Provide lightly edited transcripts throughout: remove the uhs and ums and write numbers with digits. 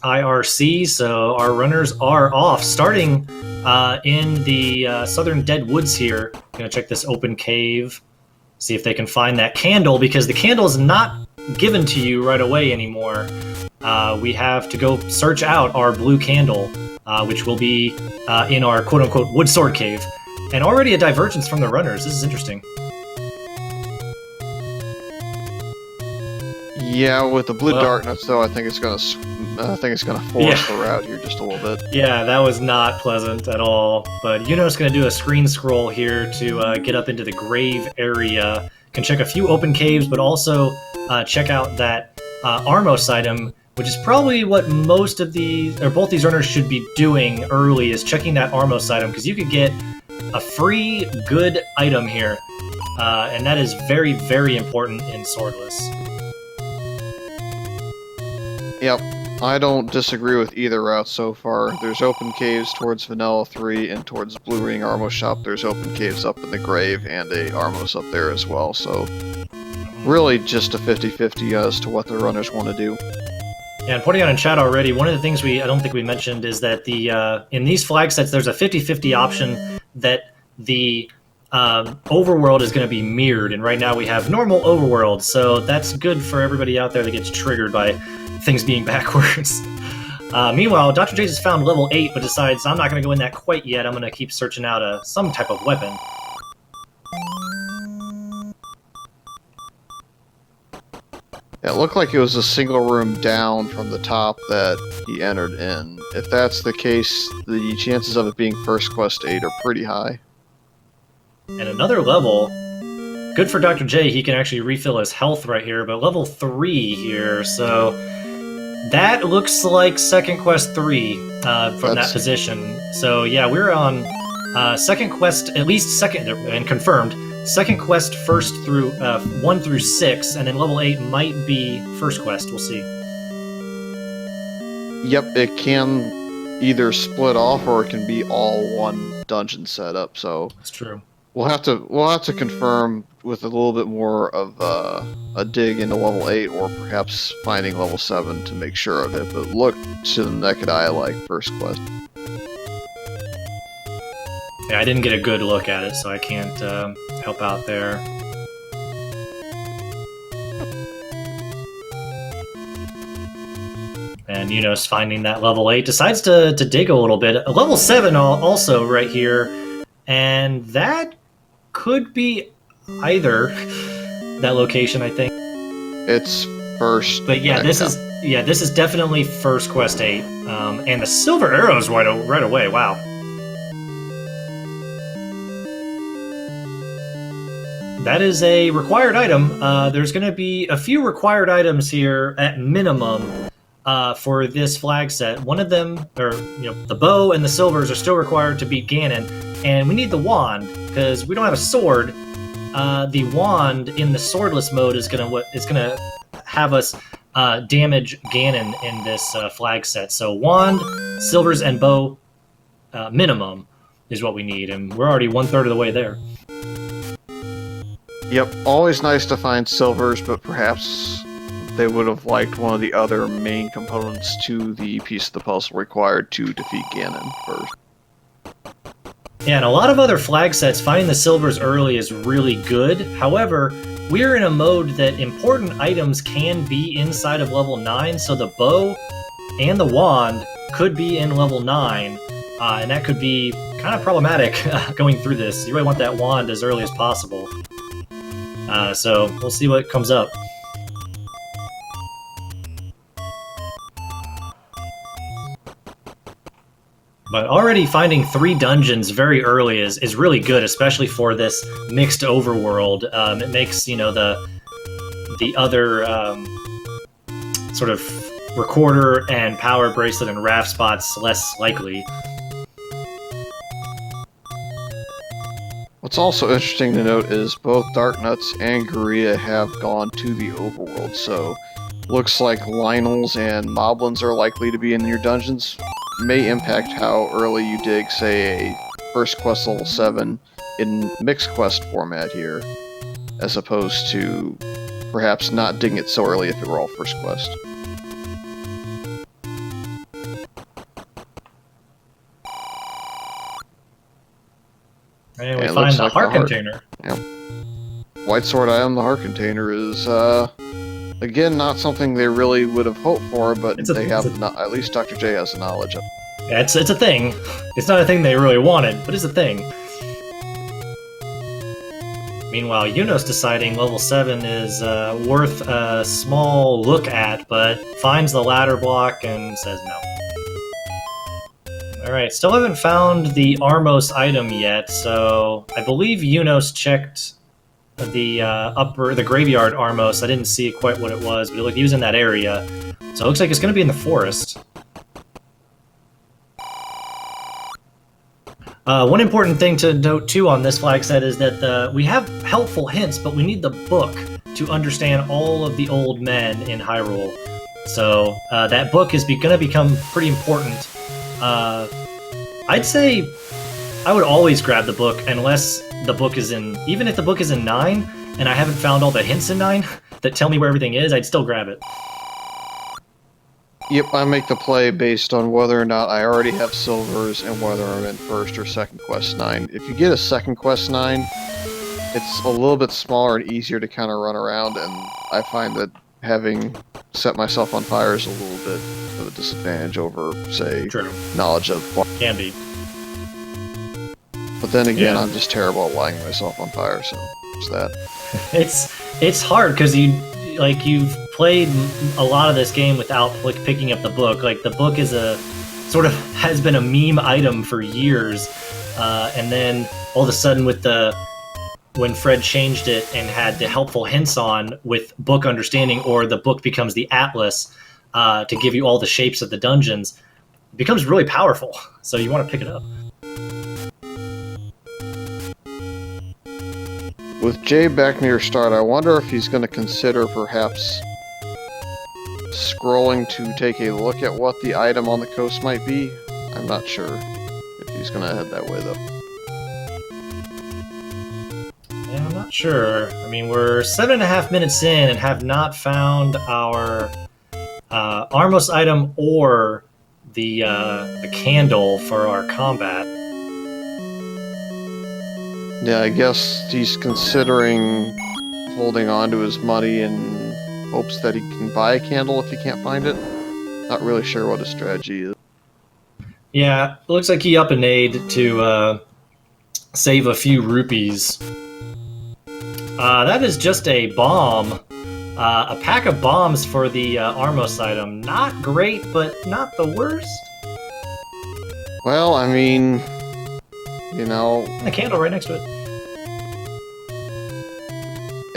IRC, so our runners are off, starting in the southern dead woods here. Gonna check this open cave, see if they can find that candle, because the candle is not given to you right away anymore. We have to go search out our blue candle, which will be in our quote-unquote wood sword cave. And already a divergence from the runners. This is interesting. Yeah, with the blue darkness though, I think it's gonna force the route here just a little bit. Yeah, that was not pleasant at all. But Eunos gonna do a screen scroll here to get up into the grave area. Can check a few open caves, but also check out that Armos item, which is probably what most of these, or both these runners should be doing early, is checking that Armos item, because you could get a free good item here, and that is very, very important in Swordless. Yep, I don't disagree with either route so far. There's open caves towards Vanilla 3 and towards Blue Ring Armos shop. There's open caves up in the grave and a Armos up there as well, so really just a 50-50 as to what the runners want to do. Yeah, and putting out in chat already, one of the things I don't think we mentioned is that in these flag sets, there's a 50-50 option that the overworld is going to be mirrored, and right now we have normal overworld, so that's good for everybody out there that gets triggered by things being backwards. Meanwhile, Dr. J has found level 8, but decides I'm not going to go in that quite yet. I'm going to keep searching out some type of weapon. Yeah, it looked like it was a single room down from the top that he entered in. If that's the case, the chances of it being first quest 8 are pretty high. And another level. Good for Dr. J, he can actually refill his health right here, but level 3 here, so that looks like second quest 3 from that position. So yeah, we're on second quest, at least second, and confirmed, second quest first through 1 through 6, and then level 8 might be first quest, we'll see. Yep, it can either split off or it can be all one dungeon setup, so that's true. We'll have to confirm with a little bit more of a dig into level 8, or perhaps finding level 7 to make sure of it. But look to the naked eye like first quest. Yeah, I didn't get a good look at it, so I can't help out there. And Eunos finding that level 8 decides to dig a little bit. A level 7 also right here, and that could be either that location, I think. It's first. But yeah, this is definitely first quest 8. And the silver arrows right away. Wow. That is a required item. There's going to be a few required items here at minimum for this flag set. One of them, the bow and the silvers are still required to beat Ganon, and we need the wand because we don't have a sword. The wand in the swordless mode is gonna have us damage Ganon in this flag set. So wand, silvers, and bow minimum is what we need, and we're already 1/3 of the way there. Yep, always nice to find silvers, but perhaps they would have liked one of the other main components to the piece of the puzzle required to defeat Ganon first. Yeah, and a lot of other flag sets, finding the silvers early is really good. However, we're in a mode that important items can be inside of level 9, so the bow and the wand could be in level 9, and that could be kind of problematic going through this. You really want that wand as early as possible. So we'll see what comes up. But already finding 3 dungeons very early is really good, especially for this mixed overworld. It makes, the other sort of recorder and power bracelet and raft spots less likely. What's also interesting to note is both Darknuts and Gorilla have gone to the overworld, so looks like Lionels and Moblins are likely to be in your dungeons. May impact how early you dig, say, a first quest level 7 in mixed quest format here, as opposed to perhaps not digging it so early if it were all first quest. And we And it find looks the like heart the heart. container. White sword item, the heart container, is again not something they really would have hoped for, but they have at least Dr. J has the knowledge of. Yeah, it's a thing. It's not a thing they really wanted, but it's a thing. Meanwhile, Eunos deciding level 7 is worth a small look at, but finds the ladder block and says no. Alright, still haven't found the Armos item yet, so I believe Eunos checked the graveyard Armos. I didn't see quite what it was, but he was in that area. So it looks like it's going to be in the forest. One important thing to note too on this flag set is that we have helpful hints, but we need the book to understand all of the old men in Hyrule. So that book is going to become pretty important. I'd say I would always grab the book unless the book is in... Even if the book is in 9, and I haven't found all the hints in 9 that tell me where everything is, I'd still grab it. Yep, I make the play based on whether or not I already have silvers and whether I'm in first or second quest 9. If you get a second quest 9, it's a little bit smaller and easier to kind of run around, and I find that having set myself on fire is a little bit of a disadvantage over, say, True. knowledge of... Can be. But then again, Yeah. I'm just terrible at lighting myself on fire, so it's that. It's hard because you've played a lot of this game without picking up the book. Like the book is has been a meme item for years, and then all of a sudden when Fred changed it and had the helpful hints on with book understanding, or the book becomes the atlas to give you all the shapes of the dungeons, it becomes really powerful. So you want to pick it up. With Jay back near start, I wonder if he's going to consider perhaps scrolling to take a look at what the item on the coast might be. I'm not sure if he's going to head that way, though. Yeah, I'm not sure. I mean, we're 7.5 minutes in and have not found our Armos item or the candle for our combat. Yeah, I guess he's considering holding on to his money in hopes that he can buy a candle if he can't find it. Not really sure what his strategy is. Yeah, it looks like he up and aid to save a few rupees. That is just a bomb. A pack of bombs for the Armos item. Not great, but not the worst. Well, I mean, you know... The candle right next to it.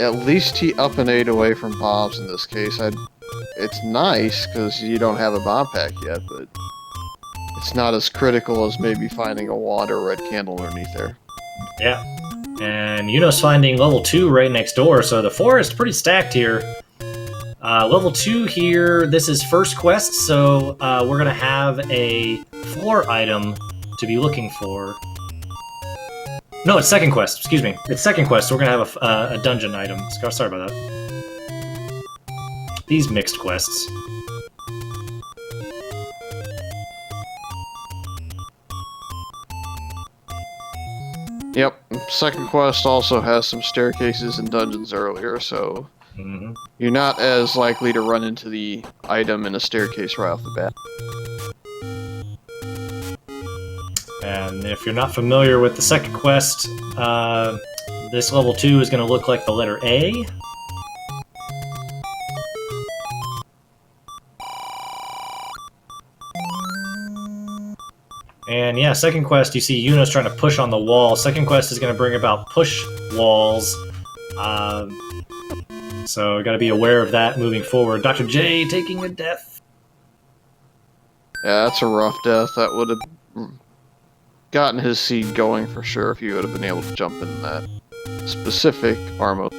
At least he up and ate away from bombs in this case. It's nice, because you don't have a bomb pack yet, but it's not as critical as maybe finding a wand or a red candle underneath there. Yeah. And Eunos finding level 2 right next door, so the forest pretty stacked here. Level 2 here, this is first quest, so we're going to have a floor item to be looking for. No, it's second quest, excuse me. It's second quest, so we're going to have a dungeon item. Sorry about that. These mixed quests. Yep, second quest also has some staircases and dungeons earlier, so you're not as likely to run into the item in a staircase right off the bat. And if you're not familiar with the second quest, this level 2 is going to look like the letter A. And yeah, second quest, you see Eunos trying to push on the wall. Second quest is going to bring about push walls. So got to be aware of that moving forward. Dr. J taking a death. Yeah, that's a rough death. That would have gotten his seed going for sure if he would have been able to jump in that specific Armo.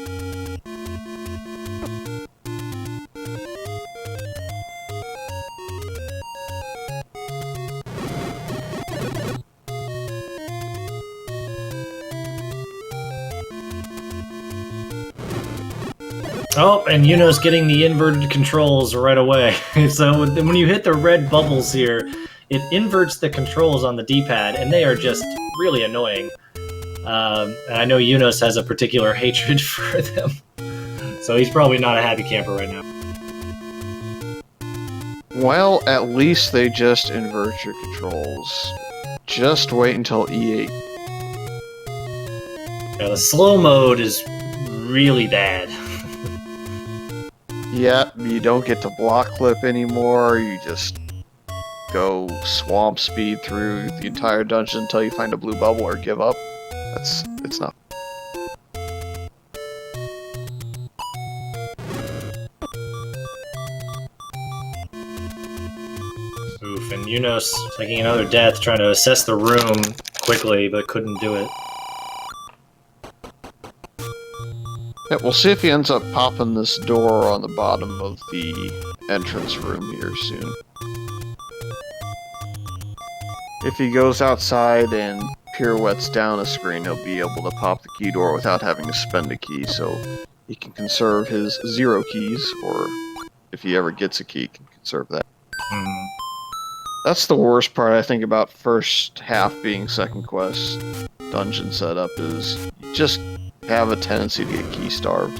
Oh, and Eunos getting the inverted controls right away. So when you hit the red bubbles here, it inverts the controls on the D-pad, and they are just really annoying. And I know Eunos has a particular hatred for them. So he's probably not a happy camper right now. Well, at least they just invert your controls. Just wait until E8. Yeah, the slow mode is really bad. Yeah, you don't get to block clip anymore, you just go swamp speed through the entire dungeon until you find a blue bubble or give up. It's not. Oof, and Eunos taking another death, trying to assess the room quickly, but couldn't do it. Yeah, we'll see if he ends up popping this door on the bottom of the entrance room here soon. If he goes outside and pirouettes down a screen, he'll be able to pop the key door without having to spend a key, so he can conserve his 0 keys, or if he ever gets a key, he can conserve that. That's the worst part, I think, about first half being second quest dungeon setup, is you just have a tendency to get key starved.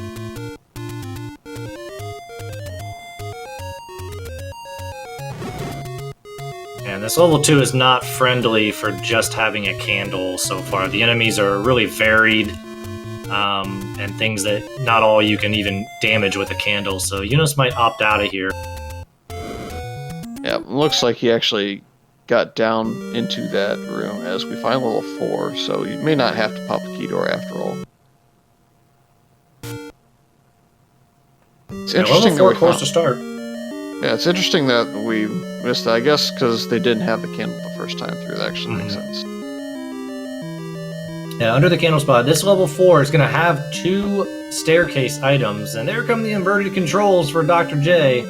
And this level 2 is not friendly for just having a candle so far. The enemies are really varied, and things that not all you can even damage with a candle, so Eunos might opt out of here. Yeah, it looks like he actually got down into that room as we find level 4, so you may not have to pop the key door after all. It's interesting level 4 close to start. Yeah, it's interesting that we missed that, I guess, because they didn't have the candle the first time through. That actually makes sense. Yeah, under the candle spot, this level 4 is going to have 2 staircase items, and there come the inverted controls for Dr. J.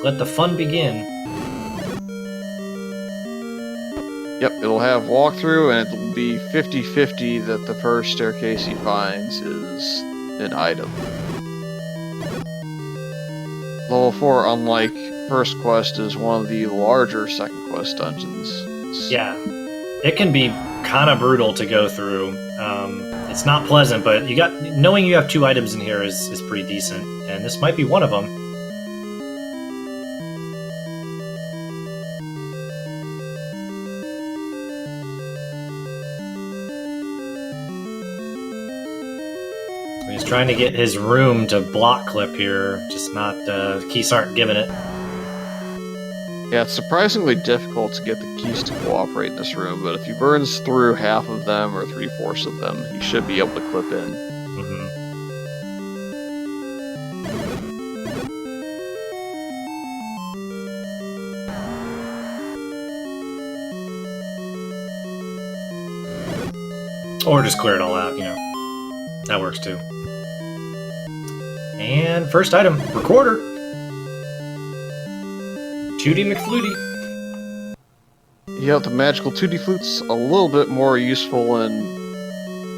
Let the fun begin. Yep, it'll have walkthrough, and it'll be 50-50 that the first staircase he finds is an item. Level 4, unlike first quest, is one of the larger second quest dungeons. Yeah, it can be kind of brutal to go through. It's not pleasant, but knowing you have 2 items in here is pretty decent, and this might be one of them. He's trying to get his room to block clip here, just not, keys aren't giving it. Yeah, it's surprisingly difficult to get the keys to cooperate in this room, but if he burns through half of them or 3/4 of them, he should be able to clip in. Or just clear it all out, That works too. And first item, recorder. 2D McFlutie. Yeah, the magical 2D flute's a little bit more useful in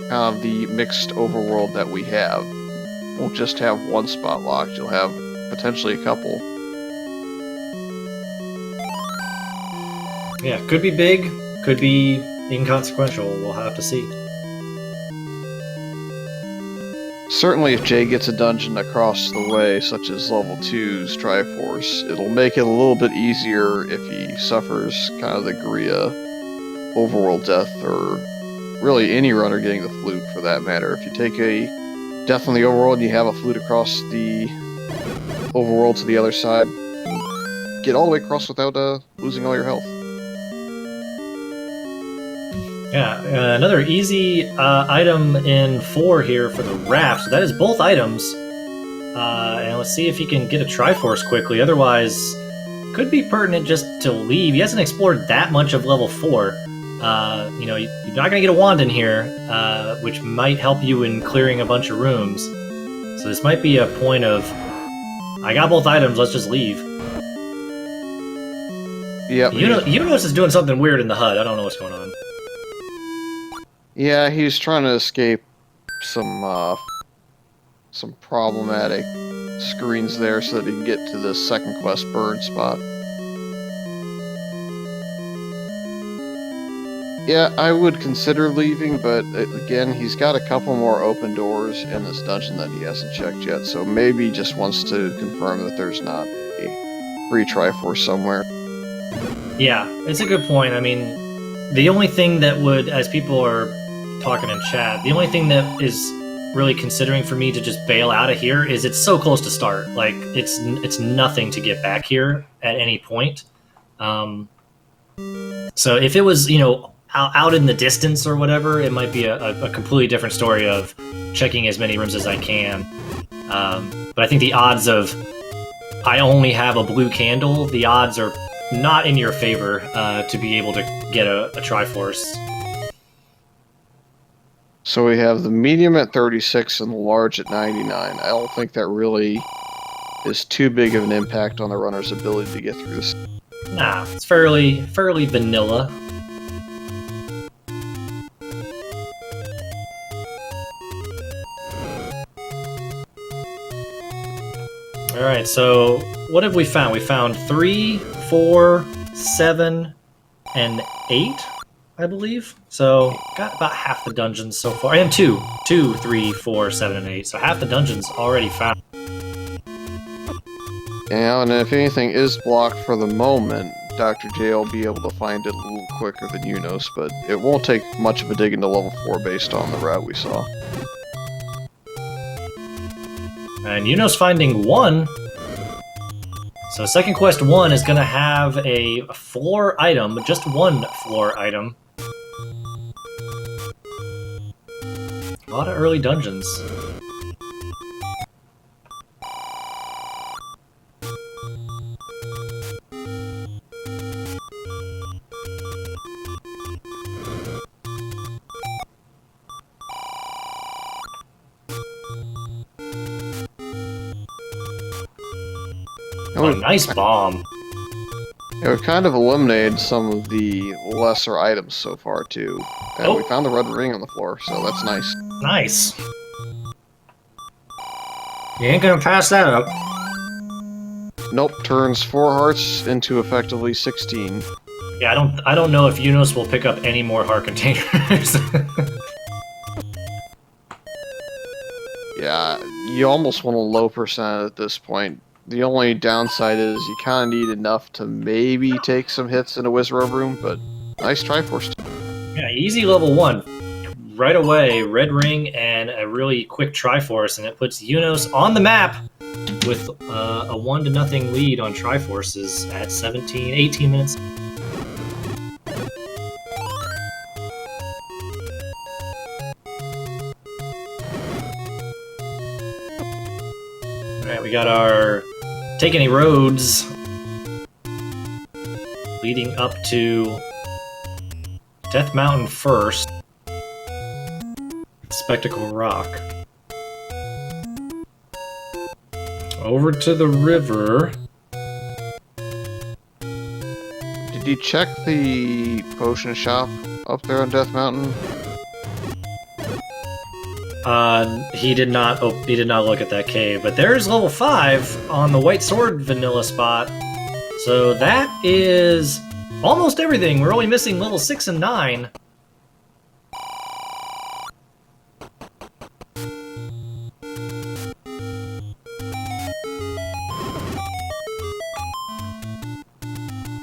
kind of the mixed overworld that we have. You won't just have one spot locked, you'll have potentially a couple. Yeah, could be big, could be inconsequential. We'll have to see. Certainly if Jay gets a dungeon across the way, such as level 2's Triforce, it'll make it a little bit easier if he suffers kind of the Guria overworld death, or really any runner getting the flute for that matter. If you take a death on the overworld and you have a flute across the overworld to the other side, get all the way across without losing all your health. Yeah, another easy item in 4 here for the raft. So that is both items. And let's see if he can get a Triforce quickly. Otherwise, could be pertinent just to leave. He hasn't explored that much of level 4. You're not going to get a wand in here, which might help you in clearing a bunch of rooms. So this might be a point of, I got both items, let's just leave. Yep. Eunos is doing something weird in the HUD. I don't know what's going on. Yeah, he's trying to escape some problematic screens there so that he can get to the second quest burn spot. Yeah, I would consider leaving, but again, he's got a couple more open doors in this dungeon that he hasn't checked yet, so maybe he just wants to confirm that there's not a free Triforce somewhere. Yeah, it's a good point. I mean, the only thing that would, as people are talking in chat, the only thing that is really considering for me to just bail out of here is it's so close to start. Like, it's nothing to get back here at any point. So if it was, you know, out in the distance or whatever, it might be a completely different story of checking as many rooms as I can. But I think the odds of I only have a blue candle, the odds are not in your favor to be able to get a Triforce. So we have the medium at 36 and the large at 99. I don't think that really is too big of an impact on the runner's ability to get through this. Nah, it's fairly vanilla. Alright, so what have we found? We found 3, 4, 7, and 8, I believe. So got about half the dungeons so far. And 2, 3, 4, 7, and 8. So half the dungeons already found. Yeah, and if anything is blocked for the moment, Dr. J will be able to find it a little quicker than Eunos, but it won't take much of a dig into level 4 based on the route we saw. And Eunos finding 1. So second quest 1 is going to have a floor item, just one floor item. A lot of early dungeons. Oh, nice bomb. Yeah, we've kind of eliminated some of the lesser items so far, too. And we found the red ring on the floor, so that's nice. Nice. You ain't gonna pass that up. Nope, turns 4 hearts into effectively 16. Yeah, I don't know if Eunos will pick up any more heart containers. Yeah, you almost want a low percent at this point. The only downside is you kind of need enough to maybe take some hits in a Wizrobe room, but nice Triforce. Yeah, easy level 1. Right away, red ring and a really quick Triforce, and it puts Eunos on the map with a 1-0 lead on Triforces at 18 minutes. Alright, we got our Take Any Roads leading up to Death Mountain first. Spectacle Rock. Over to the river. Did you check the potion shop up there on Death Mountain? He did not. Oh, he did not look at that cave. But there's level 5 on the White Sword vanilla spot. So that is almost everything. We're only missing level 6 and 9.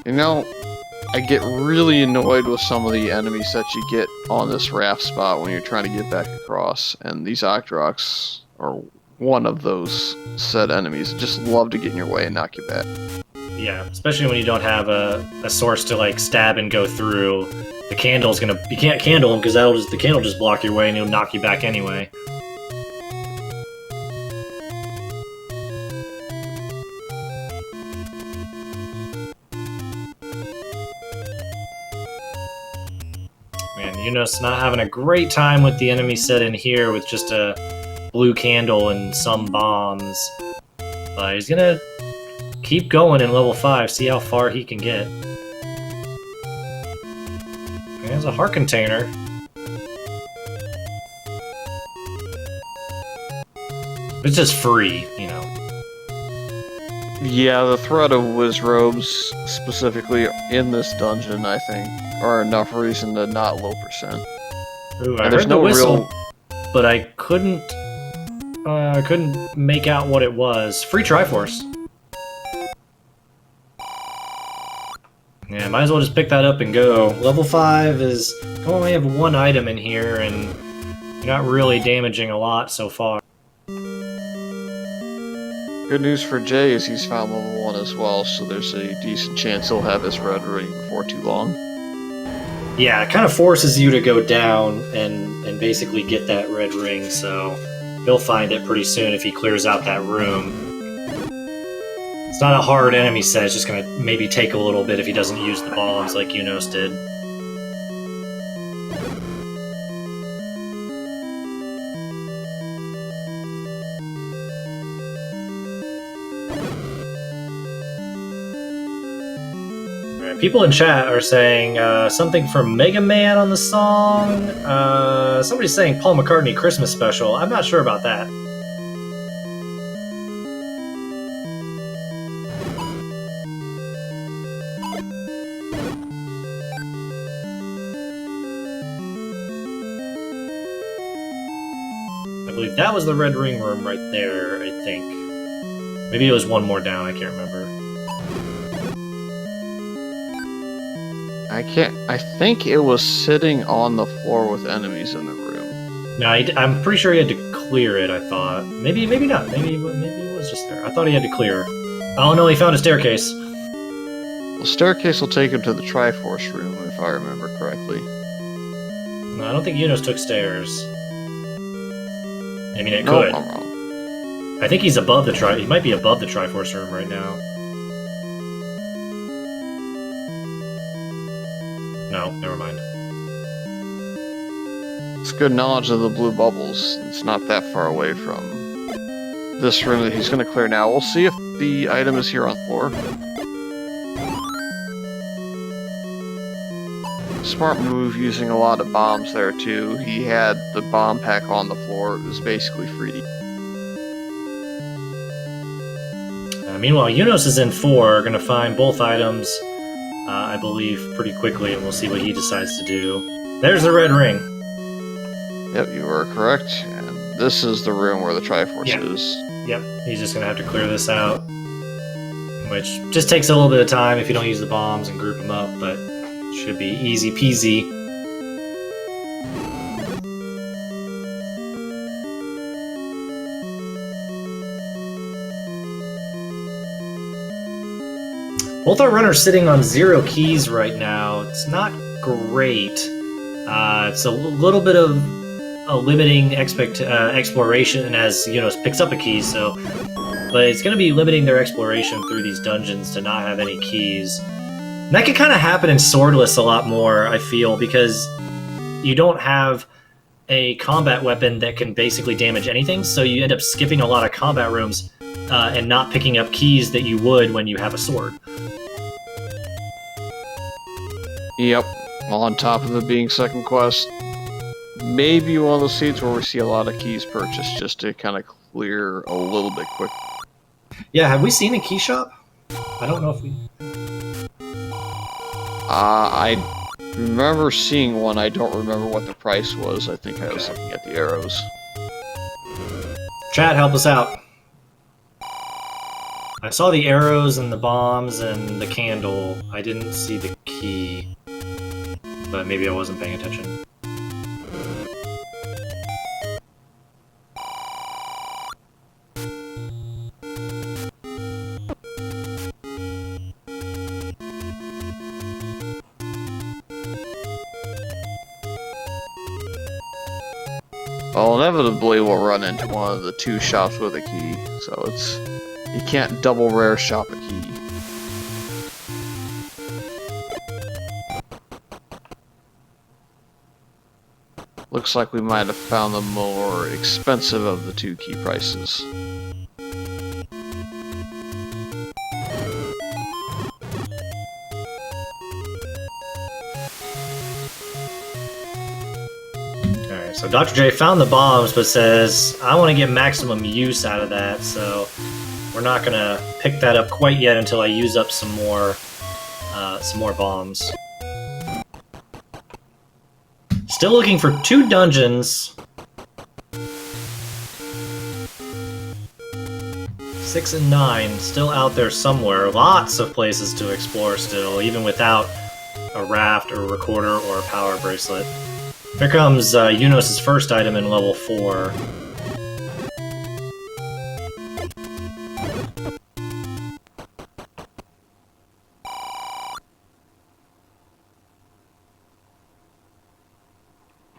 You know, I get really annoyed with some of the enemies that you get on this raft spot when you're trying to get back across, and these Octoroks are one of those said enemies that just love to get in your way and knock you back. Yeah, especially when you don't have a source to like stab and go through. The candle's gonna, you can't candle him because the candle just block your way and it'll knock you back anyway. Man, Eunos not having a great time with the enemy set in here with just a blue candle and some bombs. But he's gonna keep going in level 5, see how far he can get. There's a heart container. It's just free, you know. Yeah, the threat of Wizrobes, specifically in this dungeon, I think, are enough reason to not low percent. Ooh, I And there's heard the no whistle, real. but I couldn't make out what it was. Free Triforce. Yeah, might as well just pick that up and go. Level 5 is... I only have one item in here, and you're not really damaging a lot so far. Good news for Jay is he's found level 1 as well, so there's a decent chance he'll have his red ring before too long. Yeah, it kind of forces you to go down and basically get that red ring, so he'll find it pretty soon if he clears out that room. It's not a hard enemy set, it's just going to maybe take a little bit if he doesn't use the bombs like Eunos did. People in chat are saying something from Mega Man on the song. Somebody's saying Paul McCartney Christmas special. I'm not sure about that. I believe that was the Red Ring room right there, I think. Maybe it was one more down, I can't remember. I think it was sitting on the floor with enemies in the room. No, I'm pretty sure he had to clear it, I thought. Maybe not. Maybe it was just there. I thought he had to clear. Oh no, he found a staircase. The staircase will take him to the Triforce room, if I remember correctly. No, I don't think Eunos took stairs. I mean, it No, could. I'm wrong. I think he's above the He might be above the Triforce room right now. No, never mind. It's good knowledge of the blue bubbles. It's not that far away from this room that he's going to clear now. We'll see if the item is here on the floor. Smart move using a lot of bombs there too. He had the bomb pack on the floor. It was basically free to use. Meanwhile, Eunos is in 4, going to find both items, I believe, pretty quickly, and we'll see what he decides to do. There's the red ring. Yep, you are correct. And this is the room where the Triforce is. Yep, he's just going to have to clear this out, which just takes a little bit of time if you don't use the bombs and group them up, but should be easy peasy. Both our runners sitting on 0 keys right now. It's not great. It's a little bit of a limiting exploration as Eunos picks up a key, but it's going to be limiting their exploration through these dungeons to not have any keys. And that can kind of happen in Swordless a lot more, I feel, because you don't have a combat weapon that can basically damage anything, so you end up skipping a lot of combat rooms and not picking up keys that you would when you have a sword. Yep, on top of it being second quest. Maybe one of those seeds where we see a lot of keys purchased just to kind of clear a little bit quick. Yeah, have we seen a key shop? I don't know if we... I remember seeing one. I don't remember what the price was. I think I was looking at the arrows. Chat, help us out. I saw the arrows and the bombs and the candle. I didn't see the key. But maybe I wasn't paying attention. Well, inevitably we'll run into one of the 2 shops with a key, so you can't double rare shop a key. Looks like we might have found the more expensive of the 2 key prices. Alright, so Dr. J found the bombs, but says, I want to get maximum use out of that, so we're not going to pick that up quite yet until I use up some more bombs. Still looking for 2 dungeons. 6 and 9 still out there somewhere. Lots of places to explore still, even without a raft or a recorder or a power bracelet. Here comes Eunos' first item in level 4.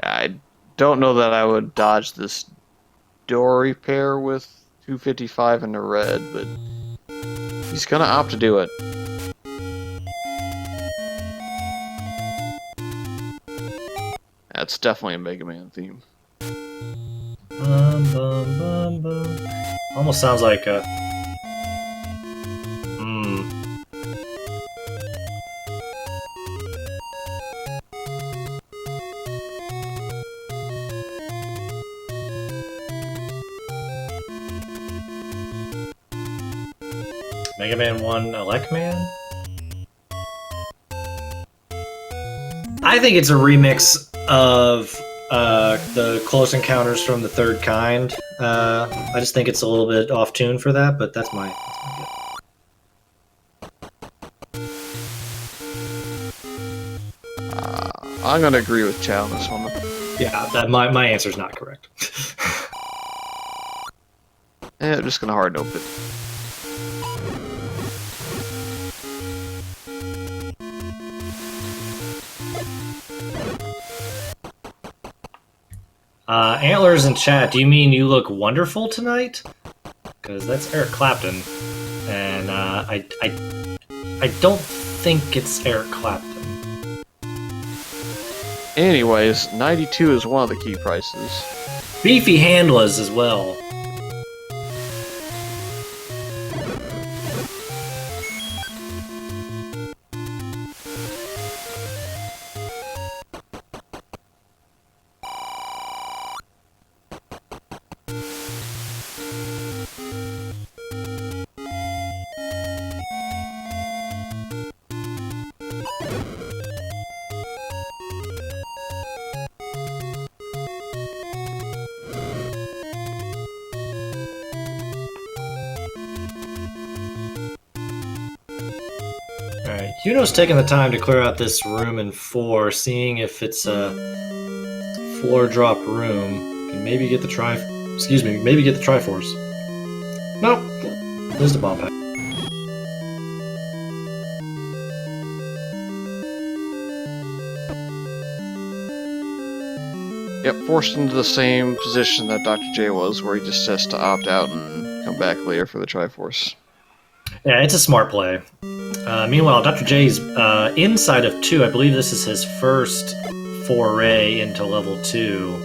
I don't know that I would dodge this door repair with 255 in the red, but he's gonna opt to do it. That's definitely a Mega Man theme. Bum, bum, bum, bum. Almost sounds like a... Mega Man 1 Elecman? I think it's a remix of the Close Encounters from the Third Kind. I just think it's a little bit off tune for that, but that's my guess. I'm gonna agree with Chow on this one. Yeah, my answer's not correct. I'm just gonna hard note it. Antlers in chat, do you mean you look wonderful tonight? Because that's Eric Clapton, and I don't think it's Eric Clapton. Anyways, 92 is one of the key prices. Beefy handlers as well. Alright, Eunos taking the time to clear out this room in 4, seeing if it's a floor drop room. Can maybe get the maybe get the Triforce. Nope. There's the bomb pack. Yep, forced into the same position that Dr. J was, where he just has to opt out and come back later for the Triforce. Yeah, it's a smart play. Meanwhile, Dr. J's inside of 2. I believe this is his first foray into level 2.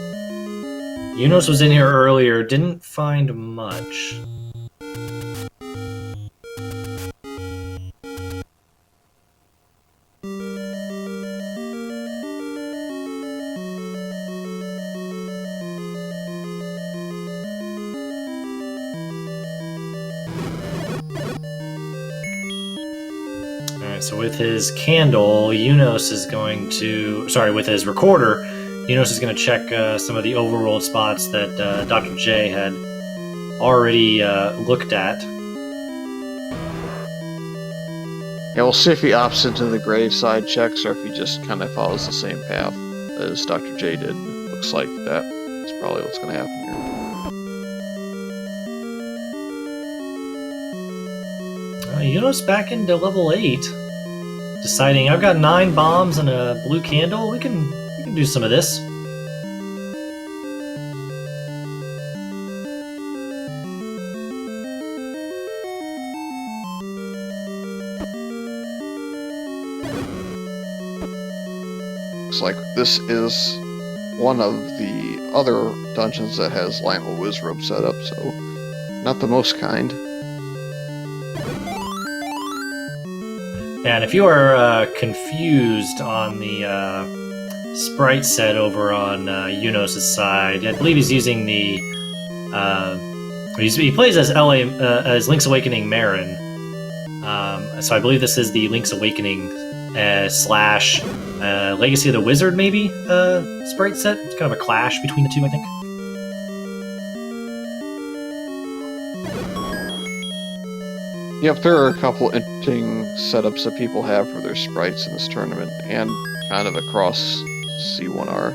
Eunos was in here earlier, didn't find much. So with his candle, Eunos is going to... Sorry, with his recorder, Eunos is going to check some of the overworld spots that Dr. J had already looked at. Yeah, we'll see if he opts into the graveside checks or if he just kind of follows the same path as Dr. J did. Looks like that's probably what's going to happen here. Eunos back into level 8. Deciding, I've got 9 bombs and a blue candle. We can do some of this. Looks like this is one of the other dungeons that has Lionel Wizrobe set up, so not the most kind. And if you are confused on the sprite set over on Eunos' side, I believe he's using the... he plays as Link's Awakening Marin. So I believe this is the Link's Awakening slash Legacy of the Wizard, maybe, sprite set. It's kind of a clash between the two, I think. Yep, there are a couple interesting setups that people have for their sprites in this tournament, and kind of across C1R.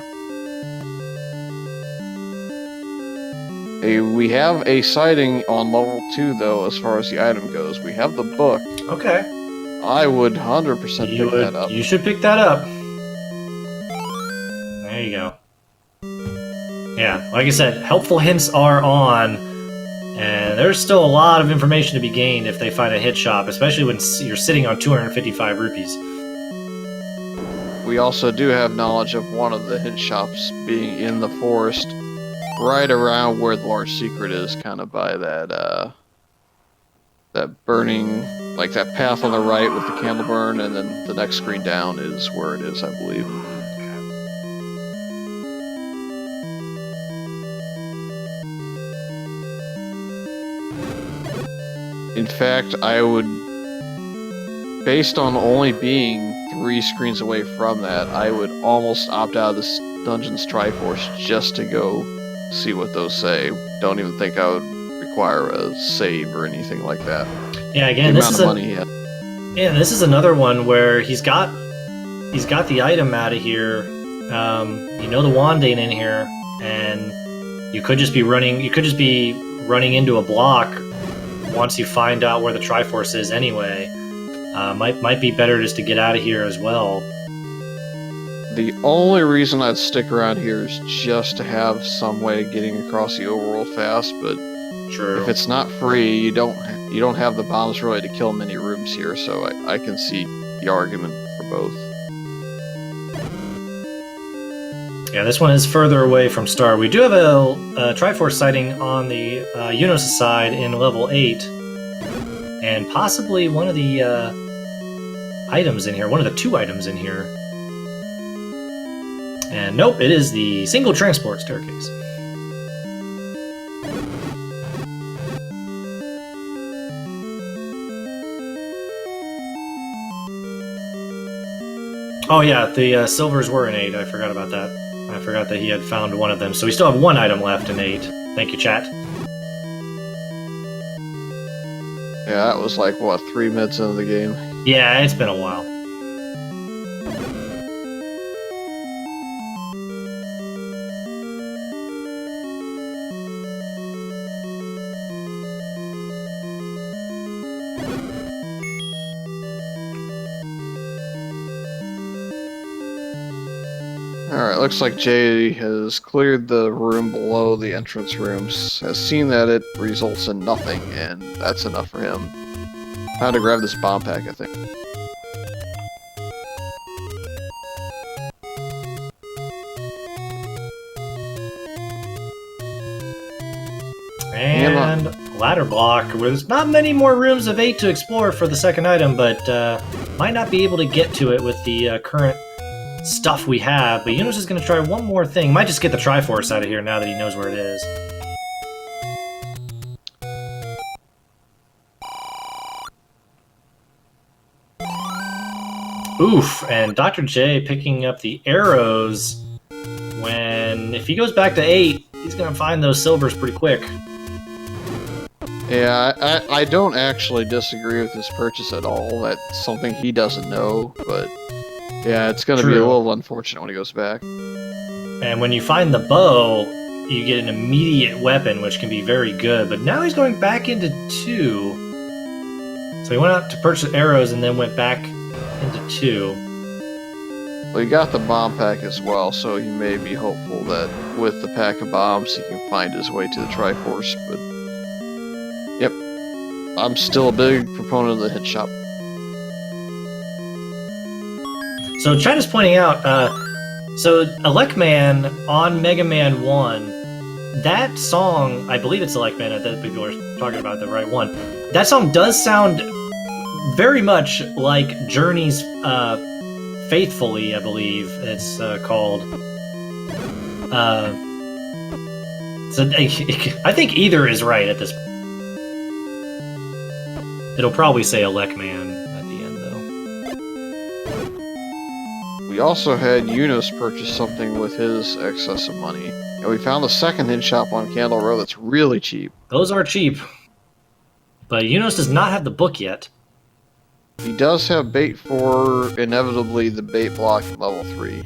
We have a sighting on level 2, though, as far as the item goes. We have the book. Okay. I would 100% pick that up. You should pick that up. There you go. Yeah, like I said, helpful hints are on, and there's still a lot of information to be gained if they find a hit shop, especially when you're sitting on 255 rupees. We also do have knowledge of one of the hit shops being in the forest, right around where the large secret is, kind of by that burning, like that path on the right with the candle burn, and then the next screen down is where it is, I believe. In fact, I would, based on only being 3 screens away from that, I would almost opt out of this Dungeons Triforce just to go see what those say. Don't even think I would require a save or anything like that. Yeah, again, this is another one where he's got the item out of here. You know the wand ain't in here, and you could just be running into a block once you find out where the Triforce is anyway. Might be better just to get out of here as well. The only reason I'd stick around here is just to have some way of getting across the overworld fast, but True. If it's not free, you don't have the bombs really to kill many rooms here, so I can see the argument for both. Yeah, this one is further away from Star. We do have a Triforce sighting on the Eunos side in level 8, and possibly one of the items in here, one of the 2 items in here. And nope, it is the single transport staircase. Oh yeah, the silvers were in 8. I forgot about that. I forgot that he had found one of them. So we still have 1 item left in 8. Thank you, chat. Yeah, that was like, what, 3 minutes into the game? Yeah, it's been a while. Alright, looks like Jay has cleared the room below the entrance rooms, has seen that it results in nothing, and that's enough for him. Time to grab this bomb pack, I think. And ladder block. There's not many more rooms of 8 to explore for the second item, but might not be able to get to it with the current stuff we have. But Eunos is going to try one more thing. Might just get the Triforce out of here now that he knows where it is. Oof, and Dr. J picking up the arrows when, if he goes back to 8, he's going to find those silvers pretty quick. Yeah, I don't actually disagree with this purchase at all. That's something he doesn't know, but yeah, it's going to be a little unfortunate when he goes back. And when you find the bow, you get an immediate weapon, which can be very good, but now he's going back into 2. So he went out to purchase arrows and then went back into 2. Well, he got the bomb pack as well, so he may be hopeful that with the pack of bombs he can find his way to the Triforce, but yep, I'm still a big proponent of the hit shop. So chat is pointing out, so Elecman on Mega Man 1, that song, I believe it's Elecman that people are talking about, the right one, that song does sound very much like Journey's Faithfully, I believe it's called. So I think either is right at this point. It'll probably say Elecman at the end, though. We also had Eunos purchase something with his excess of money. And we found the second hidden shop on Candle Row that's really cheap. Those are cheap. But Eunos does not have the book yet. He does have bait for, inevitably, the bait block at level 3.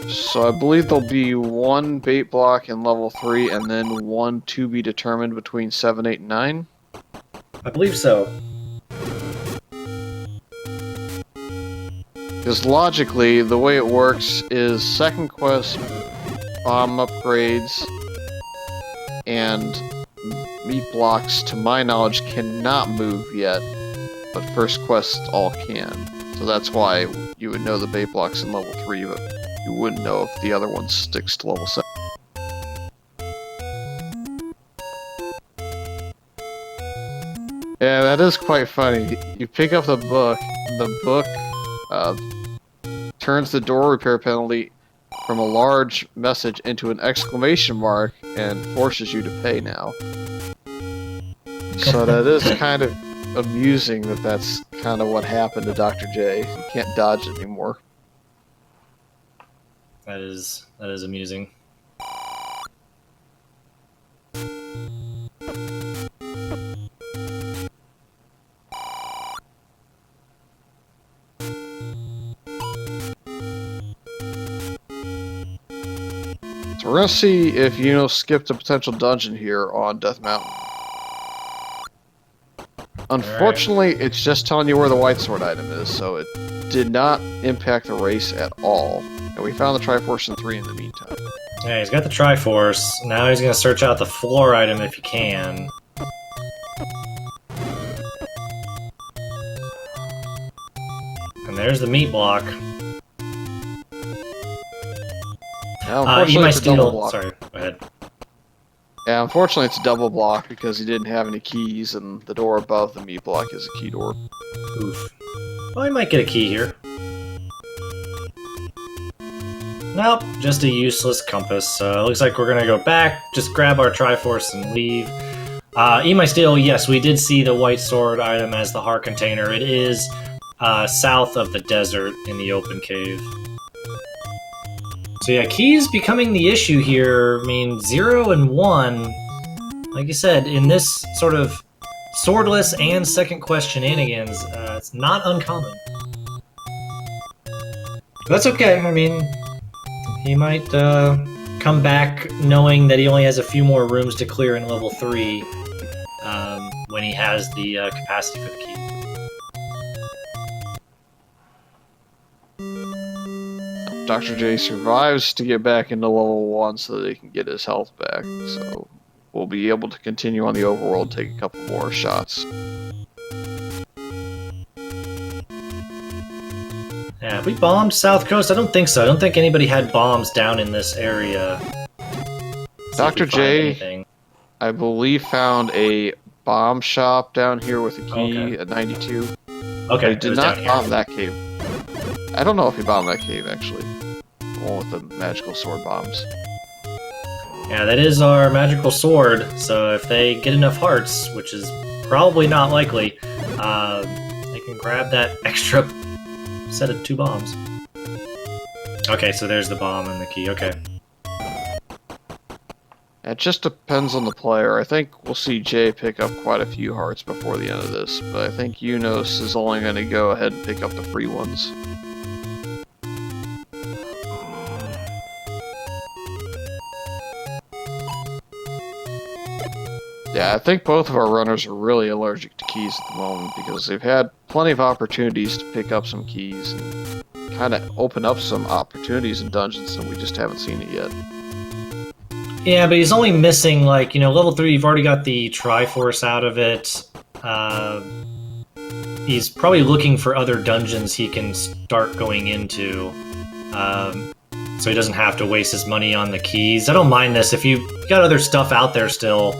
So I believe there'll be one bait block in level 3 and then one to be determined between 7, 8, and 9. I believe so. Because logically, the way it works is second quest bomb upgrades and meat blocks, to my knowledge, cannot move yet, but first quests all can. So that's why you would know the bait blocks in level 3, but you wouldn't know if the other one sticks to level 7. Yeah, that is quite funny. You pick up the book turns the door repair penalty from a large message into an exclamation mark and forces you to pay now. So that is kind of amusing that that's kind of what happened to Dr. J. You can't dodge it anymore. That is amusing. So we're gonna see if Eunos skipped a potential dungeon here on Death Mountain. Unfortunately, it's just telling you where the white sword item is, so it did not impact the race at all. And we found the Triforce in 3 in the meantime. Yeah, he's got the Triforce. Now he's gonna search out the floor item if he can. And there's the meat block. Now, Eat my it's a double steel. block. Sorry, go ahead. Yeah, unfortunately it's a double block because he didn't have any keys, and the door above the meat block is a key door. Oof. Well, I might get a key here. Nope, just a useless compass. So it looks like we're gonna go back, just grab our Triforce and leave. Eat my steel. Yes, we did see the white sword item as the heart container. It is south of the desert in the open cave. So yeah, keys becoming the issue here. I mean, 0 and 1, like you said, in this sort of swordless and second quest shenanigans, it's not uncommon. That's okay. I mean, he might come back knowing that he only has a few more rooms to clear in level 3 when he has the capacity for the key. Dr. J survives to get back into level 1 so that he can get his health back. So we'll be able to continue on the overworld, take a couple more shots. Yeah, have we bombed South Coast? I don't think so. I don't think anybody had bombs down in this area. Dr. J, I believe, found a bomb shop down here with a key at 92. Okay, he did not bomb that cave. I don't know if he bombed that cave, actually. The one with the magical sword bombs. Yeah, that is our magical sword, so if they get enough hearts, which is probably not likely, they can grab that extra set of 2 bombs. Okay, so there's the bomb and the key, okay. It just depends on the player. I think we'll see Jay pick up quite a few hearts before the end of this, but I think Eunos is only going to go ahead and pick up the free ones. Yeah, I think both of our runners are really allergic to keys at the moment because they've had plenty of opportunities to pick up some keys and kind of open up some opportunities in dungeons, and we just haven't seen it yet. Yeah, but he's only missing, like, you know, level 3, you've already got the Triforce out of it. He's probably looking for other dungeons he can start going into. So he doesn't have to waste his money on the keys. I don't mind this. If you got other stuff out there still,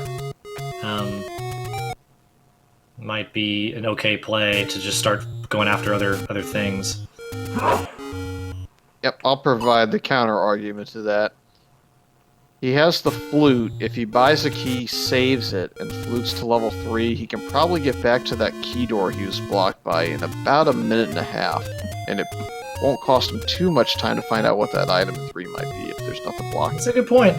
might be an okay play to just start going after other things. Yep, I'll provide the counter argument to that. He has the flute. If he buys a key, saves it, and flutes to level 3, he can probably get back to that key door he was blocked by in about a minute and a half. And it won't cost him too much time to find out what that item 3 might be if there's nothing blocking. That's a good point.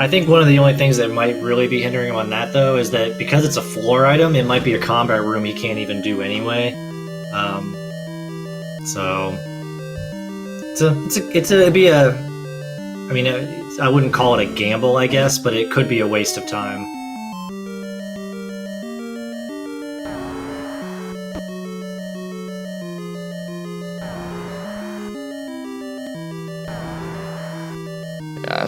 I think one of the only things that might really be hindering him on that, though, is that because it's a floor item, it might be a combat room he can't even do anyway. So it'd be a. I mean, I wouldn't call it a gamble, I guess, but it could be a waste of time. Yeah.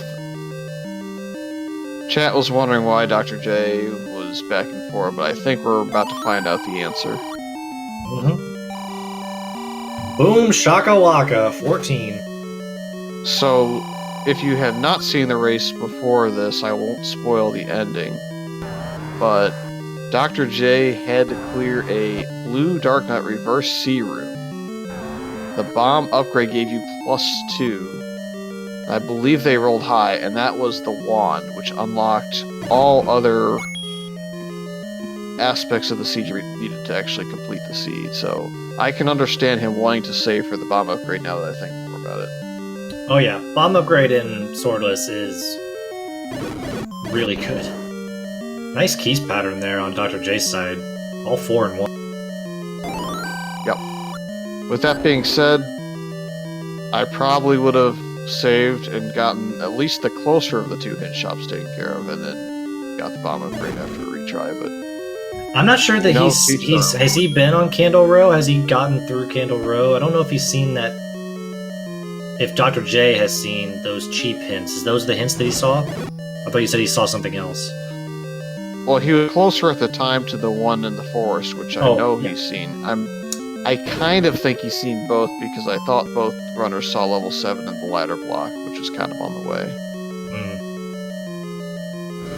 Chat was wondering why Dr. J was back and forth, but I think we're about to find out the answer. Boom shakalaka, 14. So, if you have not seen the race before this, I won't spoil the ending. But Dr. J had to clear a blue Dark Knight reverse C room. The bomb upgrade gave you +2. I believe they rolled high, and that was the wand, which unlocked all other aspects of the siege you needed to actually complete the siege. So I can understand him wanting to save for the bomb upgrade now that I think more about it. Oh yeah, bomb upgrade in Swordless is really good. Nice keys pattern there on Dr. J's side. All 4 in 1. Yep. With that being said, I probably would have saved and gotten at least the closer of the 2 hint shops taken care of, and then got the bomb upgrade after a retry. But I'm not sure that has he been on Candle Row? Has he gotten through Candle Row? I don't know if he's seen that. If Dr. J has seen those cheap hints, is those the hints that he saw? I thought you said he saw something else. Well, he was closer at the time to the one in the forest, which I know he's seen. I kind of think he's seen both because I thought both runners saw level 7 in the ladder block, which was kind of on the way.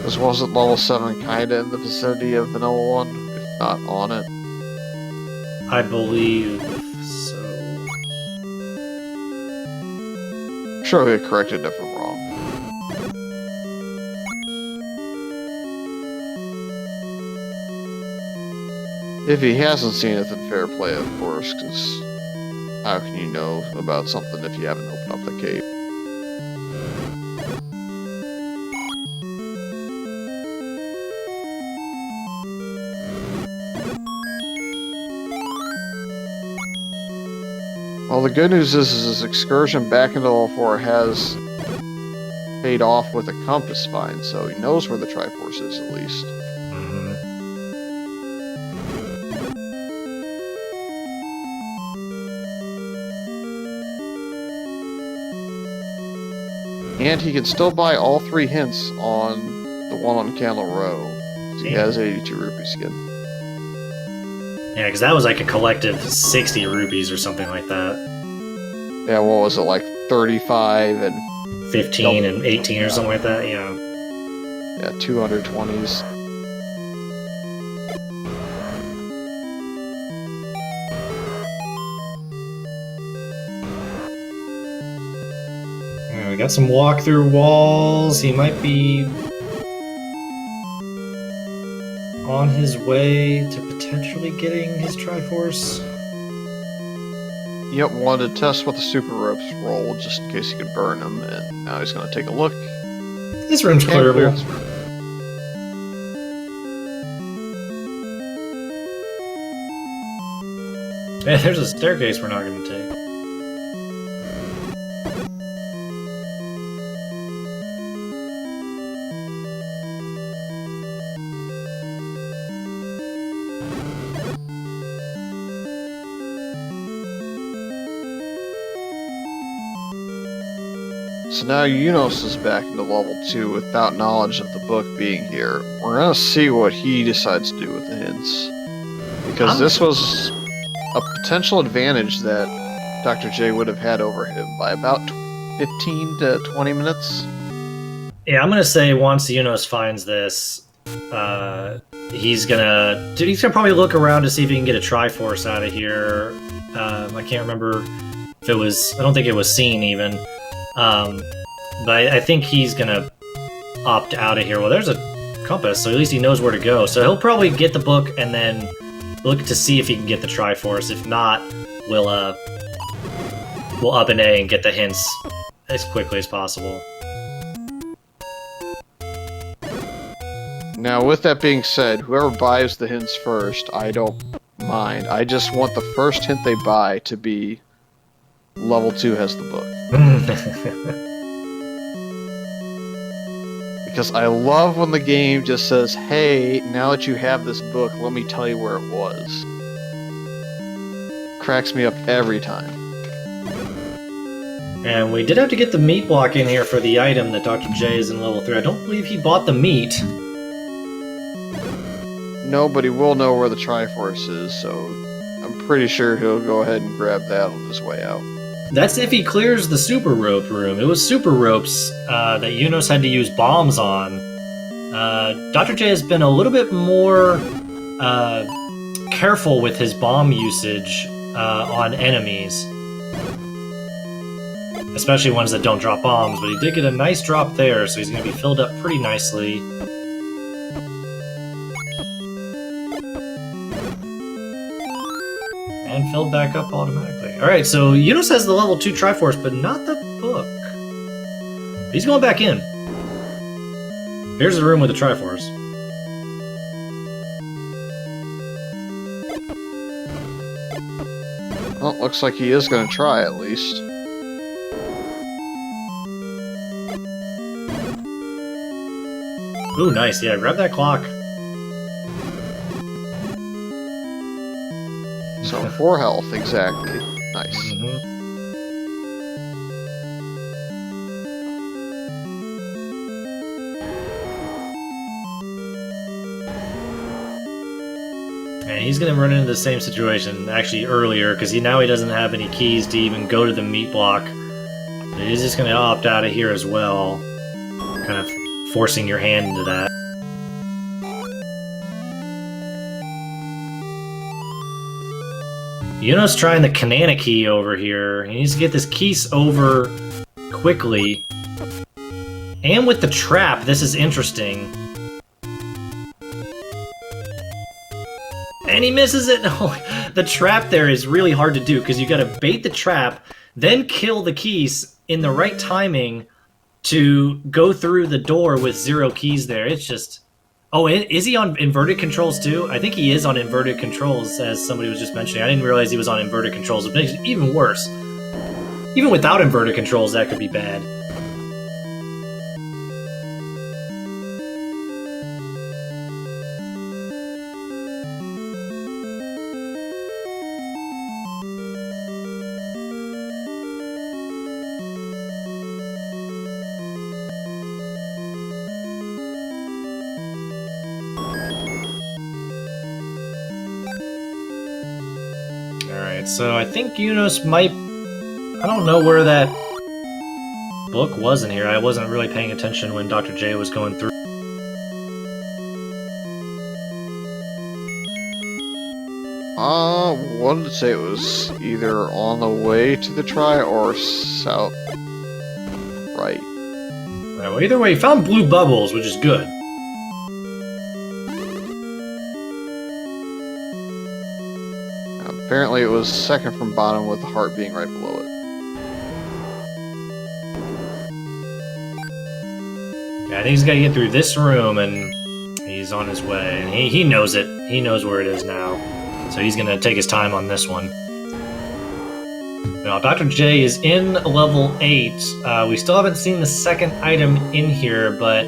This wasn't level 7 kind of in the vicinity of Vanilla 1, if not on it? I believe so. Sure, they corrected if I'm wrong. If he hasn't seen it, then fair play, of course, because how can you know about something if you haven't opened up the cave? Well, the good news is his excursion back into level 4 has paid off with a compass find, so he knows where the Triforce is at least. And he can still buy all 3 hints on the one on Candle Row. He has 82 rupees again. Yeah, because that was like a collective 60 rupees or something like that. Yeah, what was it, like 35 and 15 and 18 or something like that, yeah. Yeah, 220s. We got some walk-through walls. He might be on his way to potentially getting his Triforce. Yep, wanted to test what the super ropes roll, just in case he could burn them, and now he's going to take a look. This room's clearable. Hey, there's a staircase we're not going to take. So now Eunos is back into level 2 without knowledge of the book being here. We're going to see what he decides to do with the hints. Because this was a potential advantage that Dr. J would have had over him by about 15 to 20 minutes. Yeah, I'm going to say once Eunos finds this, he's gonna probably look around to see if he can get a Triforce out of here. I can't remember if it was. I don't think it was seen even. But I think he's gonna opt out of here. Well, there's a compass, so at least he knows where to go. So he'll probably get the book and then look to see if he can get the Triforce. If not, we'll up an A and get the hints as quickly as possible. Now, with that being said, whoever buys the hints first, I don't mind. I just want the first hint they buy to be level 2 has the book. Because I love when the game just says, hey, now that you have this book, let me tell you where it was. Cracks me up every time. And we did have to get the meat block in here for the item that Dr. J is in level 3. I don't believe he bought the meat. Nobody will know where the Triforce is, so I'm pretty sure he'll go ahead and grab that on his way out. That's if he clears the super rope room. It was super ropes that Eunos had to use bombs on. Dr. J has been a little bit more careful with his bomb usage on enemies. Especially ones that don't drop bombs, but he did get a nice drop there, so he's going to be filled up pretty nicely. And filled back up automatically. Alright, so Eunos has the level 2 Triforce, but not the book. He's going back in. Here's the room with the Triforce. Well, looks like he is going to try at least. Ooh, nice. Yeah, grab that clock. So 4 health, exactly. Nice. And he's going to run into the same situation, actually earlier, because now he doesn't have any keys to even go to the meat block. But he's just going to opt out of here as well, kind of forcing your hand into that. Eunos trying the Kanana key over here. He needs to get this keys over quickly. And with the trap, this is interesting. And he misses it! Oh, the trap there is really hard to do, because you gotta bait the trap, then kill the keys in the right timing to go through the door with 0 keys there. It's just... Oh, is he on inverted controls too? I think he is on inverted controls, as somebody was just mentioning. I didn't realize he was on inverted controls. It makes it even worse. Even without inverted controls, that could be bad. So I think Eunos might... I don't know where that book was in here. I wasn't really paying attention when Dr. J was going through. Wanted to say it was either on the way to the try or south. Right. Well, either way, he found blue bubbles, which is good. Apparently it was second from bottom with the heart being right below it. Yeah, I think he's got to get through this room, and he's on his way. And he knows it. He knows where it is now. So he's going to take his time on this one. Now, Dr. J is in level 8. We still haven't seen the second item in here, but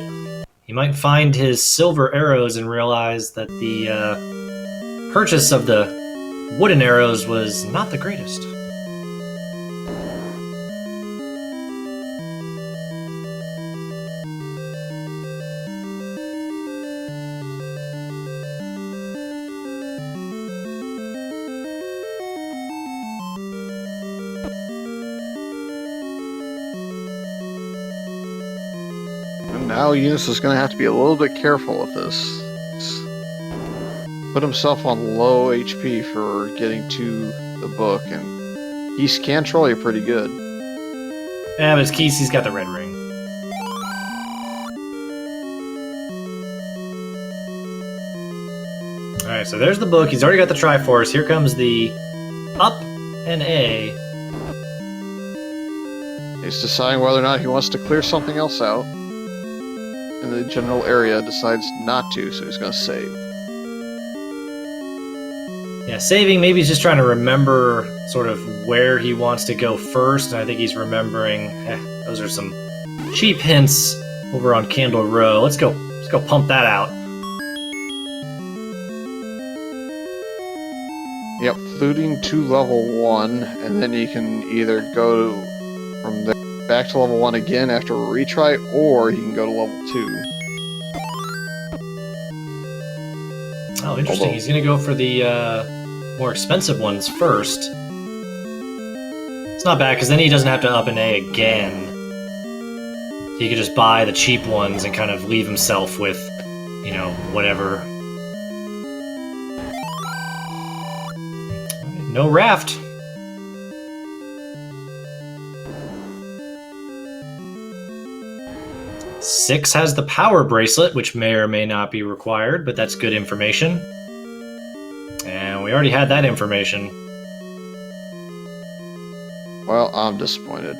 he might find his silver arrows and realize that the purchase of the wooden arrows was not the greatest. And now Eunos is going to have to be a little bit careful with this. put himself on low HP for getting to the book, and he can troll you pretty good. Yeah, but his keys, he's got the red ring. Alright, so there's the book. He's already got the Triforce. Here comes the up and A. He's deciding whether or not he wants to clear something else out. In the general area, decides not to, so he's going to save. Yeah, saving, maybe he's just trying to remember sort of where he wants to go first, and I think he's remembering, those are some cheap hints over on Candle Row. Let's go pump that out. Yep, fluting to level 1, and then you can either go from there back to level 1 again after a retry, or you can go to level 2. Oh, interesting. He's going to go for the more expensive ones first. It's not bad, because then he doesn't have to up an A again. He could just buy the cheap ones and kind of leave himself with, you know, whatever. No raft. Six has the power bracelet, which may or may not be required, but that's good information. And we already had that information. Well, I'm disappointed.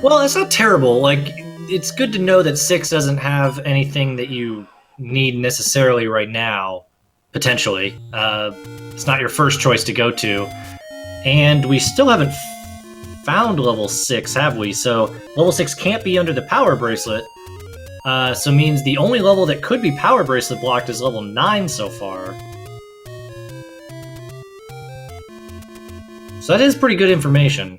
Well, it's not terrible. Like, it's good to know that 6 doesn't have anything that you need necessarily right now, potentially. It's not your first choice to go to. And we still haven't found level 6, have we? So level 6 can't be under the power bracelet. So means the only level that could be power bracelet blocked is level 9 so far. So that is pretty good information.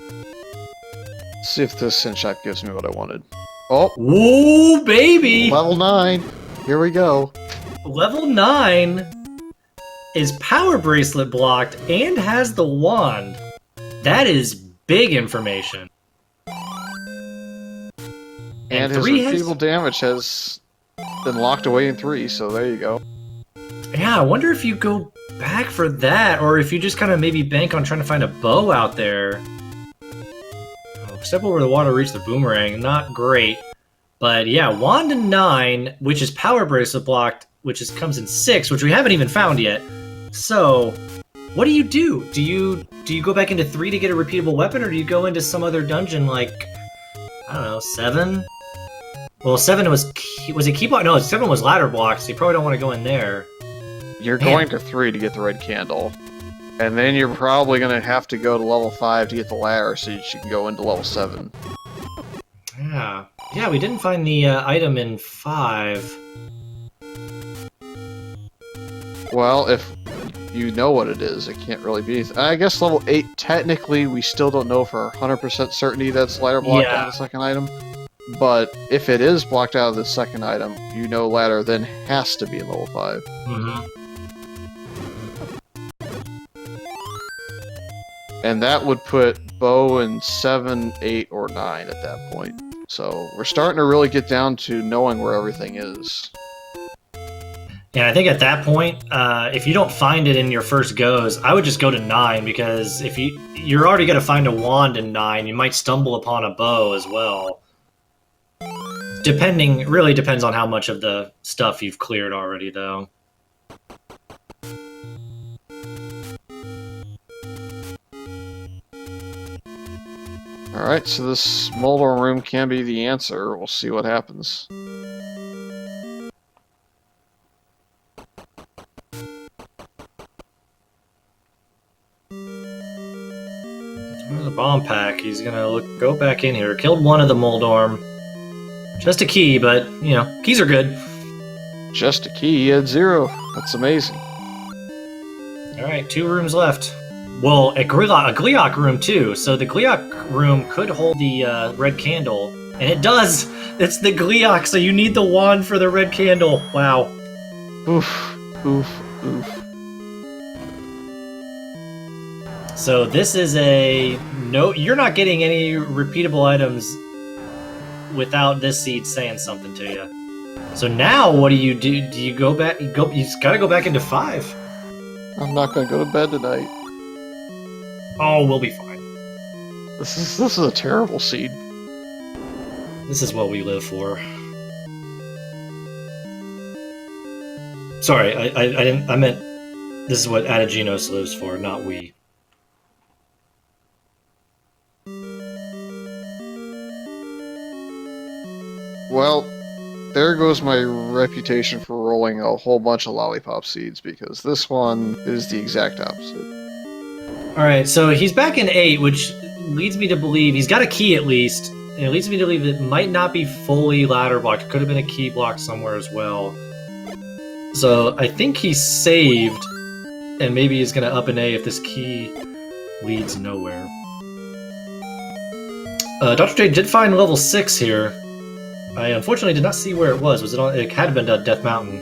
Let's see if this Cinch gives me what I wanted. Oh! Whoa, baby! Level 9! Here we go. Level 9 is power bracelet blocked and has the wand. That is big information. And his repeatable damage has been locked away in 3, so there you go. Yeah, I wonder if you go back for that, or if you just kind of maybe bank on trying to find a bow out there. Oh, step over the water, reach the boomerang. Not great. But yeah, wand in 9, which is power bracelet blocked, which comes in 6, which we haven't even found yet. So, what do? Do you go back into 3 to get a repeatable weapon, or do you go into some other dungeon like, I don't know, 7? Well, 7 was it key block? No, 7 was ladder block, so you probably don't want to go in there. You're going to 3 to get the red candle. And then you're probably going to have to go to level 5 to get the ladder so you can go into level 7. Yeah. Yeah, we didn't find the item in 5. Well, if you know what it is, it can't really be anything. I guess level 8, technically, we still don't know for 100% certainty that's ladder blocked out of the second item. But if it is blocked out of the second item, you know ladder then has to be in level 5. Mm-hmm. And that would put bow in 7, 8, or 9 at that point. So we're starting to really get down to knowing where everything is. Yeah, I think at that point, if you don't find it in your first goes, I would just go to 9, because if you're already going to find a wand in 9, you might stumble upon a bow as well. Really depends on how much of the stuff you've cleared already, though. Alright, so this Moldor room can be the answer. We'll see what happens. There's a bomb pack. He's gonna go back in here. Killed one of the Moldorm. Just a key, but, you know, keys are good. Just a key, he had 0. That's amazing. Alright, 2 rooms left. Well, a Gliok room too, so the Gliok room could hold the red candle. And it does! It's the Gliok, so you need the wand for the red candle. Wow. Oof, oof, oof. So this is you're not getting any repeatable items without this seed saying something to you. So now what do? Do you go back? You just gotta go back into 5. I'm not gonna go to bed tonight. Oh, we'll be fine. This is a terrible seed. This is what we live for. Sorry, I didn't. I meant this is what Eunos lives for, not we. Well, there goes my reputation for rolling a whole bunch of lollipop seeds, because this one is the exact opposite. Alright, so he's back in 8, which leads me to believe he's got a key at least. And it leads me to believe it might not be fully ladder blocked. It could have been a key block somewhere as well. So I think he's saved, and maybe he's going to up an A if this key leads nowhere. Dr. J did find level 6 here. I unfortunately did not see where it was. Was it on? It had been at Death Mountain.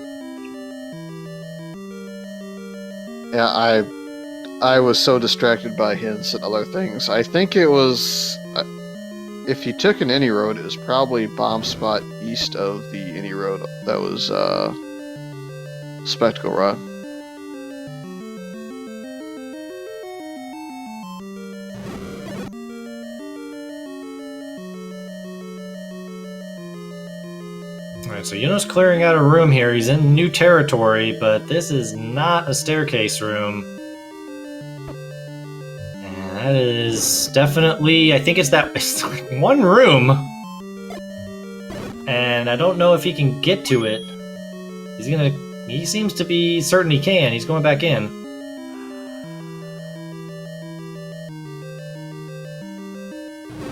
Yeah, I was so distracted by hints and other things. I think it was... if you took an any road, it was probably bomb spot east of the any road. That was, Spectacle Rod. Alright, so Eunos clearing out a room here. He's in new territory, but this is not a staircase room. And that is definitely... I think it's that... It's like one room. And I don't know if he can get to it. He's gonna... He seems to be certain he can. He's going back in.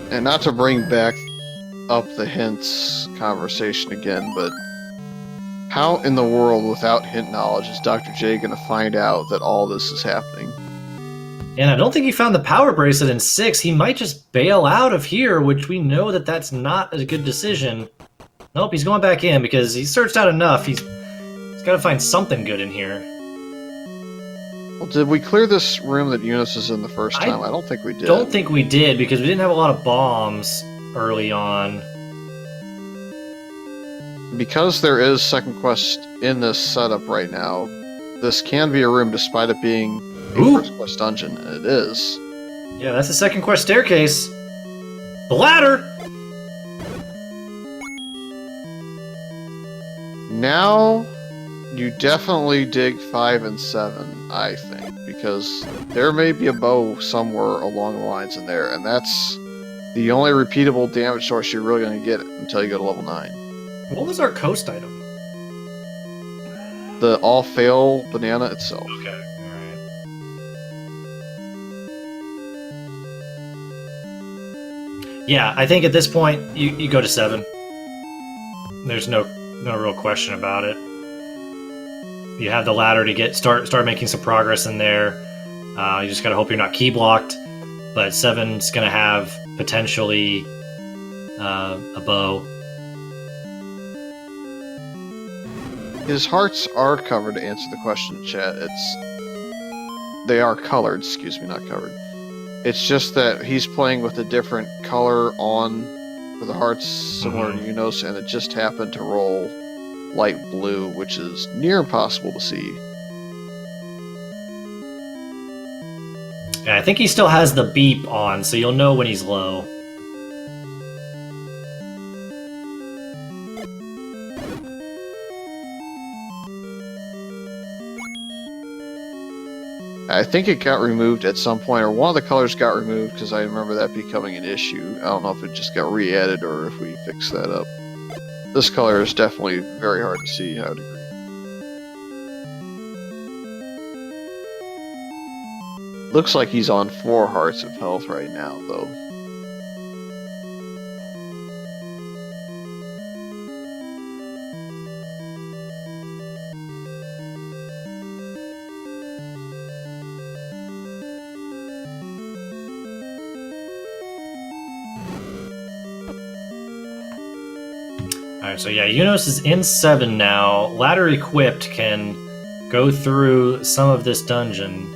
And not to bring back up the hints conversation again, but how in the world, without hint knowledge, is Dr. J going to find out that all this is happening? And I don't think he found the power bracelet in 6. He might just bail out of here, which we know that that's not a good decision. Nope, he's going back in because he's searched out enough. He's got to find something good in here. Well, did we clear this room that Eunos was in the first time? I don't think we did. Don't think we did because we didn't have a lot of bombs early on. Because there is second quest in this setup right now, this can be a room despite it being a first quest dungeon, and it is. Yeah, that's the second quest staircase. The ladder! Now, you definitely dig 5 and 7, I think, because there may be a bow somewhere along the lines in there, and that's the only repeatable damage source you're really going to get until you go to level 9. What was our coast item? The all-fail banana itself. Okay, alright. Yeah, I think at this point, you go to 7. There's no real question about it. You have the ladder to start making some progress in there. You just gotta hope you're not key blocked. But 7's gonna have potentially a bow. His hearts are covered, to answer the question in chat. They are colored, excuse me, not covered. It's just that he's playing with a different color on for the hearts, similar to Eunos, and it just happened to roll light blue, which is near impossible to see. Yeah, I think he still has the beep on, so you'll know when he's low. I think it got removed at some point, or one of the colors got removed, because I remember that becoming an issue. I don't know if it just got re-added or if we fixed that up. This color is definitely very hard to see, I would agree. Looks like he's on 4 hearts of health right now, though. Alright, so yeah, Eunos is in 7 now. Ladder equipped can go through some of this dungeon.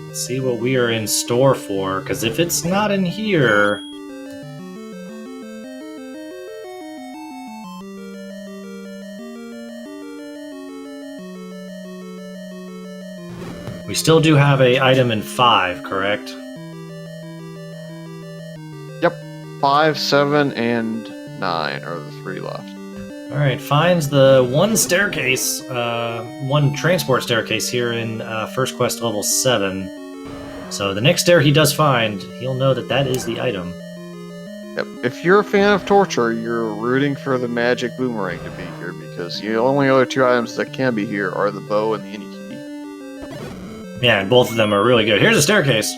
Let's see what we are in store for, because if it's not in here... still do have a item in 5, correct? Yep. 5, 7, and 9 are the 3 left. Alright, finds the one staircase, one transport staircase here in First Quest level 7. So the next stair he does find, he'll know that that is the item. Yep. If you're a fan of torture, you're rooting for the magic boomerang to be here, because the only other 2 items that can be here are the bow and the any key. Yeah, and both of them are really good. Here's a staircase.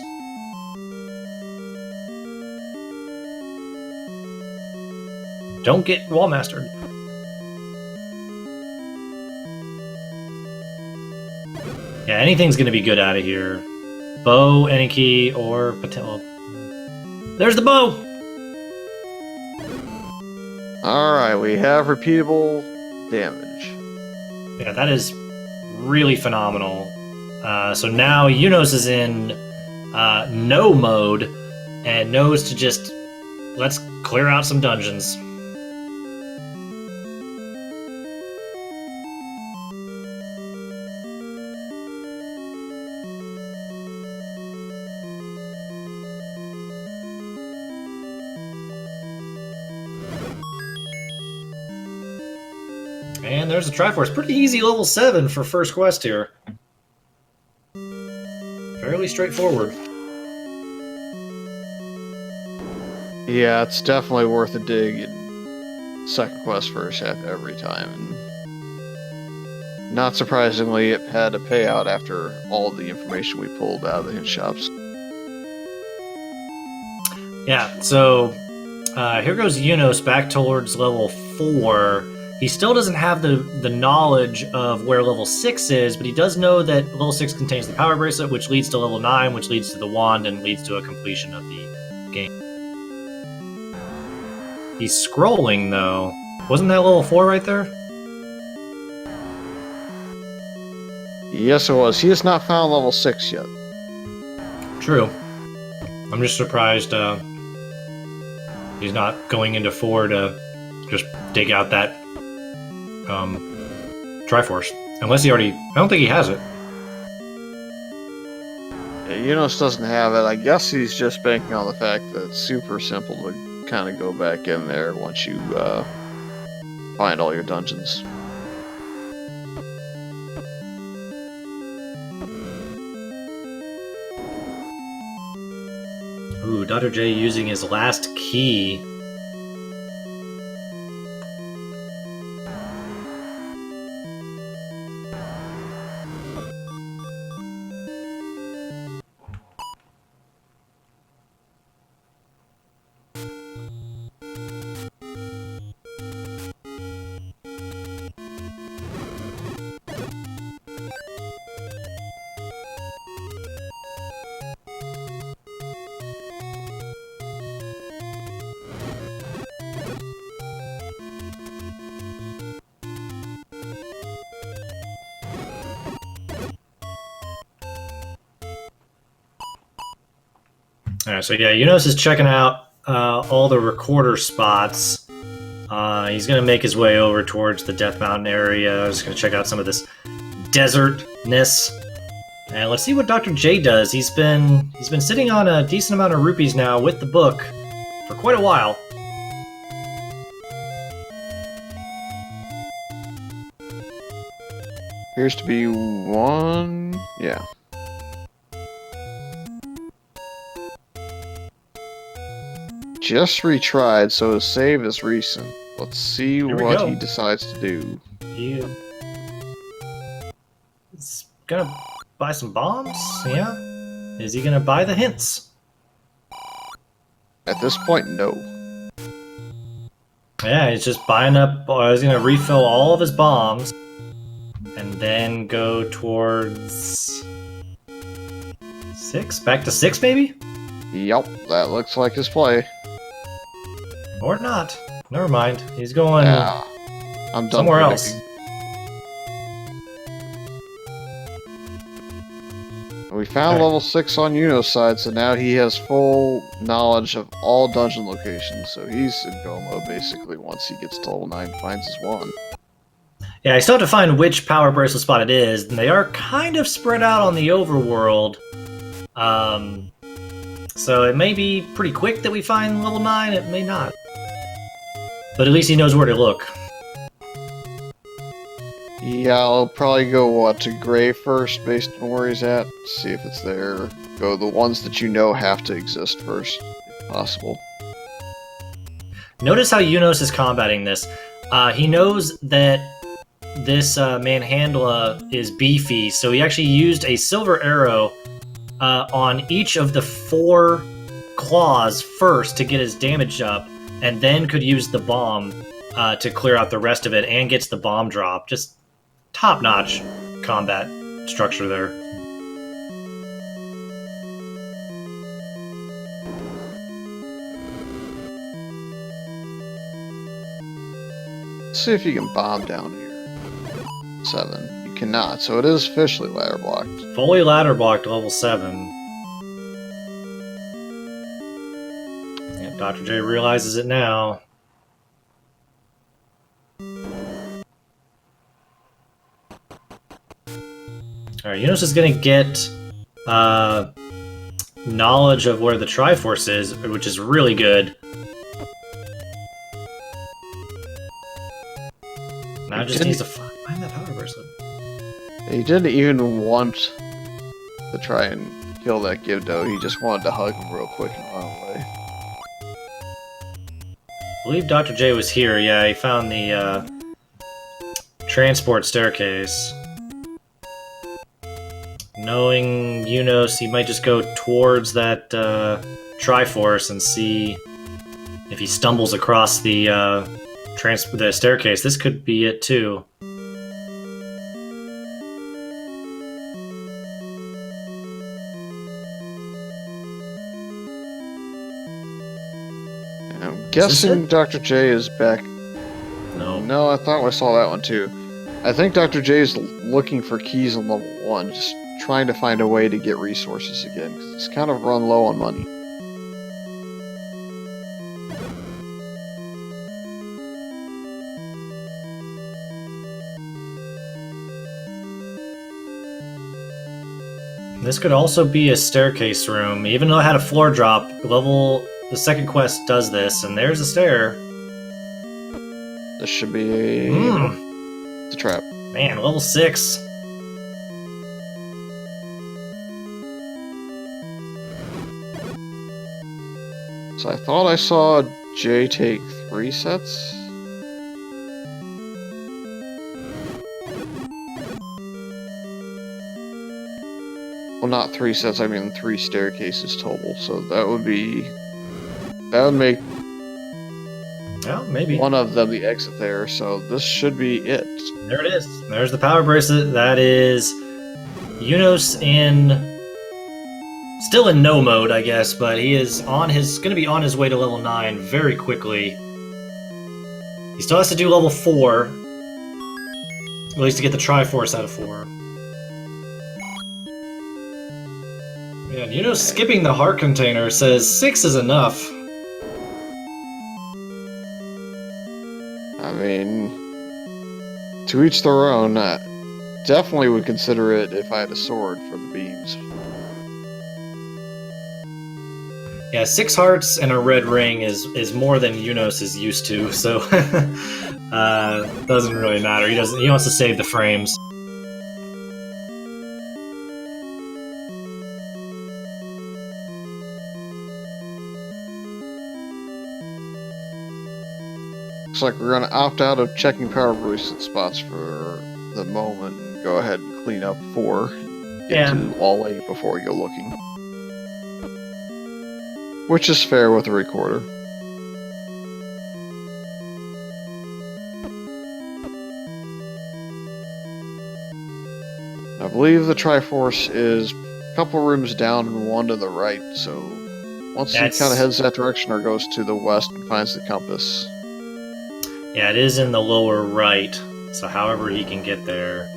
Don't get wall mastered. Yeah, anything's gonna be good out of here. Bow, any key, or potential. There's the bow! Alright, we have repeatable damage. Yeah, that is really phenomenal. So now Eunos is in no mode and knows to just let's clear out some dungeons. And there's a Triforce. Pretty easy level 7 for first quest here. Fairly straightforward. Yeah, it's definitely worth a dig in second quest first half every time. And not surprisingly, it had a payout after all the information we pulled out of the hint shops. Yeah, so here goes Eunos back towards level 4. He still doesn't have the knowledge of where level 6 is, but he does know that level 6 contains the power bracelet, which leads to level 9, which leads to the wand, and leads to a completion of the game. He's scrolling, though. Wasn't that level 4 right there? Yes, it was. He has not found level 6 yet. True. I'm just surprised he's not going into 4 to just dig out that Triforce. Unless he already... I don't think he has it. Yeah, Eunos doesn't have it. I guess he's just banking on the fact that it's super simple to kind of go back in there once you find all your dungeons. Ooh, Dr. J using his last key. Alright, so yeah, Eunos is checking out all the recorder spots. He's going to make his way over towards the Death Mountain area. He's going to check out some of this desertness. And let's see what Dr. J does. He's been sitting on a decent amount of rupees now with the book for quite a while. Appears to be 1... yeah. Just retried, so his save is recent. Let's see what he decides to do. He's gonna buy some bombs, yeah? Is he gonna buy the hints? At this point, no. Yeah, he's just buying up, he's gonna refill all of his bombs, and then go towards 6? Back to 6, maybe? Yep, that looks like his play. Or not. Never mind. He's going I'm done somewhere else. We found level 6 on Eunos' side, so now he has full knowledge of all dungeon locations. So he's in go mode basically once he gets to level 9 and finds his wand. Yeah, I still have to find which power bracelet spot it is, and they are kind of spread out on the overworld. So it may be pretty quick that we find level 9, it may not. But at least he knows where to look. Yeah, I'll probably go, what, to Gray first, based on where he's at, see if it's there. Go the ones that you know have to exist first, if possible. Notice how Eunos is combating this. He knows that this Manhandla is beefy, so he actually used a silver arrow on each of the 4 claws first to get his damage up, and then could use the bomb to clear out the rest of it, and gets the bomb drop. Just top-notch combat structure there. Let's see if you can bomb down here. 7. You cannot, so it is officially ladder blocked. Fully ladder blocked level 7. Yep, Dr. J realizes it now. Alright, Eunos is gonna get knowledge of where the Triforce is, which is really good. Now just needs to find that power bracelet. He didn't even want to try and kill that Gibdo, he just wanted to hug him real quick and run away. I believe Dr. J was here, yeah, he found the transport staircase. Knowing Eunos, he might just go towards that Triforce and see if he stumbles across the staircase. This could be it too. I'm guessing Dr. J is back. No, I thought I saw that one too. I think Dr. J is looking for keys on level 1, just trying to find a way to get resources again, because he's kind of run low on money. This could also be a staircase room. Even though I had a floor drop, the second quest does this, and there's a stair. This should be a trap. Man, level 6. So I thought I saw Jay take 3 sets. Well, not 3 sets, I mean 3 staircases total, so that would make Well, maybe. one of them the exit there, so this should be it. There it is. There's the power bracelet. That is Eunos still in no mode, I guess, but he is going to be on his way to level 9 very quickly. He still has to do level 4, at least to get the Triforce out of 4. Yeah, and Eunos skipping the heart container says 6 is enough. I mean, to each their own. Definitely would consider it if I had a sword for the beams. Yeah, 6 hearts and a red ring is more than Eunos is used to, so doesn't really matter. He wants to save the frames. Looks like we're gonna opt out of checking power bracelet spots for the moment and go ahead and clean up 4 and get to all 8 before we go looking. Which is fair with a recorder. I believe the Triforce is a couple rooms down and 1 to the right, so once he kind of heads that direction or goes to the west and finds the compass. Yeah, it is in the lower right, so however he can get there.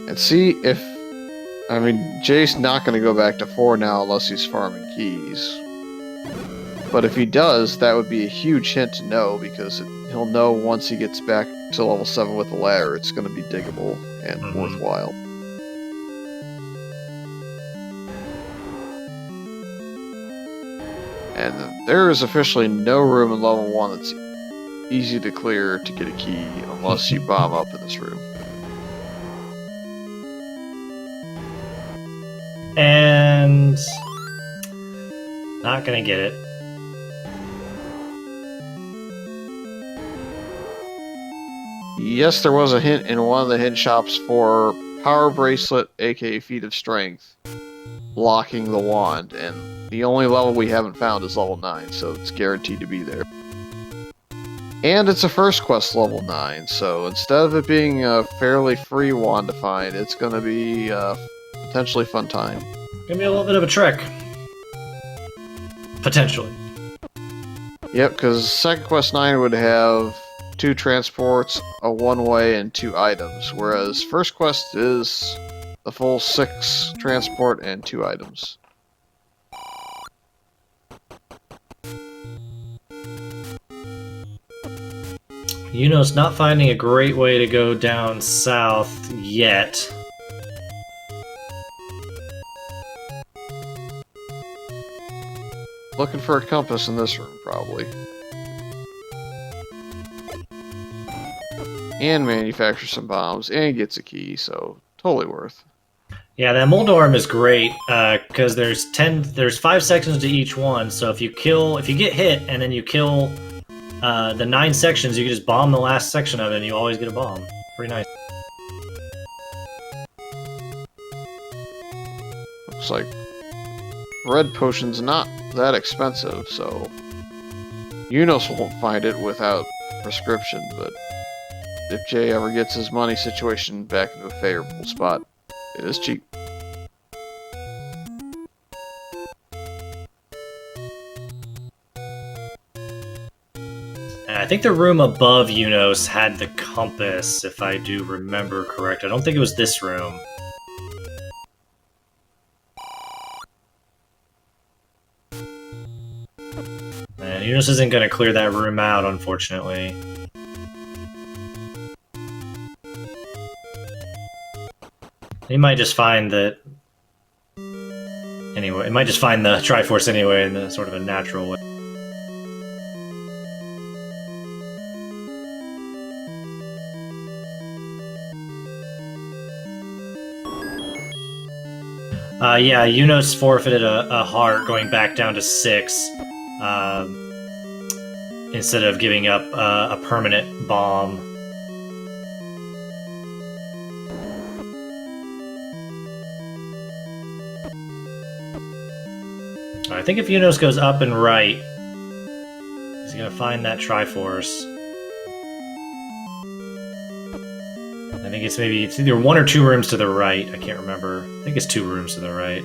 And see if I mean, Jay's not going to go back to 4 now unless he's farming keys. But if he does, that would be a huge hint to know, because he'll know once he gets back to level 7 with the ladder, it's going to be diggable and worthwhile. And there is officially no room in level 1 that's easy to clear to get a key unless you bomb up in this room. And not gonna get it. Yes, there was a hint in one of the hint shops for Power Bracelet, aka Feat of Strength, blocking the wand, and the only level we haven't found is level 9, so it's guaranteed to be there. And it's a first quest level 9, so instead of it being a fairly free wand to find, it's going to be a potentially fun time. Gonna be a little bit of a trek. Potentially. Yep, because second quest 9 would have 2 transports, a one-way, and 2 items, whereas first quest is the full 6 transport and 2 items. Eunos not finding a great way to go down south yet. Looking for a compass in this room, probably. And manufacture some bombs, and gets a key, so totally worth. Yeah, that Moldorm is great because there's 5 sections to each one. So if you get hit and then you kill the 9 sections, you can just bomb the last section of it, and you always get a bomb. Pretty nice. Looks like red potion's not that expensive, so Eunos won't find it without prescription, but if Jay ever gets his money situation back into a favorable spot, it is cheap. And I think the room above Eunos had the compass, if I do remember correct. I don't think it was this room. And Eunos isn't going to clear that room out, unfortunately. He might just find that... Anyway, it might just find the Triforce anyway in the sort of a natural way. Yeah, Eunos forfeited a heart going back down to 6 instead of giving up a permanent bomb. I think if Eunos goes up and right, he's gonna find that Triforce. I think it's either 1 or 2 rooms to the right. I can't remember. I think it's 2 rooms to the right.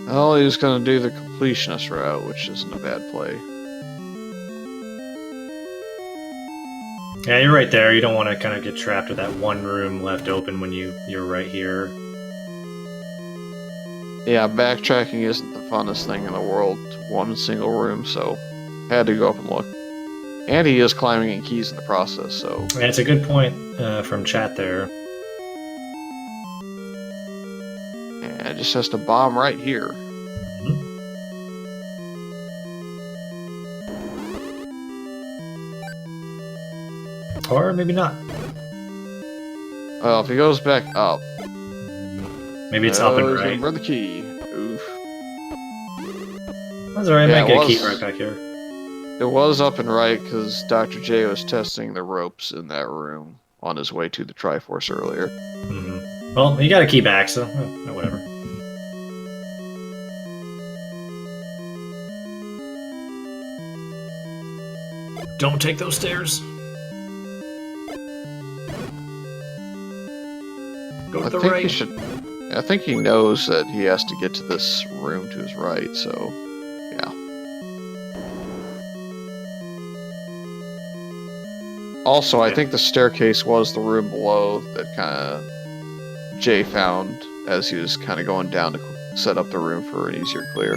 Well, he was going to do the completionist route, which isn't a bad play. Yeah, you're right there. You don't want to kind of get trapped with that 1 room left open when you're right here. Yeah, backtracking isn't the funnest thing in the world to 1 single room, so had to go up and look. And he is climbing in keys in the process, so... Yeah, it's a good point from chat there. And it just has to bomb right here. Or maybe not. Well, if he goes back up... Maybe it's up and right. Remember the key. Oof. That's alright, I might get a key right back here. It was up and right because Dr. J was testing the ropes in that room on his way to the Triforce earlier. Mm-hmm. Well, you got a key back, so whatever. Don't take those stairs. Go to the right. I think he knows that he has to get to this room to his right, so yeah. Also, I think the staircase was the room below that kind of Jay found as he was kind of going down to set up the room for an easier clear.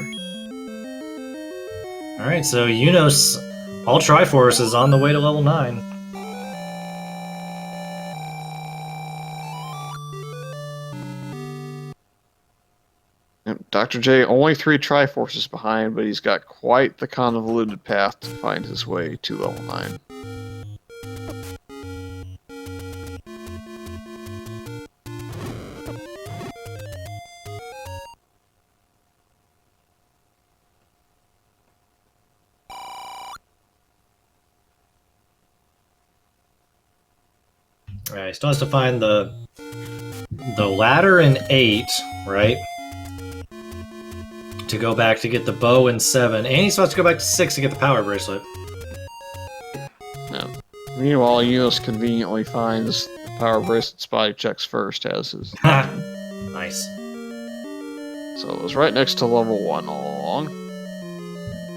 Alright, so Eunos, all Triforce is on the way to level 9. Dr. J only 3 Triforces behind, but he's got quite the convoluted path to find his way to level 9. Alright, he still has to find the ladder in 8, right? To go back to get the bow in 7, and he still has to go back to 6 to get the power bracelet. Yeah. Meanwhile, Eunos conveniently finds the power bracelet spot he checks first as his. Nice. So it was right next to level 1 all along.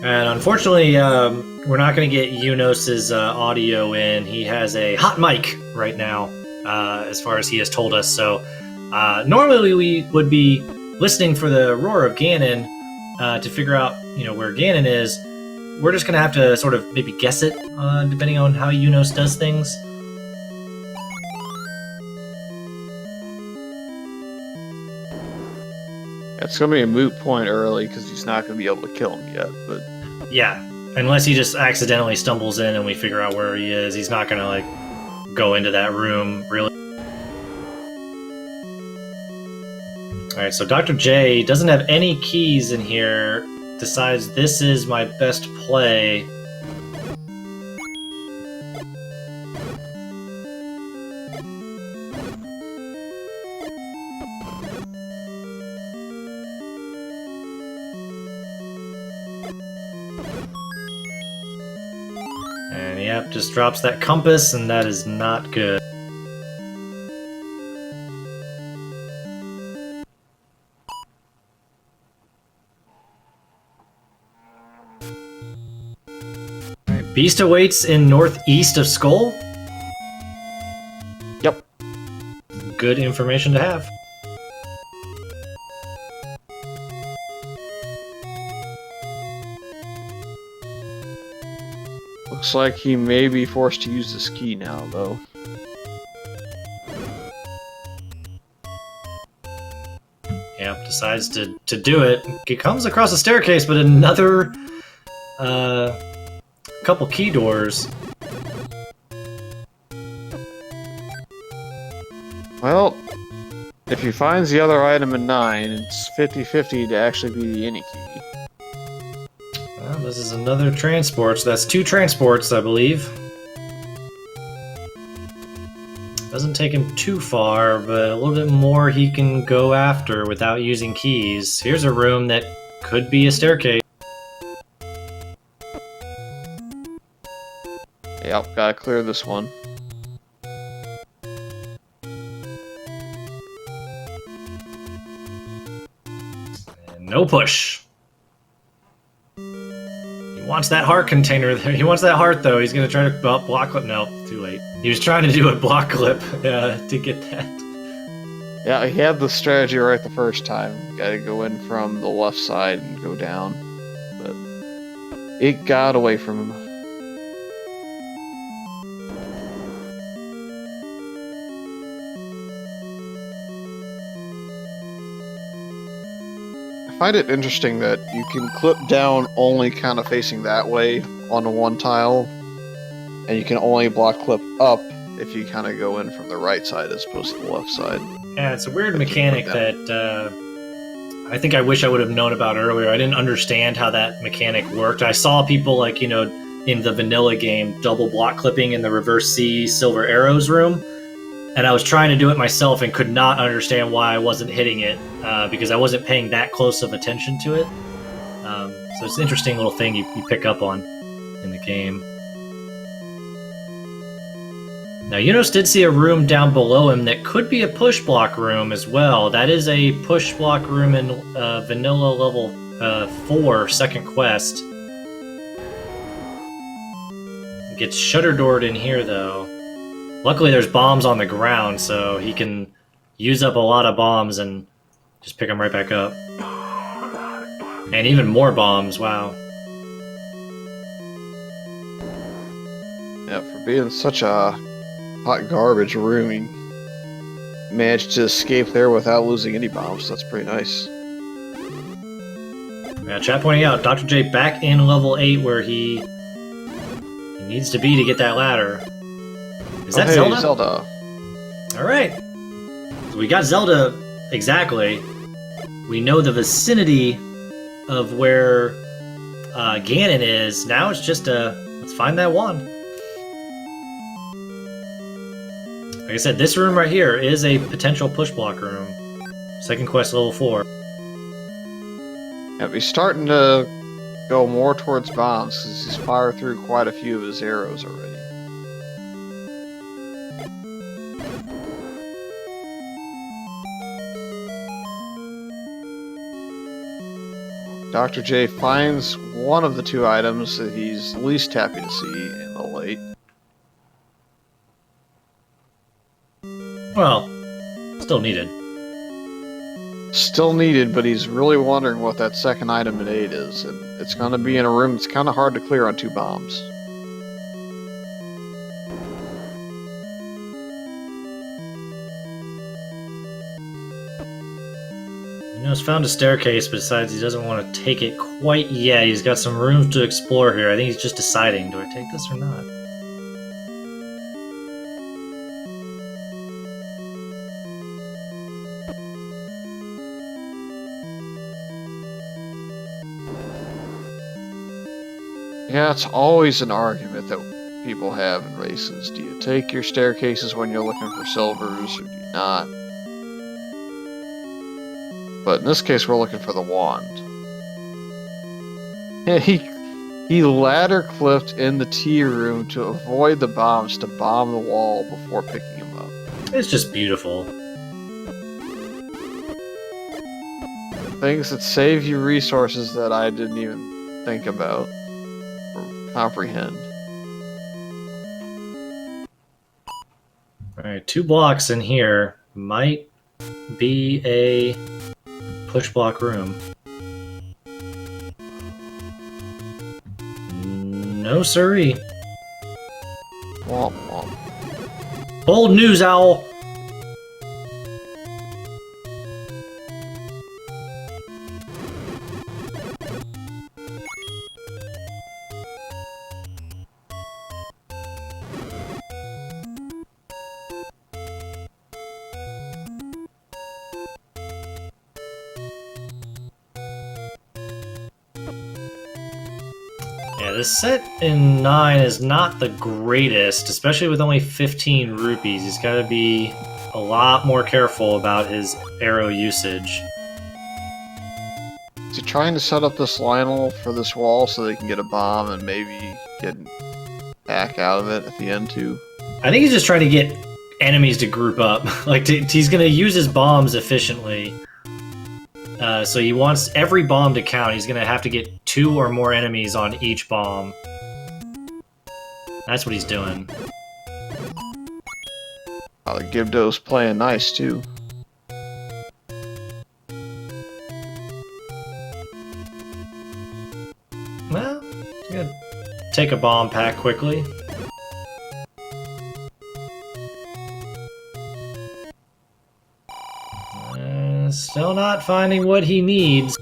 And unfortunately, we're not going to get Eunos' audio in. He has a hot mic right now, as far as he has told us. So normally we would be listening for the roar of Ganon to figure out, where Ganon is. We're just going to have to sort of maybe guess it, depending on how Eunos does things. It's going to be a moot point early because he's not going to be able to kill him yet. But yeah, unless he just accidentally stumbles in and we figure out where he is, he's not going to go into that room really. All right, so Dr. J doesn't have any keys in here. Decides this is my best play. And yep, just drops that compass, and that is not good. Alright, Beast awaits in northeast of Skull? Yep. Good information to have. Looks like he may be forced to use this key now, though. Yep, decides to do it. He comes across a staircase, but another couple key doors. Well, if he finds the other item in 9, it's 50-50 to actually be the any key. Well, this is another transport, so that's 2 transports, I believe. Doesn't take him too far, but a little bit more he can go after without using keys. Here's a room that could be a staircase. Yep, gotta clear this one. And no push. He wants that heart container there. He wants that heart, though. He's gonna try to block clip. No, too late. He was trying to do a block clip to get that. Yeah, he had the strategy right the first time. Gotta go in from the left side and go down. But it got away from him. I find it interesting that you can clip down only kind of facing that way on the one tile, and you can only block clip up if you kind of go in from the right side as opposed to the left side. Yeah, it's a weird mechanic that I think I wish I would have known about earlier. I didn't understand how that mechanic worked. I saw people in the vanilla game double block clipping in the reverse C silver arrows room, and I was trying to do it myself and could not understand why I wasn't hitting it because I wasn't paying that close of attention to it. So it's an interesting little thing you pick up on in the game. Now, Eunos did see a room down below him that could be a push block room as well. That is a push block room in vanilla level 4, second quest. Gets shutter doored in here, though. Luckily, there's bombs on the ground, so he can use up a lot of bombs and just pick them right back up. And even more bombs, wow. Yeah, for being such a hot garbage room, he managed to escape there without losing any bombs. That's pretty nice. Yeah, chat pointing out, Dr. J back in level 8 where he needs to be to get that ladder. Is that hey, Zelda? Zelda. Alright. So we got Zelda exactly. We know the vicinity of where Ganon is. Now it's just let's find that wand. Like I said, this room right here is a potential push block room. Second quest level 4. Yeah, he's starting to go more towards bombs because he's fired through quite a few of his arrows already. Dr. J finds one of the two items that he's least happy to see in the light. Well, still needed. Still needed, but he's really wondering what that second item in 8 is, and it's going to be in a room that's kind of hard to clear on 2 bombs. Eunos found a staircase, but decides he doesn't want to take it quite yet. He's got some rooms to explore here. I think he's just deciding, do I take this or not? Yeah, it's always an argument that people have in races. Do you take your staircases when you're looking for silvers, or do you not? But in this case, we're looking for the wand. Yeah, he ladder clipped in the tea room to avoid the bombs to bomb the wall before picking him up. It's just beautiful. Things that save you resources that I didn't even think about or comprehend. Alright, 2 blocks in here might be a push block room. No siree. Womp womp. Bold news, Owl! Yeah, this set in 9 is not the greatest, especially with only 15 rupees. He's got to be a lot more careful about his arrow usage. Is he trying to set up this Lionel for this wall so they can get a bomb and maybe get back out of it at the end too? I think he's just trying to get enemies to group up. Like, he's going to use his bombs efficiently. So he wants every bomb to count. He's going to have to get 2 or more enemies on each bomb. That's what he's doing. Oh, the Gibdo's playing nice too. Well, he's going to take a bomb pack quickly. Still not finding what he needs.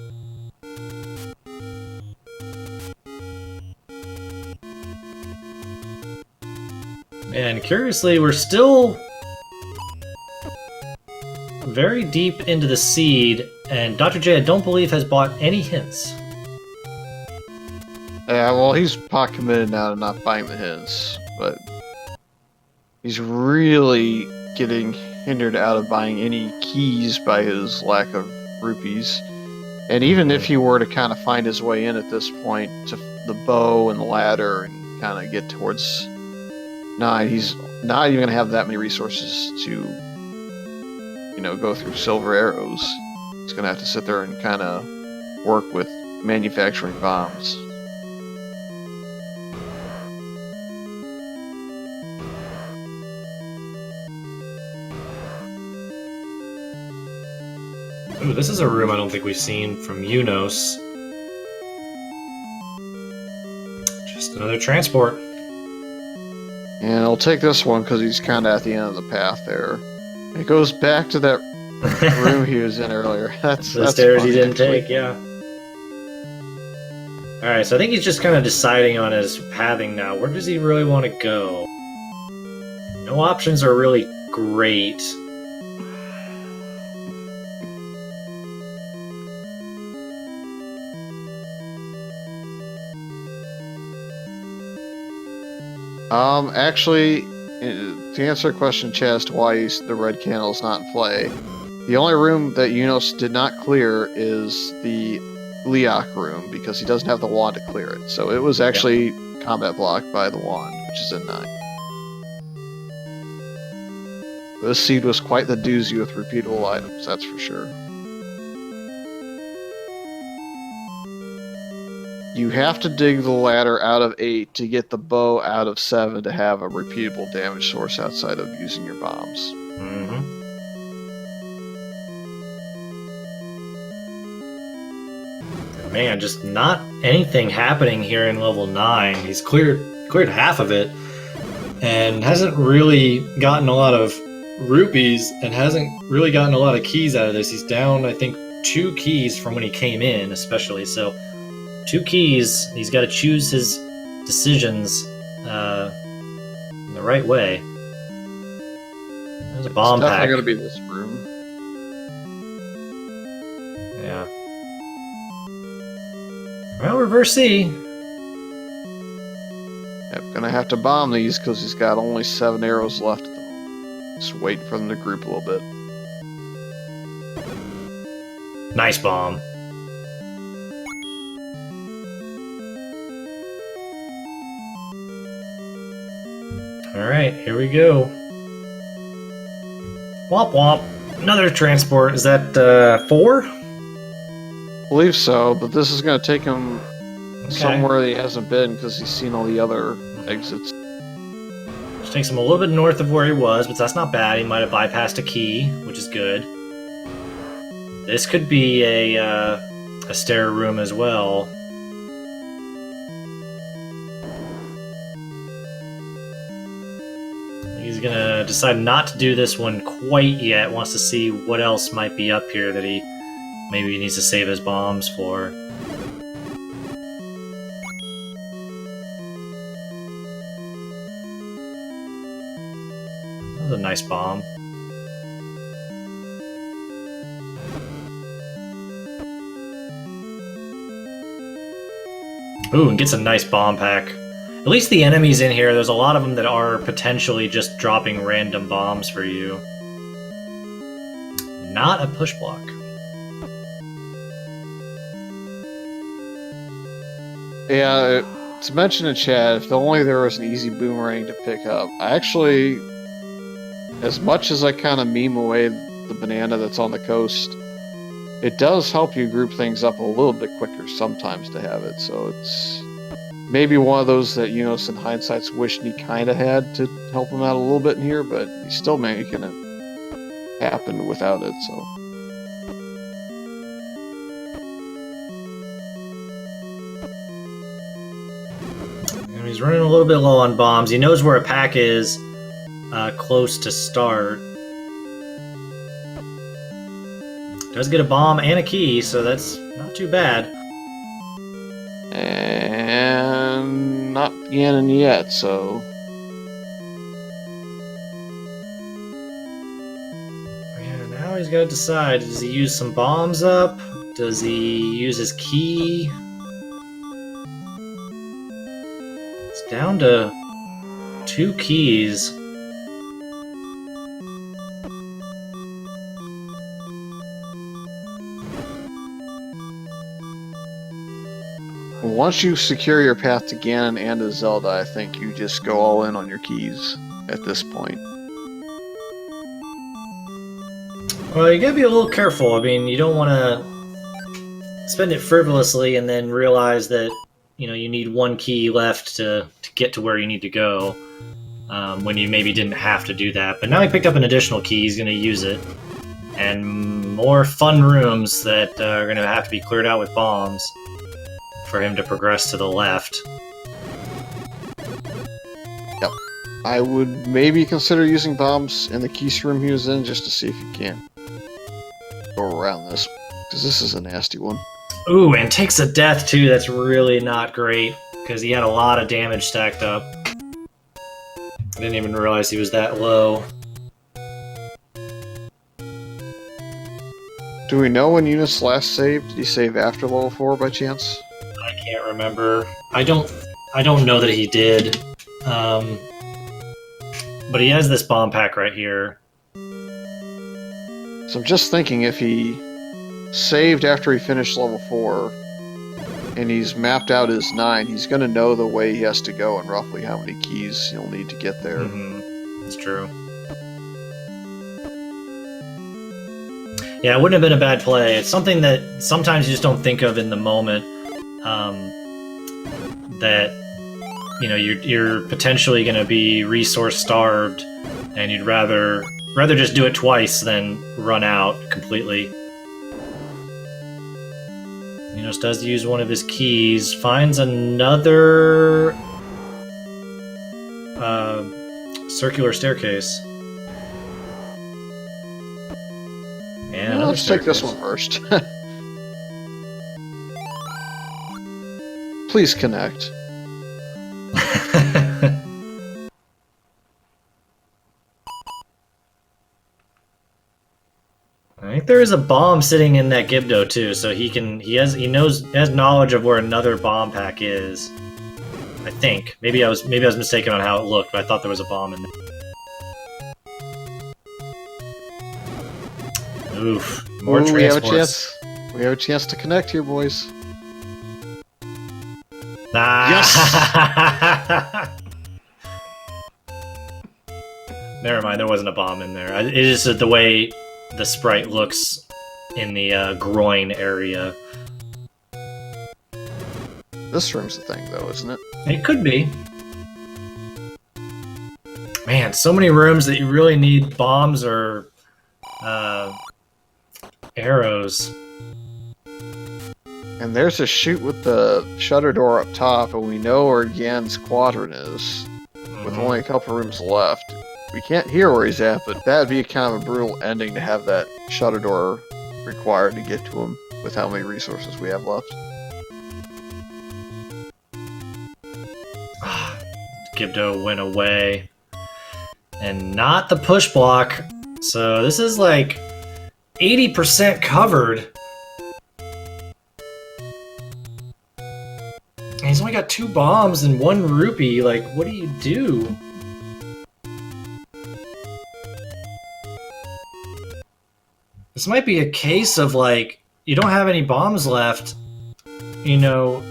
And curiously, we're still very deep into the seed, and Dr. J, I don't believe, has bought any hints. Yeah, well, he's pot committed now to not buying the hints, but he's really getting hindered out of buying any keys by his lack of rupees. And even if he were to kind of find his way in at this point to the bow and the ladder and kind of get towards 9, he's not even going to have that many resources to, you know, go through silver arrows. He's going to have to sit there and kind of work with manufacturing bombs. Ooh, this is a room I don't think we've seen from Eunos. Just another transport. And I'll take this one because he's kind of at the end of the path there. It goes back to that room he was in earlier. That's The stairs funny, he didn't actually. take, yeah. Alright, so I think he's just kind of deciding on his pathing now. Where does he really want to go? No options are really great. Actually, to answer a question, Chad, as to why the red candle is not in play, the only room that Eunos did not clear is the Leok room, because he doesn't have the wand to clear it. So it was actually combat blocked by the wand, which is a 9. This seed was quite the doozy with repeatable items, that's for sure. You have to dig the ladder out of 8 to get the bow out of 7 to have a repeatable damage source outside of using your bombs. Mm-hmm. Man, just not anything happening here in level 9. He's cleared half of it and hasn't really gotten a lot of rupees and hasn't really gotten a lot of keys out of this. He's down, I think, 2 keys from when he came in, especially. So 2 keys. He's got to choose his decisions in the right way. There's a bomb It's pack. definitely going to be this room. Yeah. Well, reverse C. Yep, gonna have to bomb these because he's got only 7 arrows left at the moment. Just waiting for them to group a little bit. Nice bomb. Alright, here we go. Womp womp. Another transport. Is that 4? I believe so, but this is going to take him somewhere that he hasn't been because he's seen all the other exits. Which takes him a little bit north of where he was, but that's not bad. He might have bypassed a key, which is good. This could be a stair room as well. He's gonna decide not to do this one quite yet. Wants to see what else might be up here that he maybe needs to save his bombs for. That was a nice bomb. Ooh, and gets a nice bomb pack. At least the enemies in here, there's a lot of them that are potentially just dropping random bombs for you. Not a push block. Yeah, to mention in chat, if only there was an easy boomerang to pick up. I actually, as much as I kind of meme away the banana that's on the coast, it does help you group things up a little bit quicker sometimes to have it. So it's maybe one of those that Eunos in hindsight's wishing he kind of had to help him out a little bit in here, but he's still making it happen without it, so. And he's running a little bit low on bombs. He knows where a pack is close to start. Does get a bomb and a key, so that's not too bad. And not Ganon yet, so. Yeah, now he's got to decide, does he use some bombs up? Does he use his key? It's down to 2 keys. Once you secure your path to Ganon and to Zelda, I think you just go all in on your keys at this point. Well, you gotta be a little careful. I mean, you don't want to spend it frivolously and then realize that, you know, you need 1 key left to get to where you need to go, when you maybe didn't have to do that. But now he picked up an additional key, he's gonna use it. And more fun rooms that are going to have to be cleared out with bombs for him to progress to the left. Yep. I would maybe consider using bombs in the Keese room he was in just to see if you can go around this, because this is a nasty one. Ooh, and takes a death too. That's really not great because he had a lot of damage stacked up. I didn't even realize he was that low. Do we know when Eunos last saved? Did he save after level 4 by chance? I can't remember. I don't know that he did. But he has this bomb pack right here. So I'm just thinking if he saved after he finished level 4 and he's mapped out his 9, he's going to know the way he has to go and roughly how many keys he'll need to get there. Mm-hmm. That's true. Yeah, it wouldn't have been a bad play. It's something that sometimes you just don't think of in the moment. That you're potentially going to be resource starved, and you'd rather just do it twice than run out completely. Eunos does use one of his keys, finds another circular staircase. And let's take this one first. Please connect. I think there is a bomb sitting in that Gibdo too, so he has knowledge of where another bomb pack is. I think. Maybe I was mistaken on how it looked, but I thought there was a bomb in there. Oof. More transports. We have a chance to connect here, boys. Yes! Never mind, there wasn't a bomb in there. It is the way the sprite looks in the groin area. This room's the thing, though, isn't it? It could be. Man, so many rooms that you really need bombs or arrows. And there's a chute with the shutter door up top, and we know where Gan's quadrant is, with only a couple rooms left. We can't hear where he's at, but that'd be kind of a brutal ending to have that shutter door required to get to him with how many resources we have left. Gibdo went away. And not the push block. So this is like 80% covered. And he's only got 2 bombs and 1 rupee. Like, what do you do? This might be a case of, like, you don't have any bombs left. You know,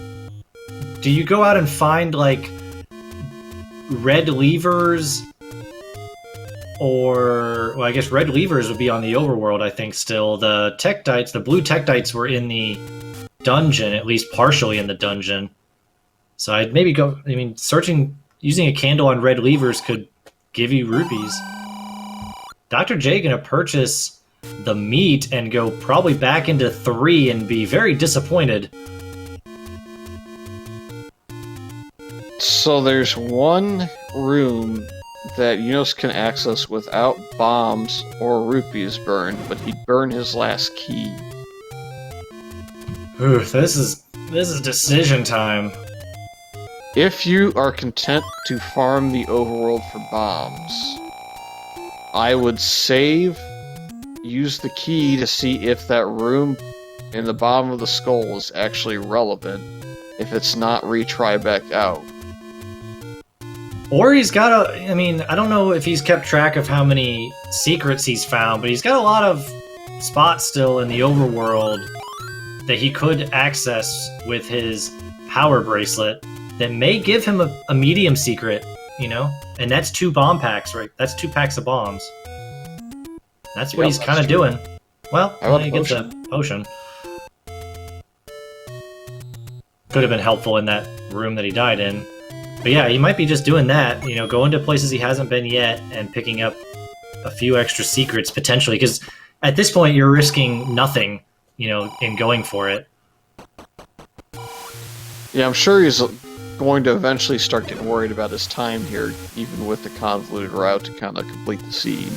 do you go out and find, like, red levers? Or, well, I guess red levers would be on the overworld, I think, still. The Tektites, the blue Tektites were in the dungeon, at least partially in the dungeon. So I'd maybe go, I mean, using a candle on red levers could give you rupees. Dr. J gonna purchase the meat and go probably back into 3 and be very disappointed. So there's one room that Eunos can access without bombs or rupees burned, but he'd burn his last key. Ooh, this is decision time. If you are content to farm the overworld for bombs, I would save, use the key to see if that room in the bottom of the skull is actually relevant. If it's not, retry back out. Or he's got I mean, I don't know if he's kept track of how many secrets he's found, but he's got a lot of spots still in the overworld that he could access with his power bracelet that may give him a medium secret, you know? And that's 2 bomb packs, right? That's 2 packs of bombs. That's what he's kind of doing. Well, he gets a potion. Could have been helpful in that room that he died in. But yeah, he might be just doing that, you know, going to places he hasn't been yet and picking up a few extra secrets, potentially. Because at this point, you're risking nothing, in going for it. Yeah, I'm sure he's going to eventually start getting worried about his time here, even with the convoluted route to kind of complete the seed.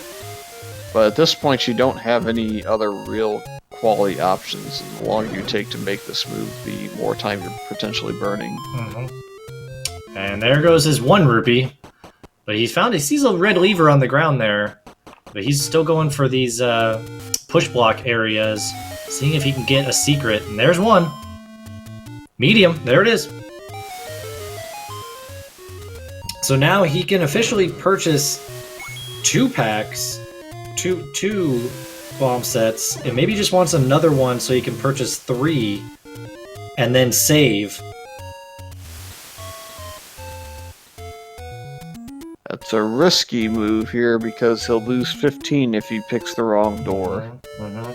But at this point, you don't have any other real quality options. And the longer you take to make this move, the more time you're potentially burning. Mm-hmm. And there goes his 1 rupee. But he sees a red lever on the ground there. But he's still going for these push block areas, seeing if he can get a secret. And there's one. Medium. There it is. So now he can officially purchase 2 packs, two bomb sets, and maybe just wants another one so he can purchase 3 and then save. That's a risky move here because he'll lose 15 if he picks the wrong door. Mm-hmm.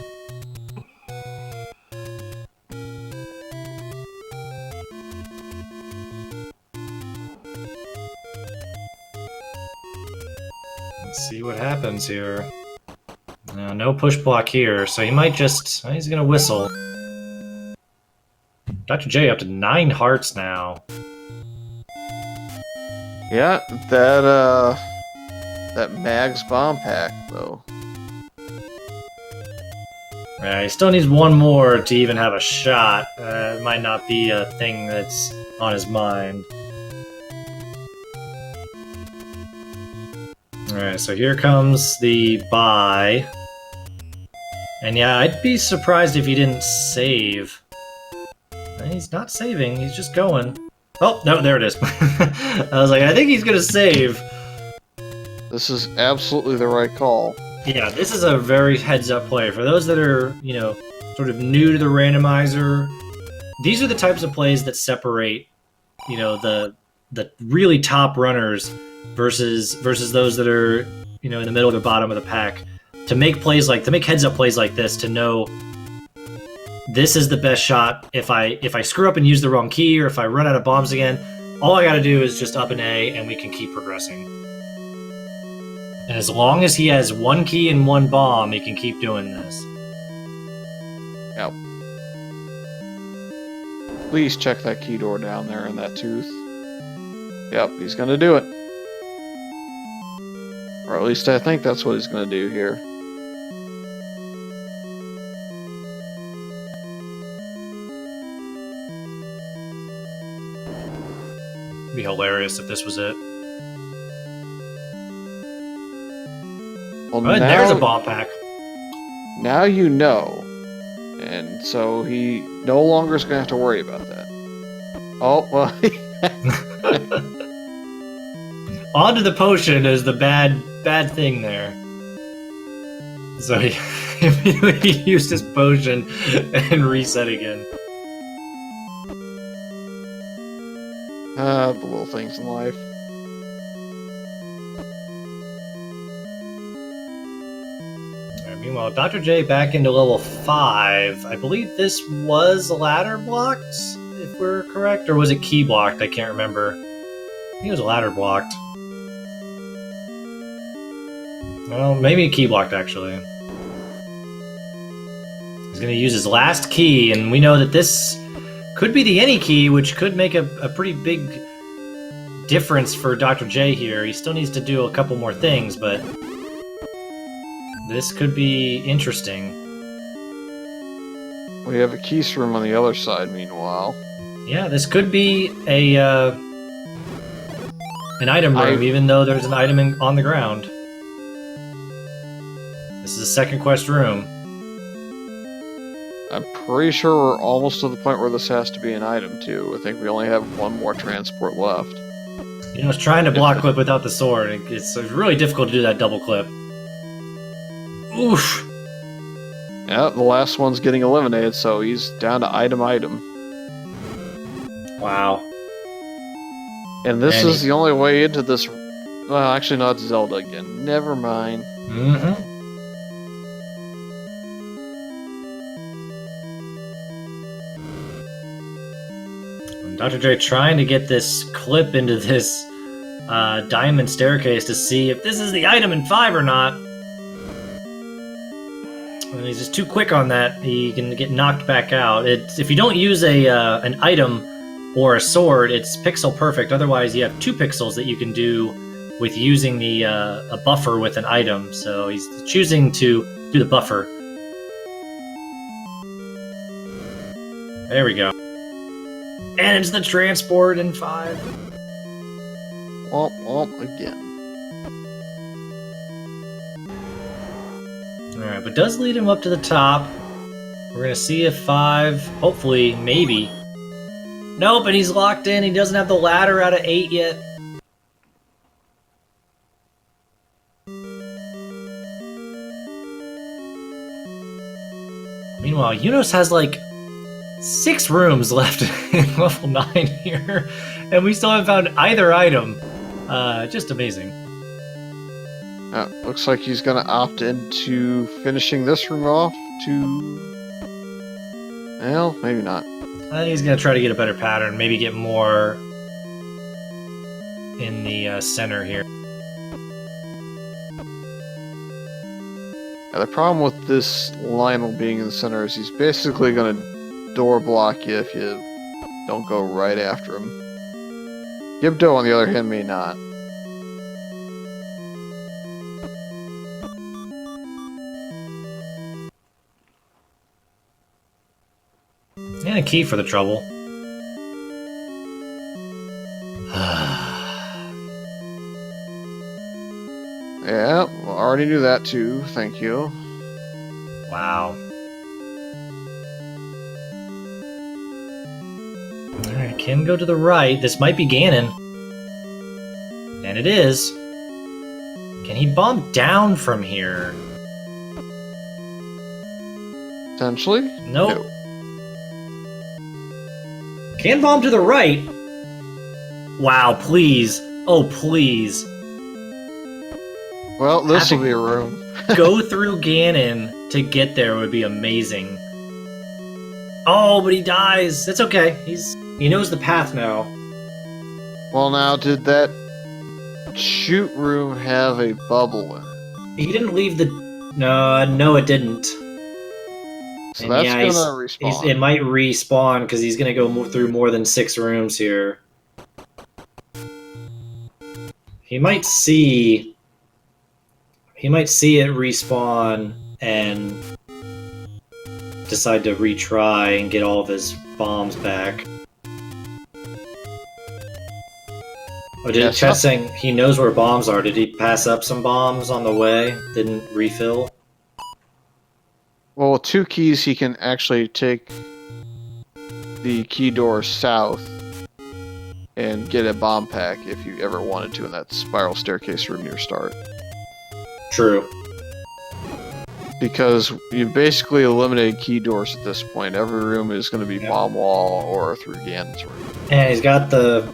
Let's see what happens here. No push block here, so he might just... he's gonna whistle. Dr. J up to 9 hearts now. Yeah, that Mag's bomb pack, though. Yeah, he still needs 1 more to even have a shot. It might not be a thing that's on his mind. Alright, so here comes the buy. And yeah, I'd be surprised if he didn't save. He's not saving, he's just going. Oh, no, there it is. I was like, I think he's gonna save. This is absolutely the right call. Yeah, this is a very heads-up play. For those that are, sort of new to the randomizer, these are the types of plays that separate, the really top runners versus those that are, in the middle or the bottom of the pack. To make heads-up plays like this, to know this is the best shot. If I screw up and use the wrong key, or if I run out of bombs again, all I gotta do is just up an A, and we can keep progressing. And as long as he has 1 key and 1 bomb, he can keep doing this. Yep. Please check that key door down there in that tooth. Yep, he's gonna do it. Or at least I think that's what he's gonna do here. It'd be hilarious if this was it. Well, Oh, there's a bomb pack. Now you know. And so he no longer is going to have to worry about that. Oh, well. Onto the potion is the bad thing there. So he immediately used his potion and reset again. The little things in life. Meanwhile, Dr. J back into level 5. I believe this was ladder blocked, if we're correct, or was it key blocked? I can't remember. I think it was ladder blocked. Well, maybe key blocked, actually. He's going to use his last key, and we know that this could be the any key, which could make a pretty big difference for Dr. J here. He still needs to do a couple more things, but this could be interesting. We have a keys room on the other side, meanwhile. Yeah, this could be a an item room, even though there's an item on the ground. This is a second quest room. I'm pretty sure we're almost to the point where this has to be an item, too. I think we only have 1 more transport left. It's trying to block clip without the sword. It's really difficult to do that double clip. Oof. Yeah, the last one's getting eliminated, so he's down to item. Wow. And this is the only way into this... Well, actually, no, it's Zelda again. Never mind. Mm-hmm. Dr. J trying to get this clip into this diamond staircase to see if this is the item in 5 or not. And he's just too quick on that. He can get knocked back out. If you don't use an item or a sword, it's pixel perfect. Otherwise, you have 2 pixels that you can do with using a buffer with an item. So he's choosing to do the buffer. There we go. And it's the transport in 5. Womp womp again. Alright, but does lead him up to the top. We're gonna see if 5, hopefully, maybe. Nope, and he's locked in. He doesn't have the ladder out of 8 yet. Meanwhile, Eunos has like 6 rooms left in level 9 here, and we still haven't found either item. Just amazing. Looks like he's gonna opt into finishing this room off to... Well, maybe not. I think he's gonna try to get a better pattern, maybe get more in the center here. The problem with this Lionel being in the center is he's basically gonna door block you if you don't go right after him. Gibdo, on the other hand, may not. And a key for the trouble. Yeah, well, already knew that too. Thank you. Wow. Alright, can go to the right. This might be Ganon. And it is. Can he bomb down from here? Potentially? Nope. No. Can bomb to the right. Wow, please. Oh, please. Well, this will be a room. Go through Ganon to get there would be amazing. Oh, but he dies. That's okay. He knows the path now. Well, now, did that shoot room have a bubble in it? He didn't leave the... No, it didn't. So And that's yeah, gonna respawn. it might respawn because he's gonna go through more than 6 rooms here. He might see it respawn and decide to retry and get all of his bombs back. Oh, Chat's saying he knows where bombs are. Did he pass up some bombs on the way? Didn't refill? Well, with 2 keys, he can actually take the key door south and get a bomb pack if you ever wanted to in that spiral staircase room near start. True. Because you've basically eliminated key doors at this point. Every room is going to be bomb wall or through Ganon's room. And he's got the...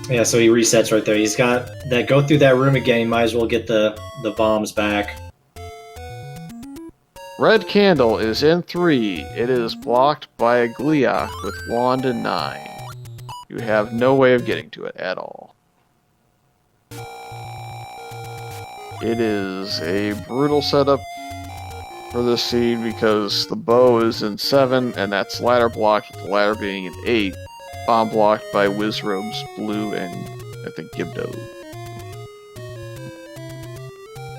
Yeah, so he resets right there. He's got that... Go through that room again, he might as well get the bombs back. Red candle is in 3. It is blocked by a Gliok with wand in 9. You have no way of getting to it at all. It is a brutal setup for this seed because the bow is in 7 and that's ladder blocked, with the ladder being in 8. Bomb blocked by Wizrobes, Blue, and I think Gibdo.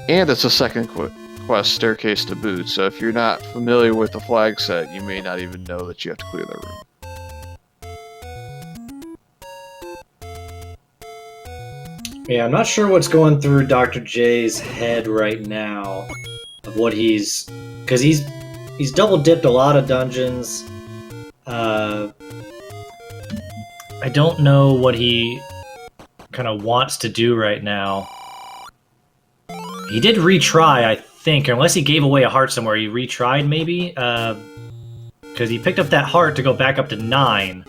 And it's a second quest, Staircase to Boot, so if you're not familiar with the flag set, you may not even know that you have to clear that room. Yeah, I'm not sure what's going through Dr. J's head right now of what he's... Because he's double-dipped a lot of dungeons. I don't know what he kind of wants to do right now. He did retry, I think, unless he gave away a heart somewhere. He retried, maybe? Because he picked up that heart to go back up to 9.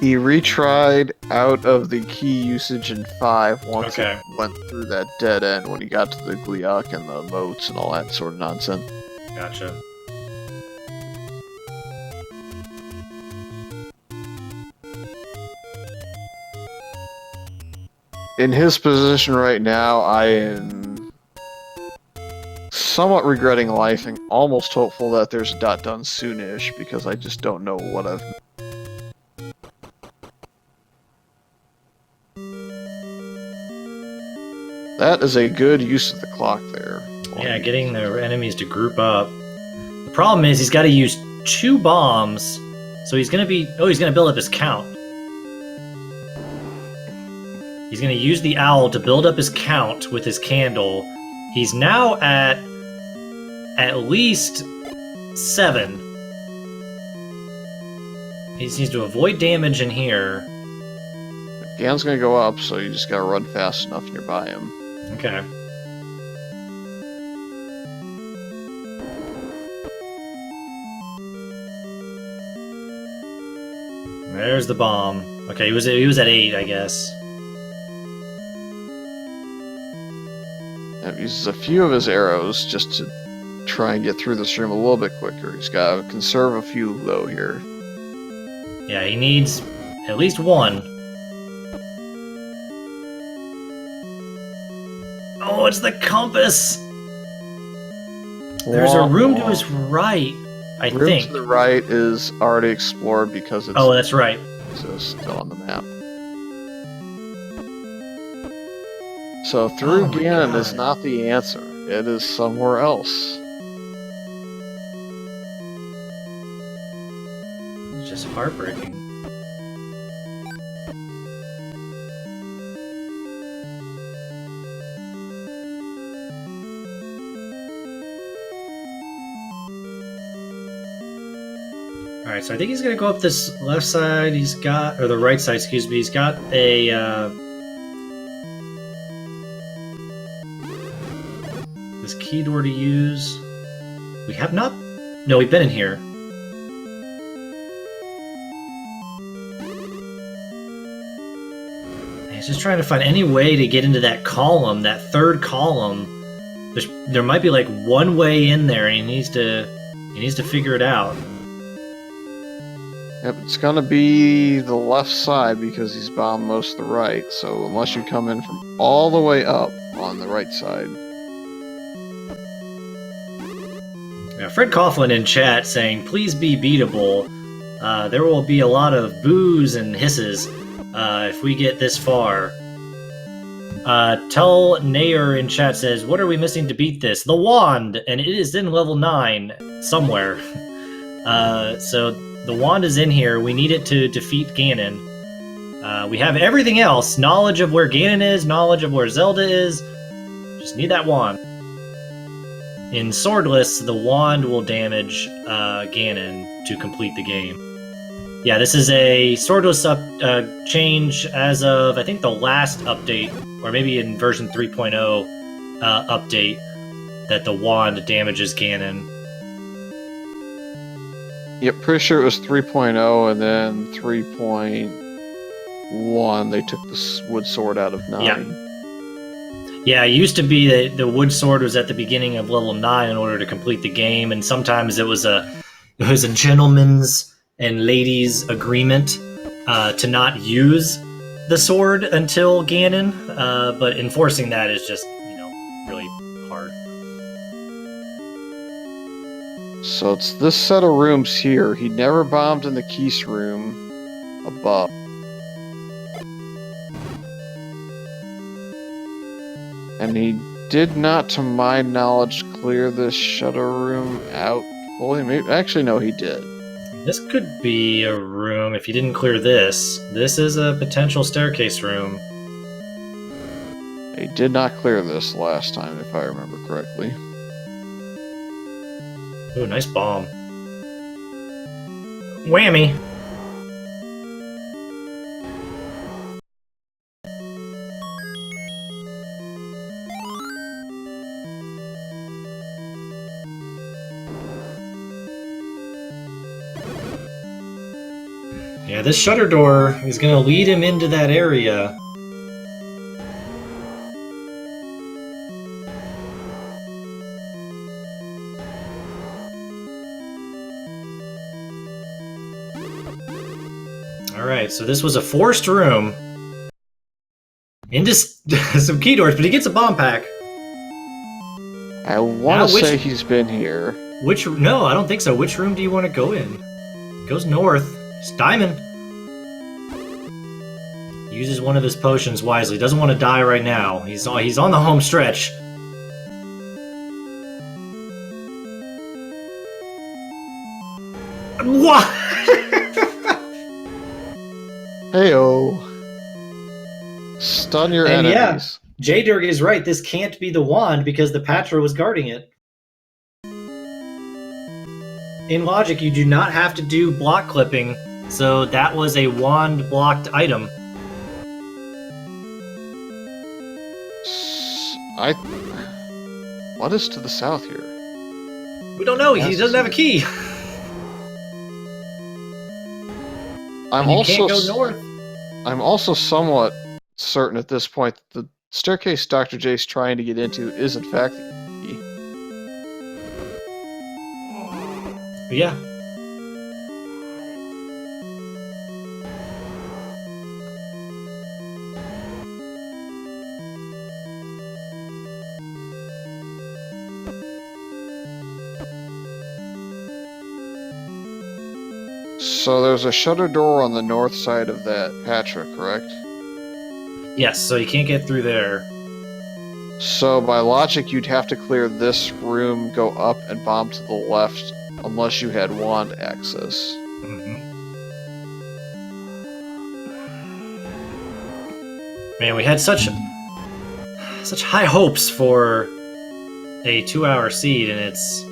He retried out of the key usage in 5 once Okay. it went through that dead end when he got to the Gliok and the moats and all that sort of nonsense. Gotcha. In his position right now, I am somewhat regretting life and almost hopeful that there's a dot done soonish because I just don't know what I've. That is a good use of the clock there. Yeah, getting the enemies to group up. The problem is he's got to use 2 bombs, so he's gonna be. Oh, he's gonna build up his count. He's gonna use the owl to build up his count with his candle. He's now at least 7. He just needs to avoid damage in here. Gan's gonna go up, so you just gotta run fast enough nearby him. Okay. There's the bomb. Okay, he was at 8, I guess. He uses a few of his arrows just to try and get through this room a little bit quicker. He's got to conserve a few though here. Yeah, he needs at least 1. Oh, it's the compass! There's a room to his right, I think. Room to the right is already explored because it's... Oh, that's right. Still on the map. So through Ganon is not the answer. It is somewhere else. It's just heartbreaking. Alright, so I think he's gonna go up this left side. He's got, or the right side, excuse me. He's got a, this key door to use. We have not... No, we've been in here. He's just trying to find any way to get into that column, that 3rd column. There might be like one way in there, and he needs to figure it out. Yep, it's gonna be the left side because he's bombed most of the right, so unless you come in from all the way up on the right side. Yeah, Fred Coughlin in chat saying, please be beatable. There will be a lot of boos and hisses if we get this far. Tell Nair in chat says, what are we missing to beat this? The wand, and it is in level 9 somewhere. So the wand is in here. We need it to defeat Ganon. We have everything else. Knowledge of where Ganon is, knowledge of where Zelda is. Just need that wand. In Swordless, the wand will damage Ganon to complete the game. Yeah, this is a Swordless change as of, I think, the last update, or maybe in version 3.0 update, that the wand damages Ganon. Yep, pretty sure it was 3.0, and then 3.1, they took the wood sword out of 9. Yeah, it used to be that the wood sword was at the beginning of level 9 in order to complete the game, and sometimes it was a gentleman's and ladies' agreement to not use the sword until Ganon, but enforcing that is just, really hard. So it's this set of rooms here. He never bombed in the Keese room above. And he did not, to my knowledge, clear this shutter room out fully. Maybe, actually, no, he did. This could be a room if you didn't clear this. This is a potential staircase room. He did not clear this last time, if I remember correctly. Ooh, nice bomb. Whammy! Yeah, this shutter door is going to lead him into that area. Alright, so this was a forced room. Into some key doors, but he gets a bomb pack. I want to say he's been here. No, I don't think so. Which room do you want to go in? Goes north. It's Diamond. Uses one of his potions wisely. Doesn't want to die right now. He's on the home stretch. What? Heyo. Stun your enemies. Yeah, J-Dirk is right. This can't be the wand because the Patra was guarding it. In logic, you do not have to do block clipping, so that was a wand-blocked item. What is to the south here? We don't know. He doesn't have a key. Can't go north. I'm also somewhat certain at this point that the staircase Dr. J's trying to get into is in fact the key. Yeah. So there's a shutter door on the north side of that Patra, correct? Yes, so you can't get through there. So by logic, you'd have to clear this room, go up, and bomb to the left, unless you had wand access. Mm-hmm. Man, we had such high hopes for a 2-hour seed, and it's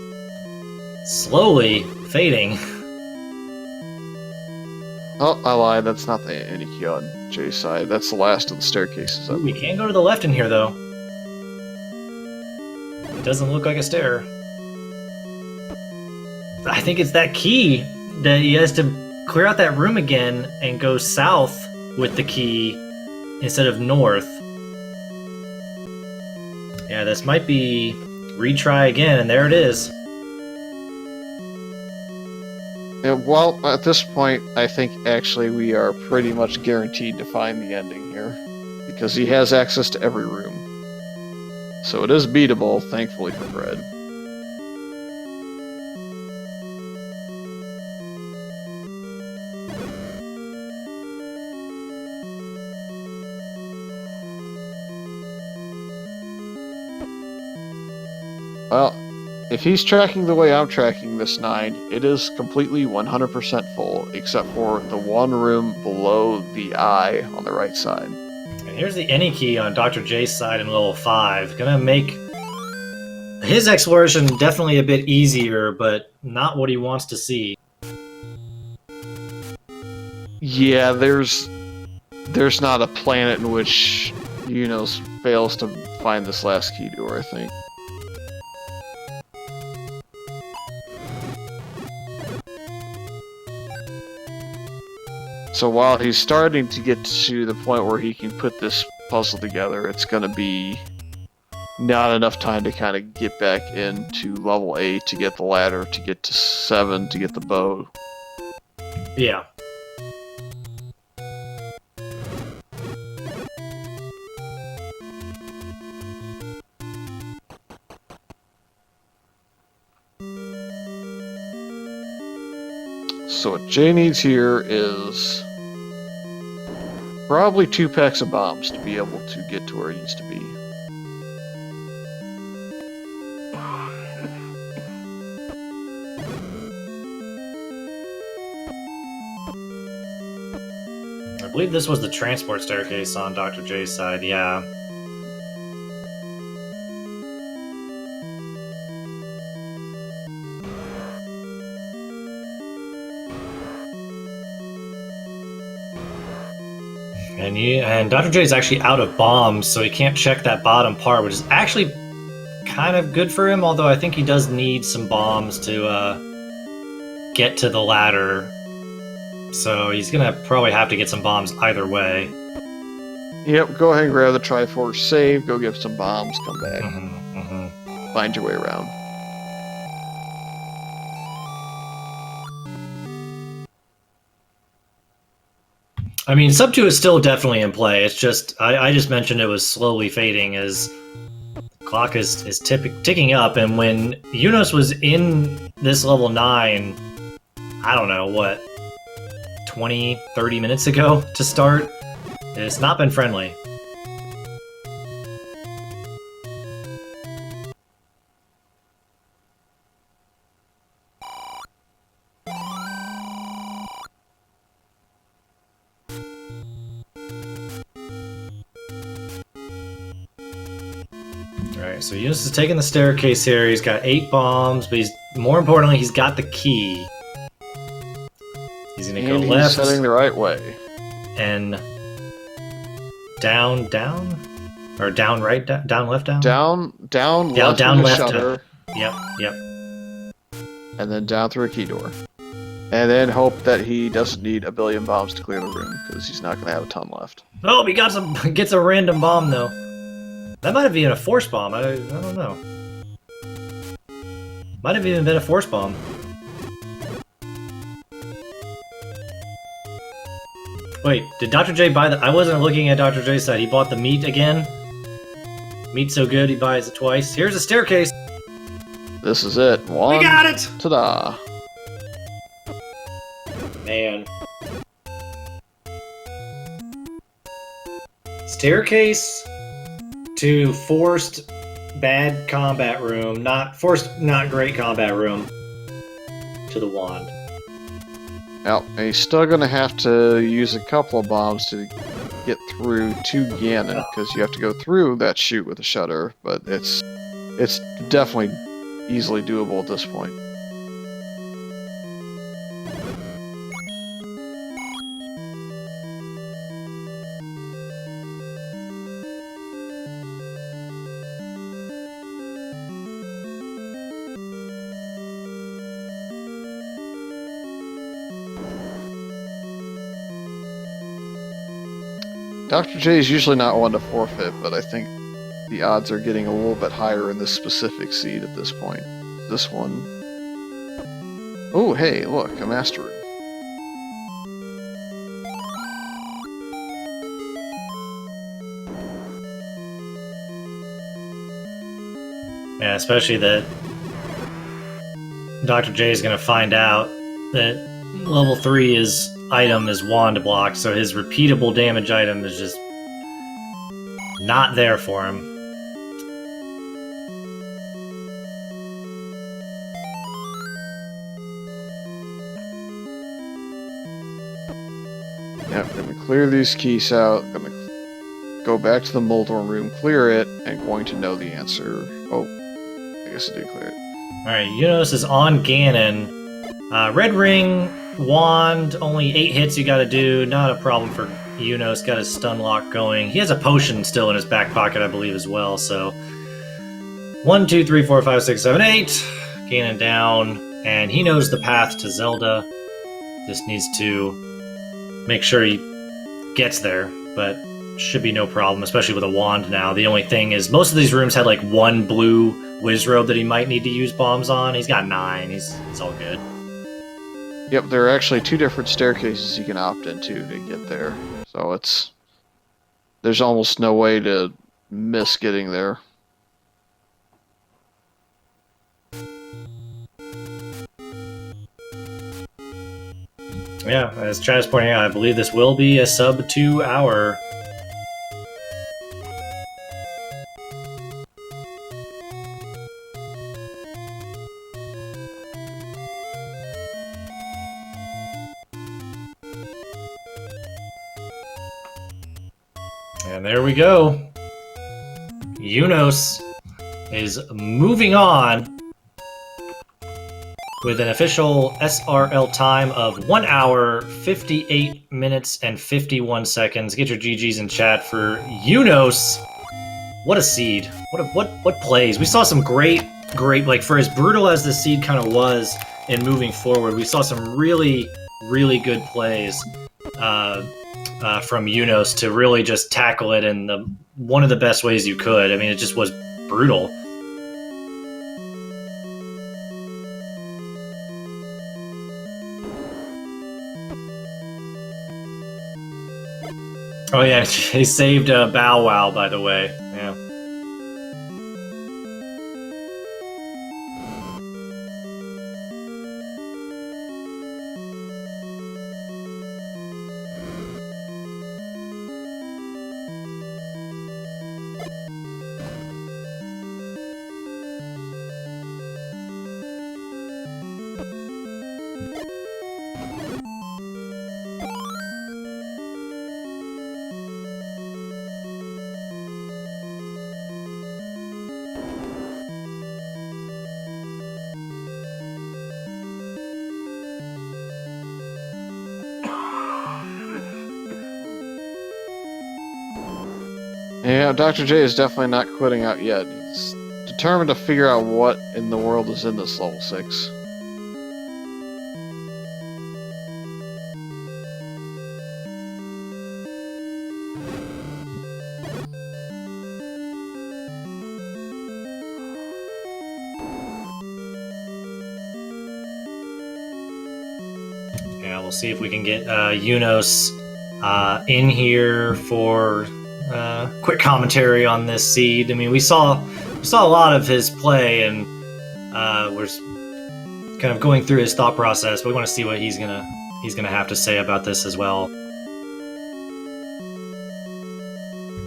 slowly fading. Oh, I lied. That's not the any key on Jay's side. That's the last of the staircases. Ooh, we can go to the left in here, though. It doesn't look like a stair. I think it's that key that he has to clear out that room again and go south with the key instead of north. Yeah, this might be retry again, and there it is. Yeah, well, at this point, I think actually we are pretty much guaranteed to find the ending here, because he has access to every room. So it is beatable, thankfully for Fred. Well, if he's tracking the way I'm tracking this 9, it is completely 100% full, except for the one room below the eye on the right side. And here's the any key on Dr. J's side in level 5. Gonna make his exploration definitely a bit easier, but not what he wants to see. Yeah, there's not a planet in which Eunos fails to find this last key door, I think. So while he's starting to get to the point where he can put this puzzle together, it's going to be not enough time to kind of get back into level 8 to get the ladder, to get to 7 to get the bow. Yeah. So what Jay needs here is probably 2 packs of bombs to be able to get to where he needs to be. I believe this was the transport staircase on Dr. J's side, yeah. And Dr. J is actually out of bombs, so he can't check that bottom part, which is actually kind of good for him, although I think he does need some bombs to get to the ladder. So he's going to probably have to get some bombs either way. Yep, go ahead and grab the Triforce, save, go get some bombs, come back. Mm-hmm. Find your way around. I mean, sub 2 is still definitely in play. It's just, I just mentioned it was slowly fading as Clock is ticking up, and when Eunos was in this level 9, I don't know, what, 20, 30 minutes ago to start, it's not been friendly. Alright, so Eunos is taking the staircase here. He's got 8 bombs, but more importantly, he's got the key. He's gonna go left. He's heading the right way. And down, or down, right, down, left, down. Down, Yeah, left down, through the left. shutter, Yep. and then down through a key door. And then hope that he doesn't need a billion bombs to clear the room, because he's not going to have a ton left. Oh, he gets a random bomb though. That might have been a force bomb. I don't know. Might have even been a force bomb. Wait, did Dr. J buy the... I wasn't looking at Dr. J's side. He bought the meat again? Meat so good he buys it twice. Here's a staircase. This is it. One. We got it! Ta-da. Man. Staircase to forced bad combat room. Not great combat room. To the wand. Now, he's still going to have to use a couple of bombs to get through to Ganon, because you have to go through that chute with a shutter, but it's definitely easily doable at this point. Dr. J is usually not one to forfeit, but I think the odds are getting a little bit higher in this specific seed at this point. This one... Oh, hey, look, a master room. Yeah, especially that Dr. J is going to find out that level 3 item is wand block, so his repeatable damage item is just not there for him. Yep, gonna clear these keys out, gonna go back to the Moldorm room, clear it, and going to know the answer. Oh, I guess I did clear it. Alright, Eunos is on Ganon. Red ring, wand, only 8 hits you gotta do, not a problem for Eunos, got his stun lock going. He has a potion still in his back pocket, I believe, as well, so... 1, 2, 3, 4, 5, 6, 7, 8. Ganon down, and he knows the path to Zelda. Just needs to make sure he gets there, but should be no problem, especially with a wand now. The only thing is, most of these rooms had like 1 blue Wizrobe that he might need to use bombs on. He's got 9, he's all good. Yep, there are actually 2 different staircases you can opt into to get there. So there's almost no way to miss getting there. Yeah, as Chad is pointing out, I believe this will be a sub 2 hour. And there we go. Eunos is moving on with an official SRL time of 1 hour, 58 minutes, and 51 seconds. Get your GGs in chat for Eunos. What a seed. What plays. We saw some great, like, for as brutal as the seed kind of was in moving forward, we saw some really, really good plays from Eunos to really just tackle it in one of the best ways you could. I mean, it just was brutal. Oh yeah, he saved Bow Wow, by the way. Yeah. Yeah, Dr. J is definitely not quitting out yet. He's determined to figure out what in the world is in this level 6. Yeah, we'll see if we can get Eunos in here for quick commentary on this seed. I mean, we saw a lot of his play, and we're kind of going through his thought process. But we want to see what he's gonna have to say about this as well.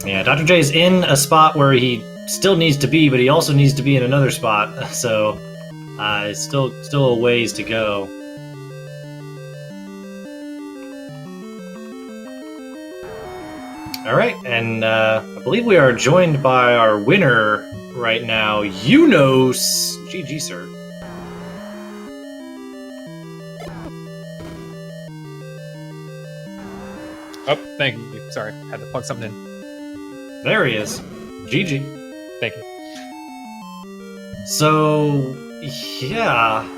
Yeah, Dr. J is in a spot where he still needs to be, but he also needs to be in another spot. So it's still a ways to go. All right, and I believe we are joined by our winner right now, Eunos. GG, sir. Oh, thank you. Sorry, had to plug something in. There he is. GG. Thank you. So, yeah,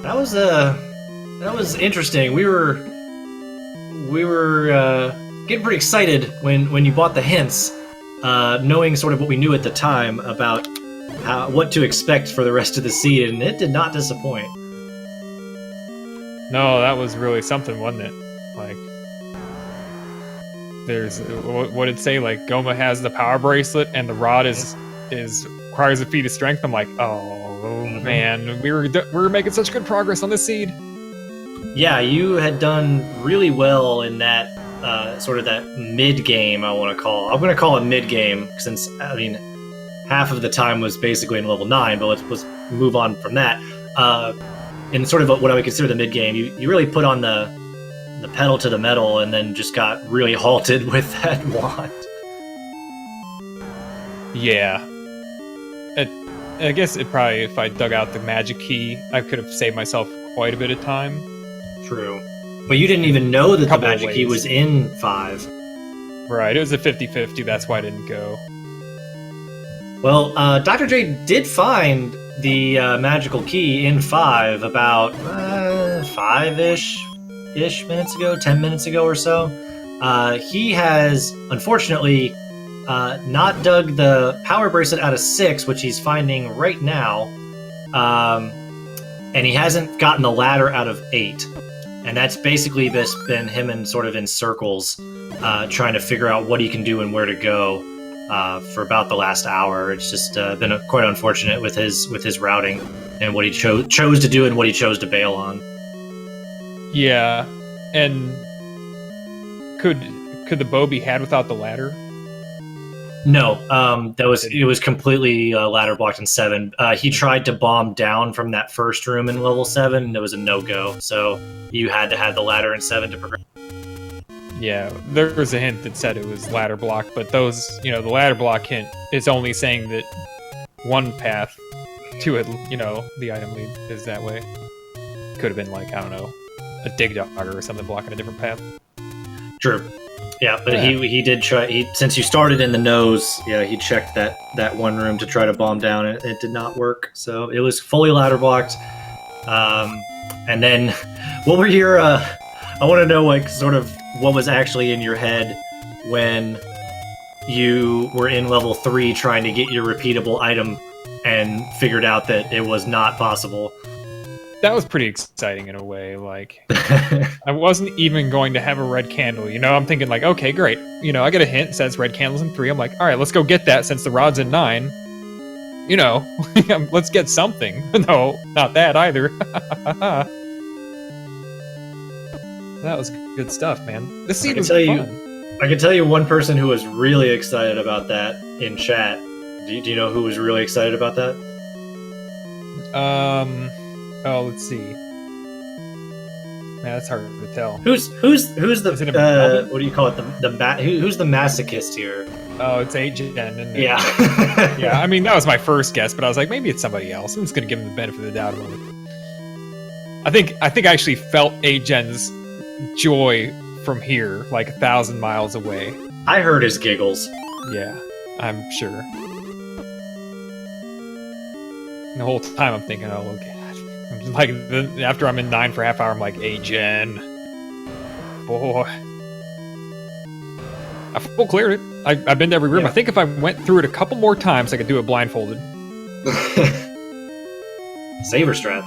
that was interesting. We were getting pretty excited when you bought the hints, knowing sort of what we knew at the time about what to expect for the rest of the seed, and it did not disappoint. No, that was really something, wasn't it? Like, there's what did it say? Like, Goma has the power bracelet, and the rod is requires a feat of strength. I'm like, oh man, we were making such good progress on this seed. Yeah, you had done really well in that sort of that mid game. I'm going to call it mid game, since I mean half of the time was basically in level 9. But let's move on from that. In sort of what I would consider the mid game, you really put on the pedal to the metal, and then just got really halted with that wand. Yeah. I guess it probably, if I dug out the magic key, I could have saved myself quite a bit of time. True. But you didn't even know that the Couple of magic key ways. was in 5. Right, it was a 50-50, that's why I didn't go. Well, Dr. J did find the magical key in 5 about 5-ish minutes ago, 10 minutes ago or so. He has, unfortunately, not dug the power bracelet out of 6, which he's finding right now. And he hasn't gotten the ladder out of 8. And that's basically been him in sort of in circles, trying to figure out what he can do and where to go for about the last hour. It's just been quite unfortunate with his routing and what he chose to do and what he chose to bail on. Yeah, and could the bow be had without the ladder? No, it was completely ladder blocked in 7. He tried to bomb down from that first room in level 7, and it was a no-go. So you had to have the ladder in 7 to progress. Yeah, there was a hint that said it was ladder block, but those, the ladder block hint is only saying that one path to it, the item lead is that way. Could have been like, I don't know, a dig dogger or something blocking a different path. True. Yeah, but Yeah. he did try. Since you started in the nose, he checked that one room to try to bomb down. It did not work, so it was fully ladder blocked. And then, what were your? I want to know, like, sort of what was actually in your head when you were in level 3 trying to get your repeatable item and figured out that it was not possible. That was pretty exciting in a way. Like, I wasn't even going to have a red candle. I'm thinking like, okay, great. I get a hint, it says red candles in 3. I'm like, all right, let's go get that since the rod's in 9. Let's get something. No, not that either. That was good stuff, man. This scene was fun. I can tell you one person who was really excited about that in chat. Do you know who was really excited about that? Oh, let's see. Man, that's hard to tell. Who's the Is it a what do you call it? Who's the masochist here? Oh, it's 8gen, isn't it? Yeah. Yeah, I mean, that was my first guess, but I was like, maybe it's somebody else. I'm just gonna give him the benefit of the doubt. I think I actually felt 8gen's joy from here, like 1,000 miles away. I heard his giggles. Yeah, I'm sure. The whole time I'm thinking, oh god. I'm just like, after I'm in 9 for half hour, I'm like, hey Jen. Boy. I full cleared it. I've been to every room. Yeah. I think if I went through it a couple more times, I could do it blindfolded. Saber strat.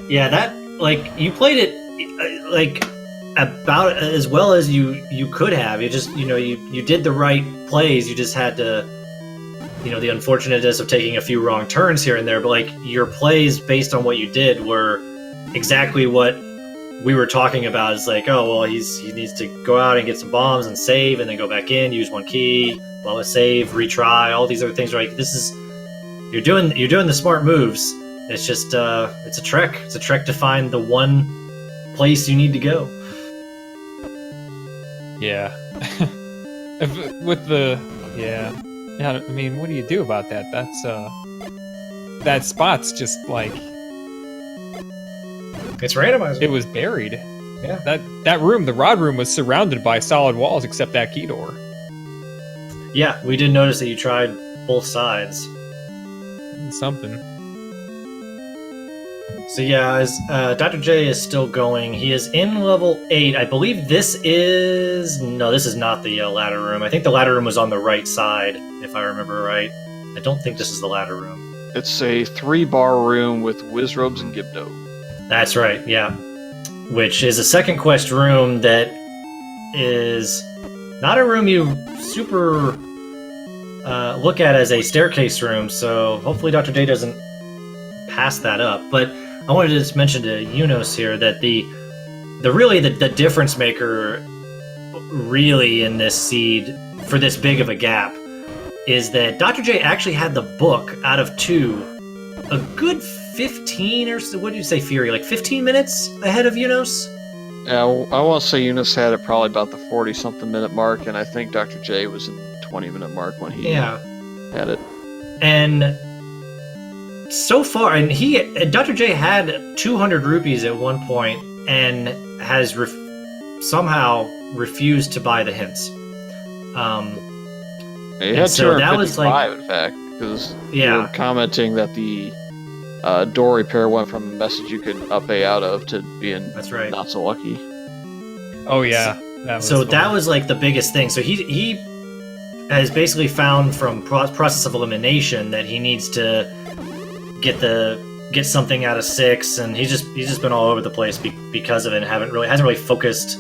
Yeah, that, like, you played it, like, about as well as you could have. You just, you did the right plays. You just had to, the unfortunateness of taking a few wrong turns here and there, but, like, your plays based on what you did were exactly what we were talking about. Is like, oh, well, he needs to go out and get some bombs and save, and then go back in, use one key, well, save, retry, all these other things. Right? This is, you're doing the smart moves. It's just, it's a trek. It's a trek to find the one place you need to go. Yeah. Yeah, I mean, what do you do about that? That's, that spot's just, like... It's randomized. It was buried. Yeah. That room, the rod room, was surrounded by solid walls except that key door. Yeah, we did notice that you tried both sides. Something. So yeah, as Dr. J is still going. He is in level 8. I believe this is not the ladder room. I think the ladder room was on the right side, if I remember right. I don't think this is the ladder room. It's a 3-bar room with Wizrobes and Gibdo. That's right, yeah. Which is a second quest room that is not a room you super look at as a staircase room, so hopefully Dr. J doesn't pass that up. But I wanted to just mention to Eunos here that the difference maker really in this seed for this big of a gap is that Dr. J actually had the book out of 2 a good 15 or so, what did you say, Fury? Like 15 minutes ahead of Eunos? Yeah, I want to say Eunice had it probably about the 40-something minute mark, and I think Dr. J was in the 20-minute mark when he had it. And so far, and Dr. J had 200 rupees at one point and has somehow refused to buy the hints. He had so that was 255, like, in fact, because yeah, you were commenting that the door repair went from a message you could up A out of to being that's right, not so lucky. Oh yeah, that was like the biggest thing. So he has basically found from process of elimination that he needs to get something out of 6, and he's just been all over the place because of it, and hasn't really focused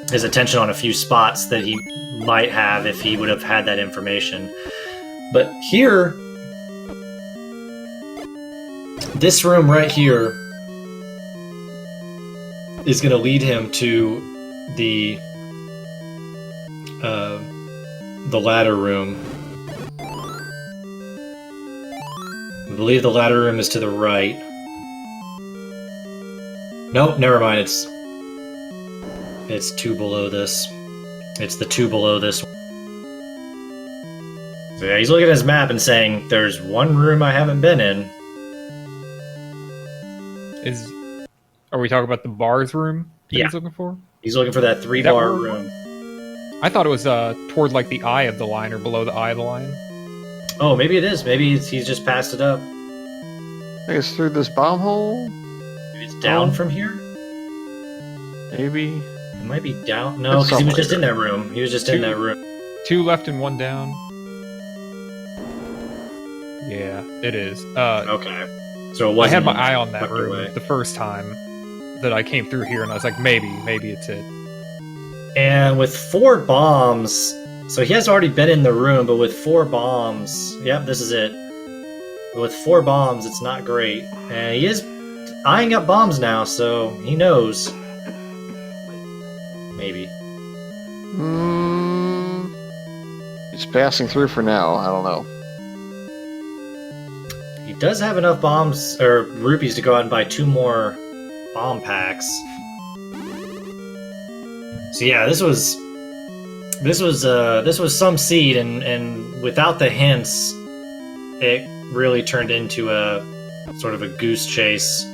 his attention on a few spots that he might have if he would have had that information. But here, this room right here is going to lead him to the ladder room. I believe the ladder room is to the right. Nope, never mind. It's 2 below this. It's the 2 below this one. So yeah, he's looking at his map and saying, "There's one room I haven't been in." Are we talking about the bars room that Yeah. he's looking for? He's looking for that 3-bar room? room. I thought it was toward like the eye of the line or below the eye of the line. Oh, maybe it is. Maybe he's just passed it up. I think it's through this bomb hole? Maybe it's down from here? Maybe. It might be down. No, because he was just in that room. He was just in that room. 2 left and 1 down. Yeah, it is. Okay. So it I wasn't had my eye on that tucked away. room the first time that I came through here, and I was like, maybe it's it. And with 4 bombs, so he has already been in the room, but with 4 bombs, yep, this is it. But with 4 bombs, it's not great. And he is eyeing up bombs now, so he knows. Maybe. He's passing through for now. I don't know. He does have enough bombs or rupees to go out and buy 2 more bomb packs. So yeah, this was some seed, and without the hints, it really turned into a sort of a goose chase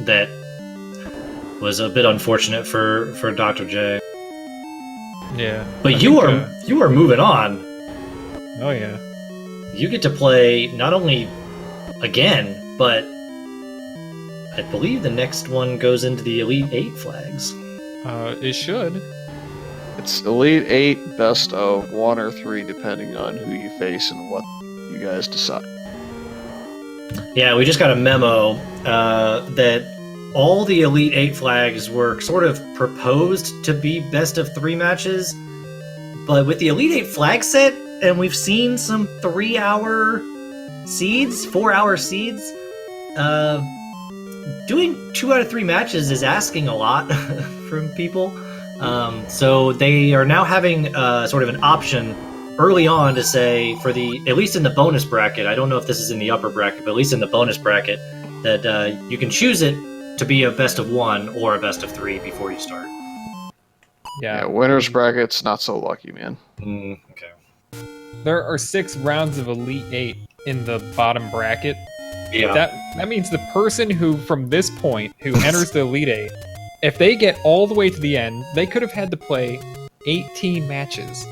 that was a bit unfortunate for Dr. J. Yeah. But I you think, are moving on. Oh yeah. You get to play not only again, but I believe the next one goes into the Elite 8 flags. It should. It's Elite 8, best of 1 or 3, depending on who you face and what you guys decide. Yeah, we just got a memo that all the Elite 8 flags were sort of proposed to be best of 3 matches, but with the Elite 8 flag set, and we've seen some 3-hour seeds, 4-hour seeds, doing 2 out of 3 matches is asking a lot from people. So they are now having sort of an option early on to say, for the, at least in the bonus bracket, I don't know if this is in the upper bracket, but at least in the bonus bracket, that you can choose it to be a best of 1 or a best of 3 before you start. Yeah, winners bracket's not so lucky, man. Okay. There are 6 rounds of Elite 8 in the bottom bracket. Yeah. That means the person who, from this point, who enters the Elite 8, if they get all the way to the end, they could have had to play 18 matches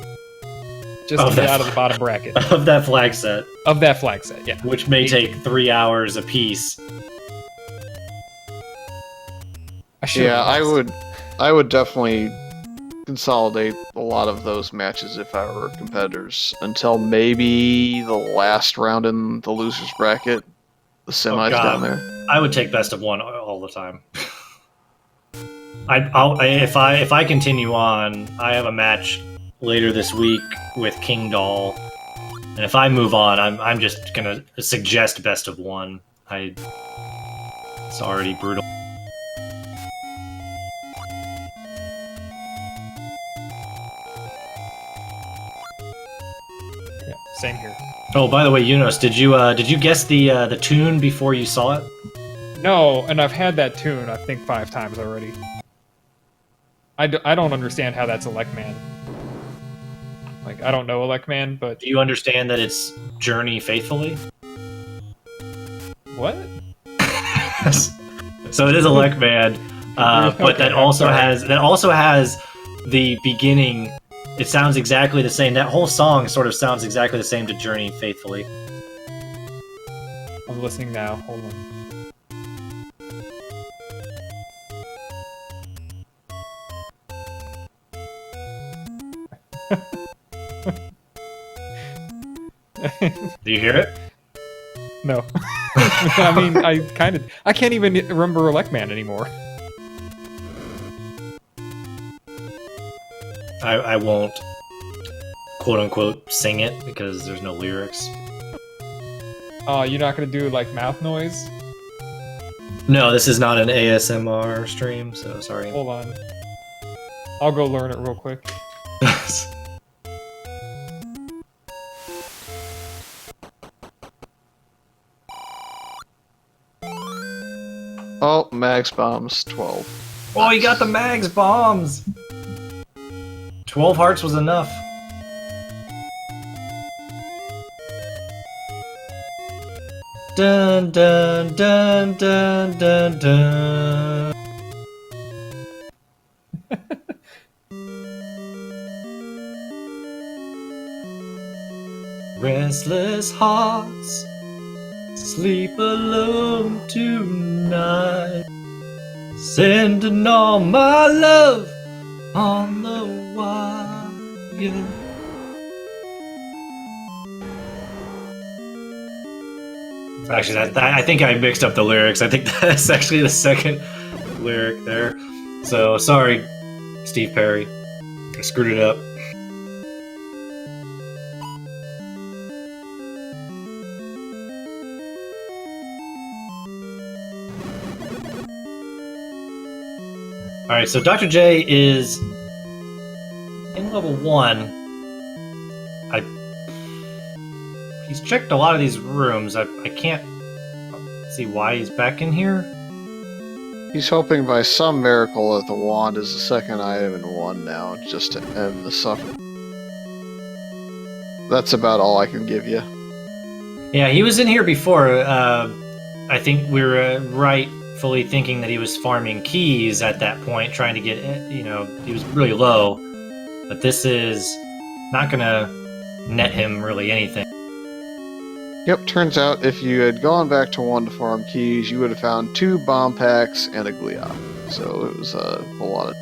just to get out of the bottom bracket. Of that flag set. Of that flag set, yeah. Which may take 3 hours apiece. I would definitely consolidate a lot of those matches if I were competitors until maybe the last round in the losers bracket, the semis down there. I would take best of 1 all the time. If I continue on, I have a match later this week with King Doll, and if I move on, I'm just gonna suggest best of 1. It's already brutal. Yeah, same here. Oh, by the way, Eunos, did you guess the tune before you saw it? No, and I've had that tune, I think, 5 times already. I don't understand how that's Electman. Like, I don't know Electman, but... Do you understand that it's Journey Faithfully? What? So it is Electman, but that also has the beginning. It sounds exactly the same. That whole song sort of sounds exactly the same to Journey Faithfully. I'm listening now. Hold on. Do you hear it? No. I mean, I can't even remember Electman anymore. I won't quote unquote sing it because there's no lyrics. Oh, you're not gonna do like mouth noise? No, this is not an ASMR stream, so sorry. Hold on. I'll go learn it real quick. Oh, Max Bombs 12. Oh, you got the Mags bombs! 12 hearts was enough. Dun dun dun dun dun dun. Restless hearts sleep alone tonight, sending all my love on the wire. Actually, I think I mixed up the lyrics. I think that's actually the second lyric there. So sorry, Steve Perry. I screwed it up. Alright, so Dr. J is in level 1. He's checked a lot of these rooms. I can't see why he's back in here. He's hoping by some miracle that the wand is the second item in 1 now, just to end the suffering. That's about all I can give you. Yeah, he was in here before. I think we were rightfully thinking that he was farming keys at that point, trying to get, he was really low. but this is not gonna net him really anything. Yep, turns out if you had gone back to 1 to farm keys, you would have found 2 bomb packs and a Gleeok. So it was a whole lot of...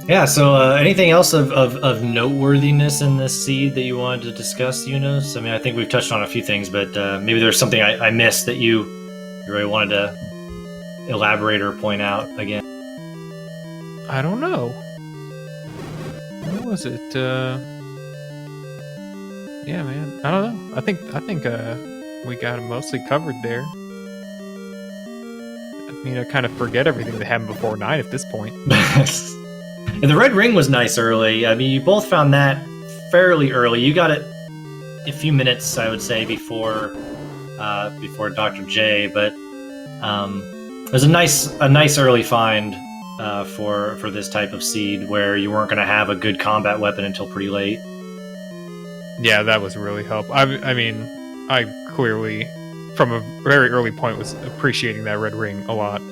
Yeah, so anything else of noteworthiness in this seed that you wanted to discuss, Eunos? I mean, I think we've touched on a few things, but maybe there's something I missed that you really wanted to elaborate or point out again. I don't know. What was it? Yeah, man. I don't know. I think we got it mostly covered there. I mean, I kind of forget everything that happened before 9 at this point. And the red ring was nice early. I mean, you both found that fairly early. You got it a few minutes, I would say, before Dr. J. But it was a nice early find for this type of seed, where you weren't going to have a good combat weapon until pretty late. Yeah, that was really helpful. I mean, I clearly, from a very early point, was appreciating that red ring a lot.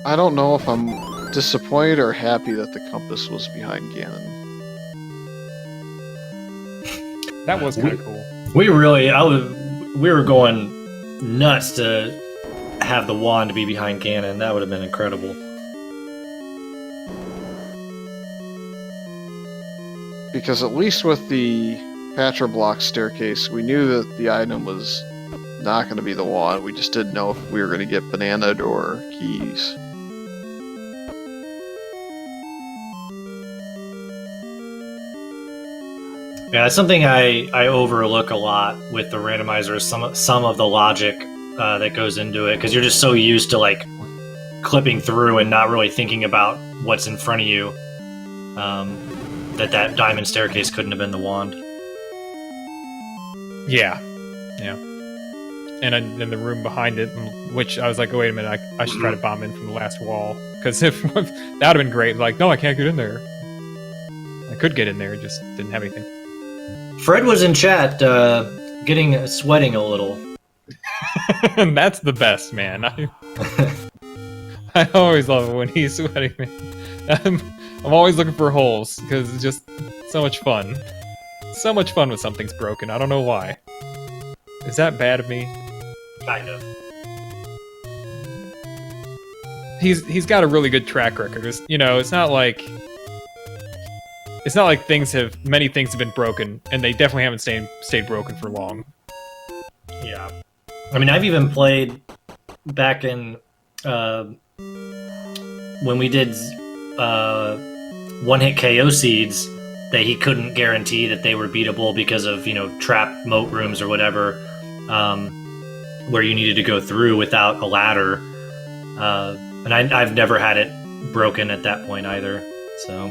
I don't know if I'm disappointed or happy that the compass was behind Ganon. That was kind of cool. We were going nuts to have the wand be behind Ganon. That would have been incredible. Because at least with the Patra block staircase, we knew that the item was not going to be the wand. We just didn't know if we were going to get bananaed or keys. Yeah, it's something I overlook a lot with the randomizer. Some of the logic that goes into it, because you're just so used to like clipping through and not really thinking about what's in front of you. That diamond staircase couldn't have been the wand. Yeah. And in the room behind it, which I was like, oh, wait a minute, I should try to bomb in from the last wall, because if that would have been great. Like, no, I can't get in there. I could get in there, just didn't have anything. Fred was in chat, sweating a little. And that's the best, man. I always love it when he's sweating, man. I'm always looking for holes, because it's just so much fun. So much fun when something's broken. I don't know why. Is that bad of me? Kind of. He's got a really good track record. It's not like many things have been broken, and they definitely haven't stayed broken for long. Yeah. I mean, I've even played back in when we did one-hit KO seeds that he couldn't guarantee that they were beatable because of, trap moat rooms or whatever, where you needed to go through without a ladder. And I've never had it broken at that point either, so...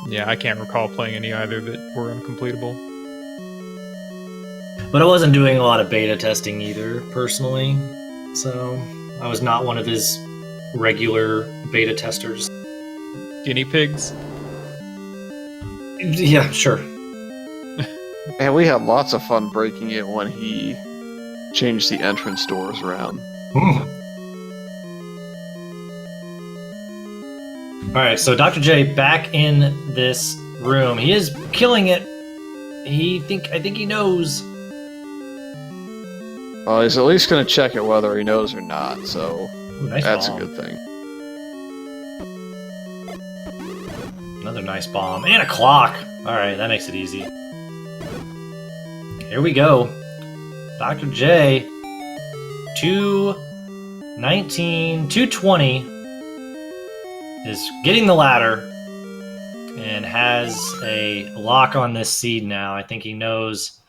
Yeah, I can't recall playing any either that were uncompletable. But I wasn't doing a lot of beta testing either, personally. So I was not one of his regular beta testers. Guinea pigs? Yeah, sure. And we had lots of fun breaking it when he changed the entrance doors around. Alright, so Dr. J back in this room. He is killing it. I think he knows. Well, he's at least going to check it whether he knows or not, so Ooh, nice that's bomb. a good thing. Another nice bomb. And a clock. Alright, that makes it easy. Here we go. Dr. J. 219, 220 is getting the ladder and has a lock on this seed now. I think he knows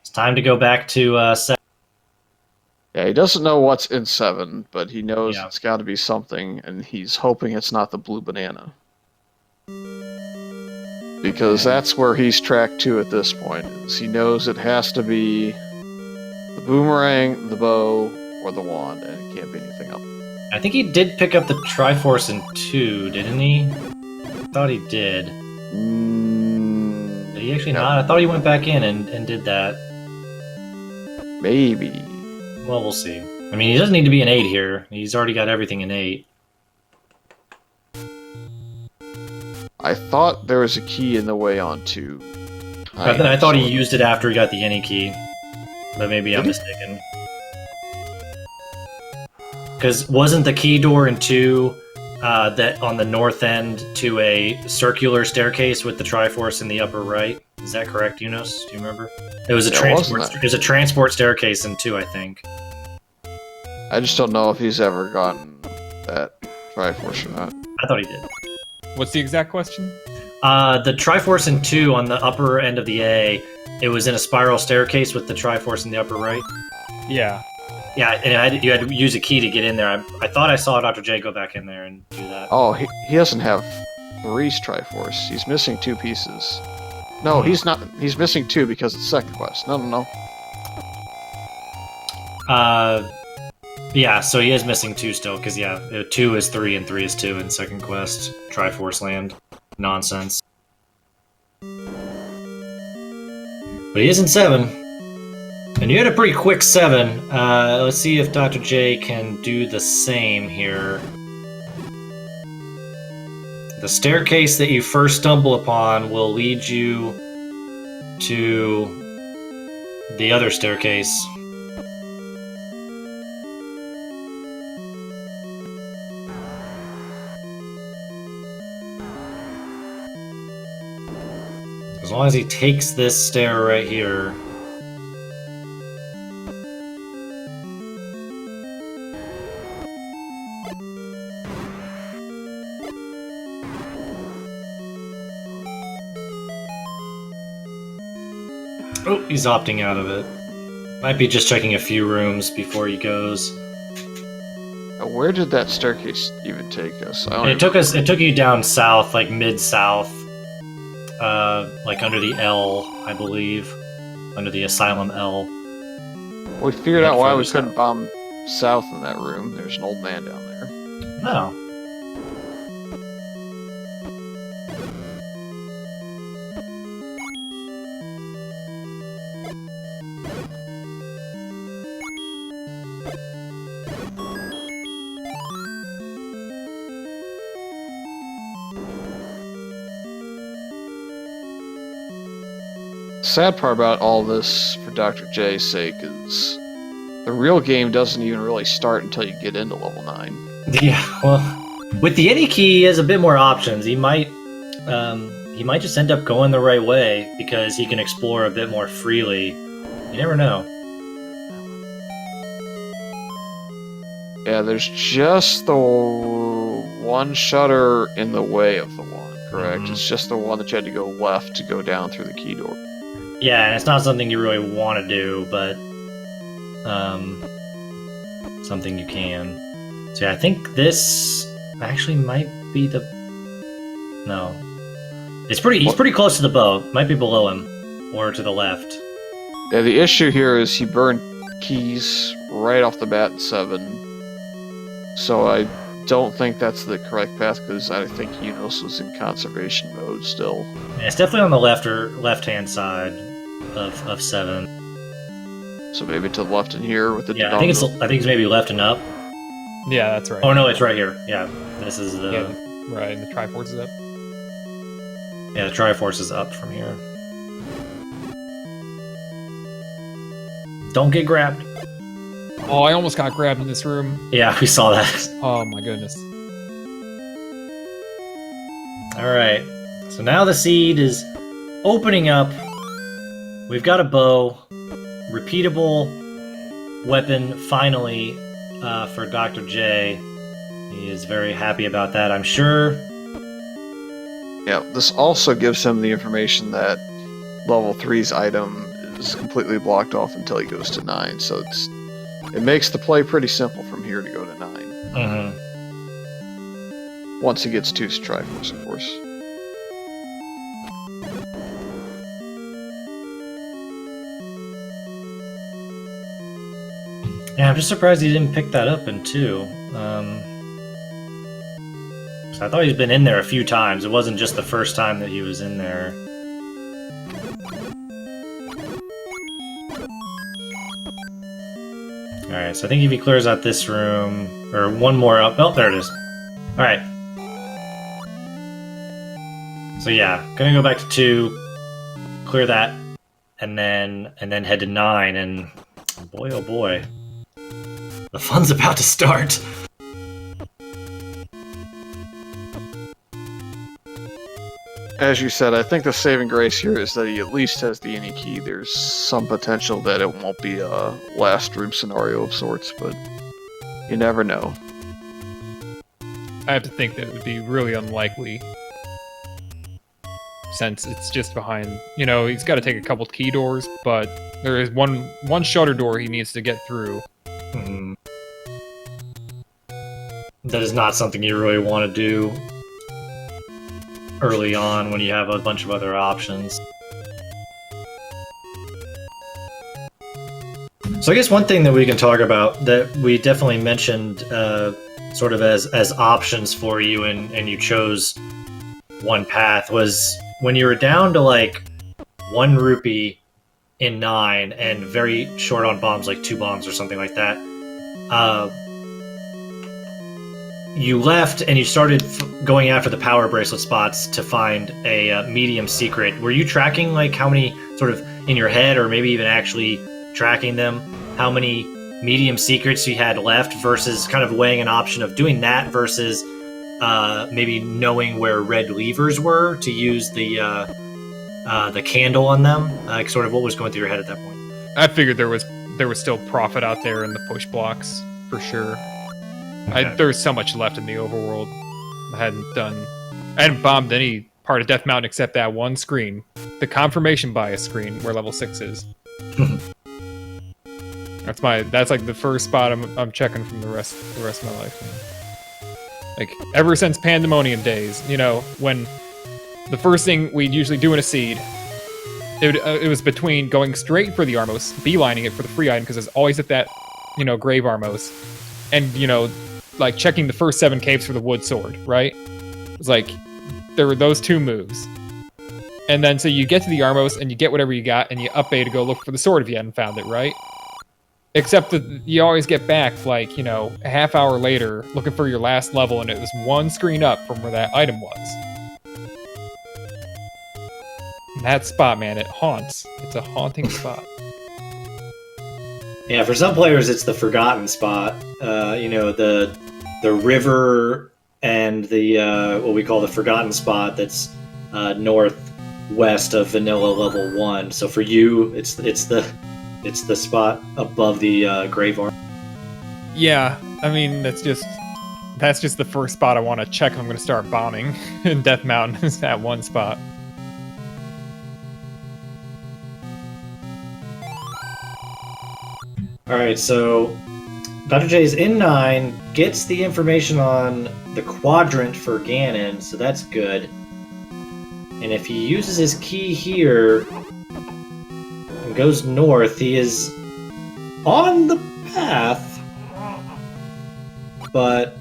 it's time to go back to 7. Yeah, he doesn't know what's in 7, but he knows Yeah. it's got to be something, and he's hoping it's not the blue banana. Because that's where he's tracked to at this point. Is he knows it has to be the boomerang, the bow, or the wand, and it can't be anything else. I think he did pick up the Triforce in 2, didn't he? Thought he did. Did he actually no. not? I thought he went back in and did that. Maybe. Well, we'll see. I mean, he doesn't need to be an 8 here. He's already got everything in 8. I thought there was a key in the way on 2. I thought he used it after he got the any key. But maybe I'm mistaken. Because wasn't the key door in 2 that on the north end to a circular staircase with the Triforce in the upper right? Is that correct, Eunos? Do you remember? It was a transport staircase in 2, I think. I just don't know if he's ever gotten that Triforce or not. I thought he did. What's the exact question? The Triforce in 2 on the upper end of the A, it was in a spiral staircase with the Triforce in the upper right. Yeah. Yeah, and you had to use a key to get in there. I thought I saw Dr. J go back in there and do that. Oh, he doesn't have 3's Triforce. He's missing 2 pieces. No, he's not. He's missing 2 because it's second quest. No. Yeah, so he is missing 2 still, because, yeah, 2 is 3 and 3 is 2 in second quest. Triforce land. Nonsense. But he is in 7. And you had a pretty quick 7. Let's see if Dr. J can do the same here. The staircase that you first stumble upon will lead you to the other staircase. As long as he takes this stair right here. Oh, he's opting out of it. Might be just checking a few rooms before he goes. Where did that staircase even take us? It took you down south, like mid-south. Like under the L, I believe. Under the Asylum L. We figured out why we couldn't bomb south in that room. There's an old man down there. No. Sad part about all this, for Dr. J's sake, is the real game doesn't even really start until you get into level 9. Yeah, well, with the any key, he has a bit more options. He might just end up going the right way because he can explore a bit more freely. You never know. Yeah, there's just the one shutter in the way of the one, correct? Mhm. It's just the one that you had to go left to go down through the key door. Yeah, and it's not something you really want to do, but something you can. So yeah, I think this actually might be the... No. He's pretty close to the bow. Might be below him. Or to the left. Yeah, the issue here is he burned keys right off the bat in 7. So I don't think that's the correct path, because I think Eunos was in conservation mode still. Yeah, it's definitely on the left-hand side of 7. So maybe to the left in here with the Yeah, I think it's maybe left and up. Yeah, that's right. Oh no, it's right here. Yeah, this is the... Yeah, right, and the Triforce is up. Yeah, the Triforce is up from here. Don't get grabbed. Oh, I almost got grabbed in this room. Yeah, we saw that. Oh my goodness. Alright, so now the seed is opening up. We've got a bow. Repeatable weapon, finally, for Dr. J. He is very happy about that, I'm sure. Yeah, this also gives him the information that level 3's item is completely blocked off until he goes to 9, so it makes the play pretty simple from here to go to 9. Mm-hmm. Once he gets 2's Triforce, of course. Yeah, I'm just surprised he didn't pick that up in 2. So I thought he's been in there a few times. It wasn't just the first time that he was in there. Alright, so I think if he clears out this room, or one more up. Oh, there it is. Alright. So yeah, gonna go back to 2, clear that, and then head to 9, and boy oh boy. The fun's about to start. As you said, I think the saving grace here is that he at least has the any key. There's some potential that it won't be a last room scenario of sorts, but you never know. I have to think that it would be really unlikely, since it's just behind. You know, he's got to take a couple key doors, but there is one shutter door he needs to get through. Mm-hmm. That is not something you really want to do early on when you have a bunch of other options. So I guess one thing that we can talk about that we definitely mentioned sort of as options for you, and you chose one path, was when you were down to like 1 rupee in 9 and very short on bombs, like 2 bombs or something like that. You left and you started going after the power bracelet spots to find a medium secret. Were you tracking like how many, sort of in your head, or maybe even actually tracking them, how many medium secrets you had left, versus kind of weighing an option of doing that versus maybe knowing where red levers were to use the candle on them? Like, sort of what was going through your head at that point? I figured there was still profit out there in the push blocks for sure. Okay. There was so much left in the overworld. I hadn't bombed any part of Death Mountain except that one screen, the confirmation bias screen where level 6 is. That's like the first spot I'm checking from the rest of my life, man. Like, ever since Pandemonium days, you know, when the first thing we'd usually do in a seed, it was between going straight for the Armos, beelining it for the free item, because it's always at that, you know, Grave Armos, and, you know, like checking the first 7 caves for the wood sword, right? It was like, there were those 2 moves. And then, so you get to the Armos, and you get whatever you got, and you up A to go look for the sword if you hadn't found it, right? Except that you always get back, like, you know, a half hour later, looking for your last level, and it was 1 screen up from where that item was. And that spot, man, it haunts. It's a haunting spot. Yeah, for some players, it's the forgotten spot. You know, the river and the what we call the forgotten spot that's northwest of vanilla level 1. So for you, it's the spot above the grave arm. Yeah, I mean, that's just the first spot I want to check if I'm going to start bombing in Death Mountain, is that one spot. Alright, so Dr. J is in 9, gets the information on the quadrant for Ganon, so that's good. And if he uses his key here and goes north, he is on the path, but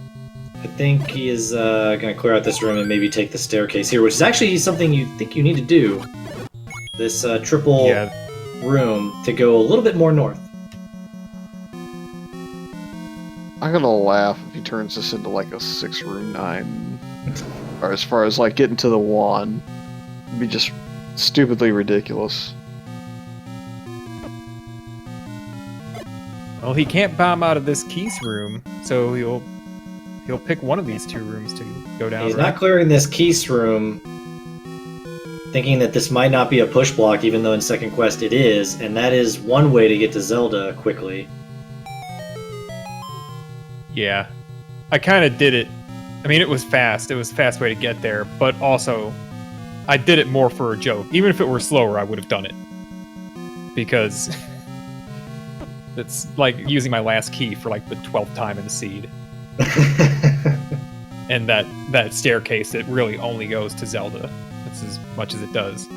I think he is going to clear out this room and maybe take the staircase here, which is actually something you think you need to do. This triple room to go a little bit more north. I'm gonna laugh if he turns this into like a 6-room 9. Or as far as like getting to the wand. It'd be just stupidly ridiculous. Well, he can't bomb out of this Keys room, so he'll pick one of these 2 rooms to go down. He's not clearing this Keys room, thinking that this might not be a push block, even though in Second Quest it is, and that is one way to get to Zelda quickly. Yeah, I kind of did it. I mean, it was fast. It was a fast way to get there, but also, I did it more for a joke. Even if it were slower, I would have done it. Because it's like using my last key for like the 12th time in the seed. And that staircase, it really only goes to Zelda. That's as much as it does.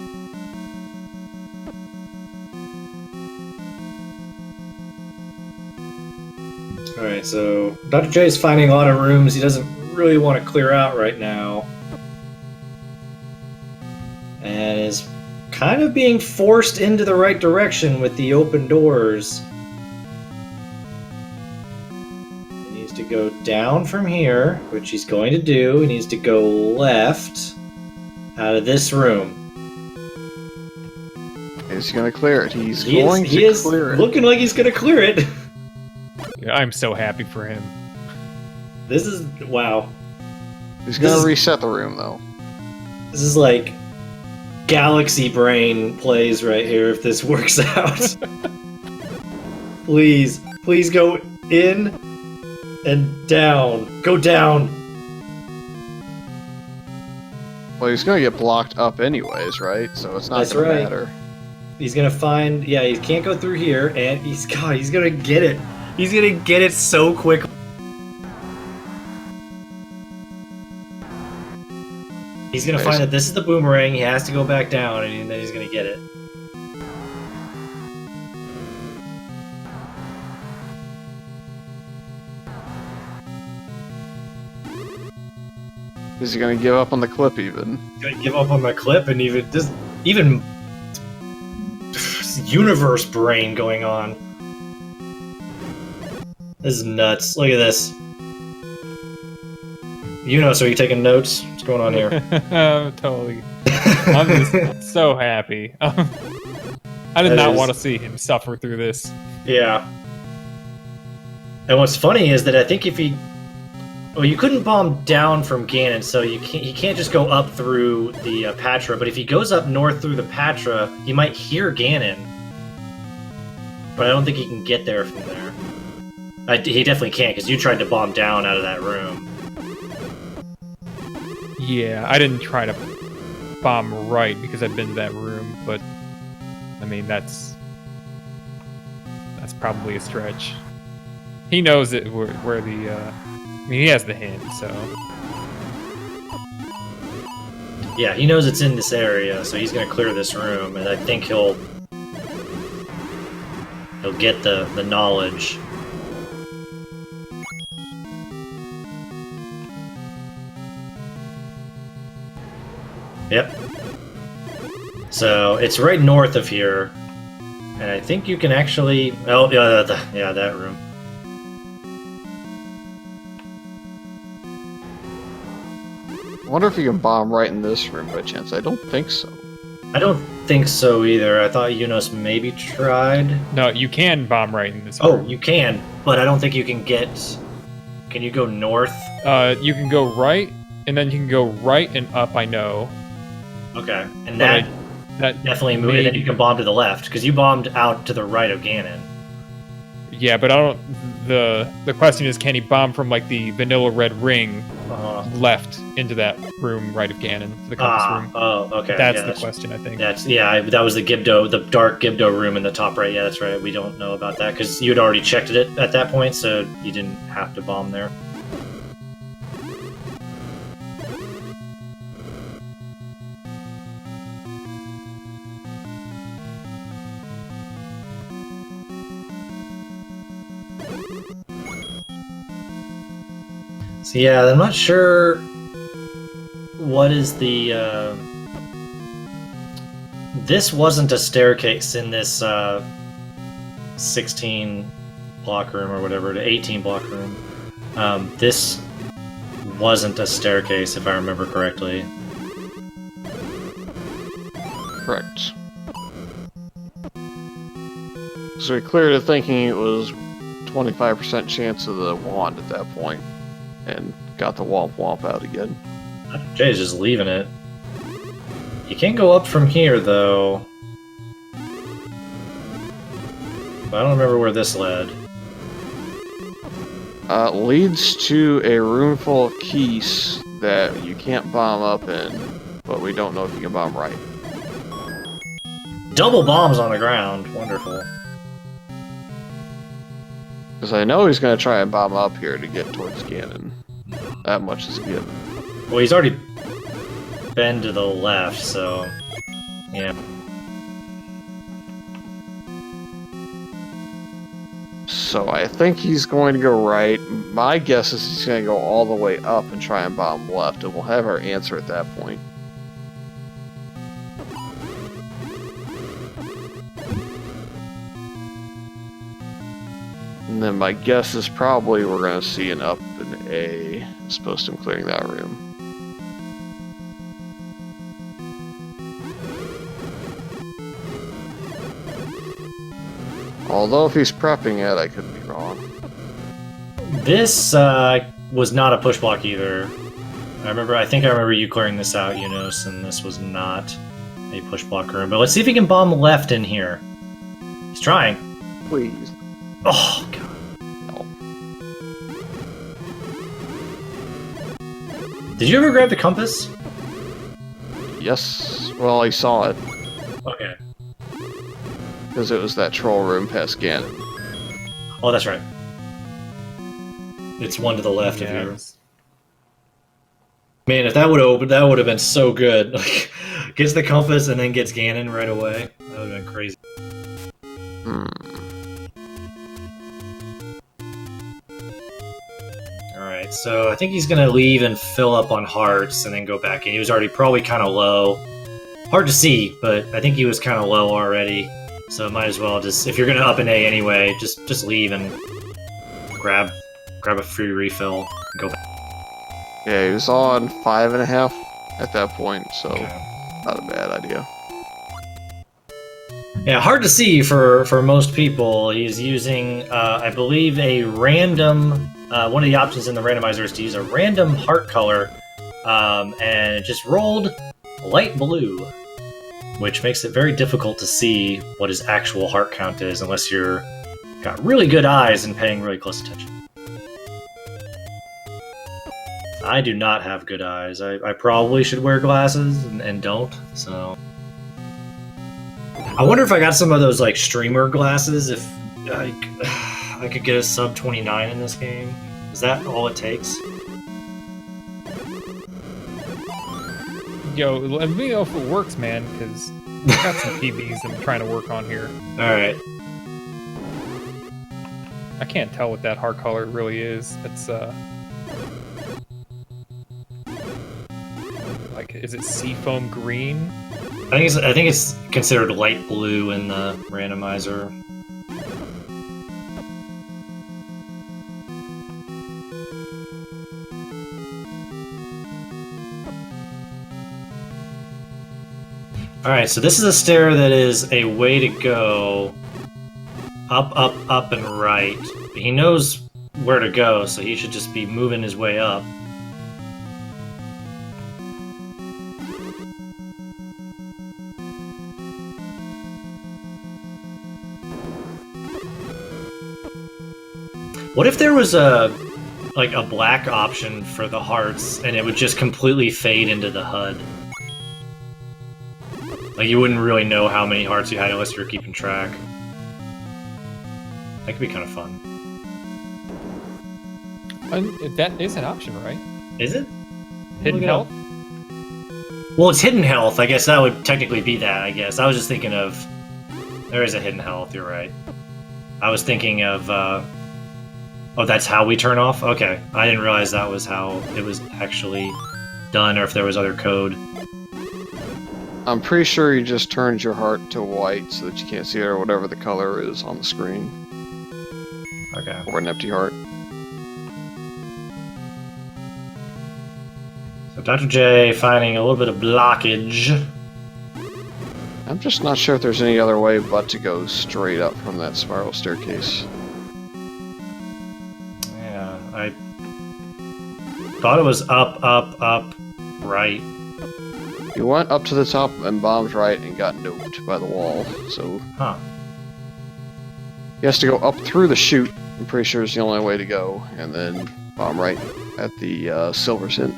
Alright, so Dr. J is finding a lot of rooms he doesn't really want to clear out right now. And is kind of being forced into the right direction with the open doors. He needs to go down from here, which he's going to do. He needs to go left out of this room. He's going to clear it. He He is clear it. looking like he's going to clear it. I'm so happy for him. This is... wow. He's going to reset the room, though. This is like Galaxy Brain plays right here if this works out. Please go in and down. Go down. Well, he's going to get blocked up anyways, right? So it's not That's going right. to matter. He's gonna find... yeah, he can't go through here, and he's gonna get it. He's gonna get it so quick. He's gonna find that this is the boomerang, he has to go back down, and then he's gonna get it. Is he going to give up on the clip even? He's gonna give up on the clip, and even universe brain going on. This is nuts. Look at this. Eunos, are you taking notes? What's going on here? Totally. I'm just so happy. I did not want to see him suffer through this. Yeah. And what's funny is that I think if he... well, you couldn't bomb down from Ganon, so he can't just go up through the Patra, but if he goes up north through the Patra, he might hear Ganon. But I don't think he can get there from there. He definitely can't, because you tried to bomb down out of that room. Yeah, I didn't try to bomb right because I've been to that room, but I mean that's probably a stretch. He knows it where the I mean he has the hint, so Yeah, he knows it's in this area, so he's gonna clear this room, and I think he'll get the knowledge. Yep. So it's right north of here, and I think you can actually... oh, yeah, that room. I wonder if you can bomb right in this room by chance. I don't think so. I don't think so either. I thought Eunos maybe tried. no, you can bomb right in this Oh, room. you can, but I don't think you can get... can you go north? You can go right, and then you can go right and up, I know. Okay, and But that definitely moved, and then you can bomb to the left, because you bombed out to the right of Ganon. Yeah, but I don't... The question is, can he bomb from, like, the vanilla red ring left into that room right of Ganon, the compass room? Oh, okay. That's yeah, the question, I think. That was the Gibdo, the dark Gibdo room in the top right. Yeah, that's right. We don't know about that, because you had already checked it at that point, so you didn't have to bomb there. So yeah, I'm not sure what is the... this wasn't a staircase in this 16 block room or whatever, the 18 block room. This wasn't a staircase, if I remember correctly. Correct. So we cleared it thinking it was 25% chance of the wand at that point, and got the womp womp out again. Jay's just leaving it. You can't go up from here, though. But I don't remember where this led. Leads to a room full of keys that you can't bomb up in, but we don't know if you can bomb right. Double bombs on the ground. Wonderful. Because I know he's going to try and bomb up here to get towards Ganon. That much is given. Well, he's already been to the left, so... yeah. So I think he's going to go right. My guess is he's going to go all the way up and try and bomb left, and we'll have our answer at that point. And then my guess is probably we're going to see an up and A as opposed to him clearing that room. Although if he's prepping it, I could be wrong. This was not a push block either. I think I remember you clearing this out, Eunos, and this was not a push block room. But let's see if he can bomb left in here. He's trying. Please. Oh, God. No. Did you ever grab the compass? Yes. Well, I saw it. Okay. Because it was that troll room past Ganon. Oh, that's right. It's one to the left of you. Man, if that would have opened, that would have been so good. Like, gets the compass and then gets Ganon right away. That would have been crazy. Alright, so I think he's going to leave and fill up on hearts and then go back in. He was already probably kind of low. Hard to see, but I think he was kind of low already. So might as well just, if you're going to up an A anyway, just leave and grab a free refill and go back. Yeah, he was on 5.5 at that point, so Okay. not a bad idea. Yeah, hard to see for most people. He's using, I believe, a random, one of the options in the randomizer is to use a random heart color, and it just rolled light blue, which makes it very difficult to see what his actual heart count is unless you're got really good eyes and paying really close attention. I do not have good eyes. I probably should wear glasses and don't, so... I wonder if I got some of those, like, streamer glasses, if I could get a sub 29 in this game. Is that all it takes? Yo, let me know if it works, man, because I got some PBs I'm trying to work on here. Alright. I can't tell what that heart color really is. It's, like, is it seafoam green? I think it's considered light blue in the randomizer. Alright, so this is a stair that is a way to go up, up, up, and right. He knows where to go, so he should just be moving his way up. What if there was a black option for the hearts and it would just completely fade into the HUD? Like, you wouldn't really know how many hearts you had unless you were keeping track. That could be kind of fun. That is an option, right? Is it? Hidden health? Well, it's hidden health. I guess that would technically be that, I guess. I was just thinking of... There is a hidden health, you're right. I was thinking of... Oh, that's how we turn off? Okay. I didn't realize that was how it was actually done, or if there was other code. I'm pretty sure you just turned your heart to white so that you can't see it, or whatever the color is on the screen. Okay. Or an empty heart. So Dr. J finding a little bit of blockage. I'm just not sure if there's any other way but to go straight up from that spiral staircase. Yeah, I thought it was up, up, up, right. You went up to the top and bombed right and got nuked by the wall, so... Huh. He has to go up through the chute, I'm pretty sure is the only way to go, and then bomb right at the silver hint.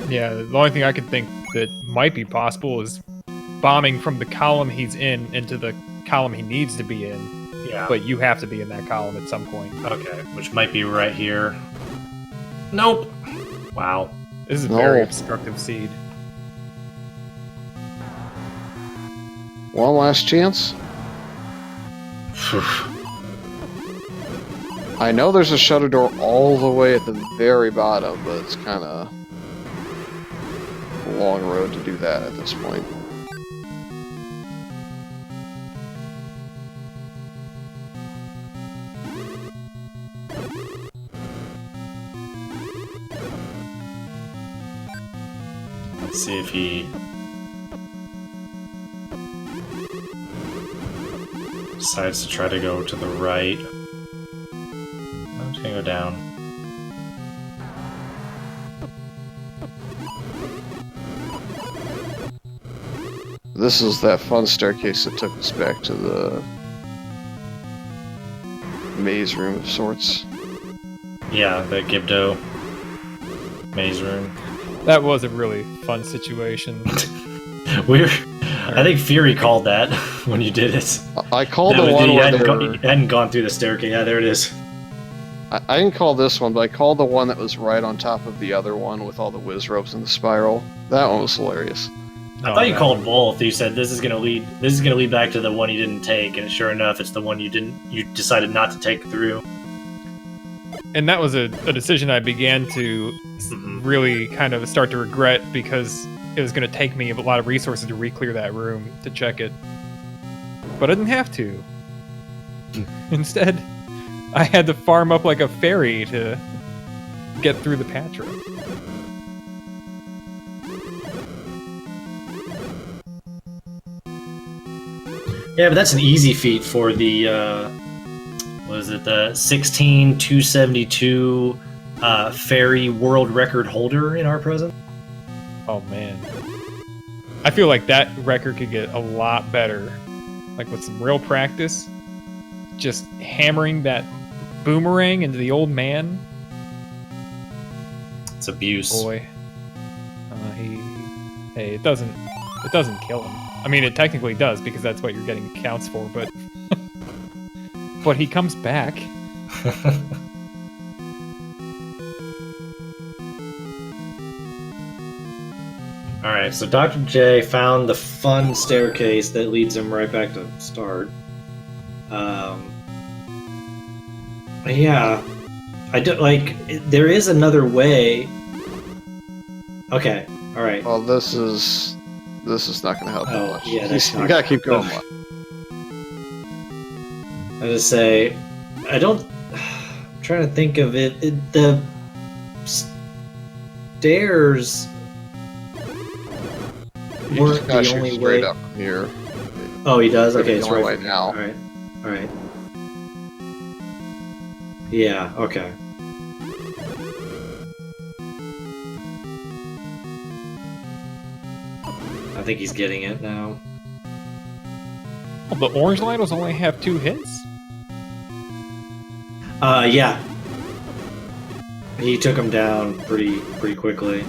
Yeah, the only thing I can think that might be possible is bombing from the column he's in into the column he needs to be in. Yeah. But you have to be in that column at some point. Okay, which might be right here. Nope. Wow. This is a No. very obstructive seed. One last chance? I know there's a shutter door all the way at the very bottom, but it's kind of a long road to do that at this point. Let's see if he decides to try to go to the right. I'm just gonna go down. This is that fun staircase that took us back to the maze room of sorts. Yeah, the Gibdo maze room. That was a really fun situation. I think Fury called that when you did it. I called That the was- one you where hadn't gone through the staircase. Yeah, there it is. I didn't call this one, but I called the one that was right on top of the other one with all the whiz ropes and the spiral. That one was hilarious. I thought you called both. You said this is gonna lead back to the one you didn't take, and sure enough, it's the one you decided not to take through. And that was a decision I began to really kind of start to regret because it was going to take me a lot of resources to re-clear that room to check it. But I didn't have to. Instead, I had to farm up like a fairy to get through the Patra. Yeah, but that's an easy feat for the what is it, the 16272 fairy world record holder in our present. Oh man. I feel like that record could get a lot better. Like with some real practice. Just hammering that boomerang into the old man. It's abuse. Boy. Hey, it doesn't kill him. I mean, it technically does because that's what you're getting counts for, but but he comes back. Alright, so Dr. J found the fun staircase that leads him right back to start. Yeah. I don't like there is another way. Okay, alright. Well, this is not going to help Oh, much. yeah, that's You not gotta keep going. I just say, I'm trying to think of it. The stairs You weren't just gotta the shoot only straight way. up from here. Oh, he does. Could be Okay, the it's only right way from now. All right. All right. Yeah. Okay. I think he's getting it now. Oh, the orange Lidos only have 2 hits? Yeah. He took him down pretty quickly.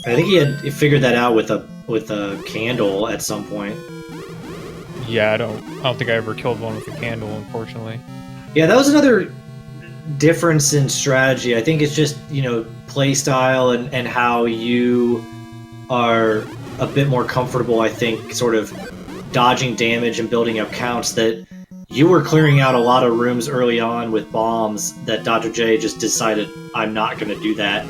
I think he had figured that out with a candle at some point. Yeah, I don't think I ever killed one with a candle, unfortunately. Yeah, that was another difference in strategy. I think it's just, play style and how you are a bit more comfortable, I think, sort of dodging damage and building up counts, that you were clearing out a lot of rooms early on with bombs that Dr. J just decided, I'm not going to do that.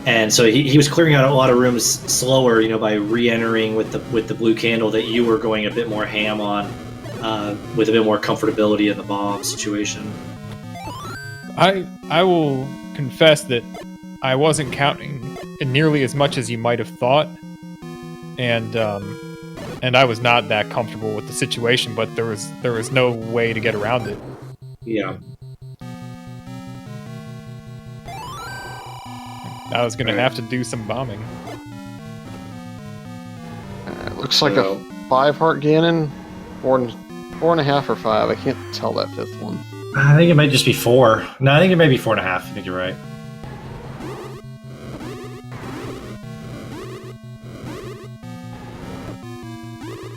And so he was clearing out a lot of rooms slower, by re-entering with the blue candle that you were going a bit more ham on, with a bit more comfortability in the bomb situation. I will confess that I wasn't counting nearly as much as you might have thought, and I was not that comfortable with the situation, but there was no way to get around it. Yeah. I was gonna have to do some bombing. It looks like a 5-heart Ganon, 4.5 or 5. I can't tell that 5th one. I think it might just be 4. No, I think it may be 4.5. I think you're right.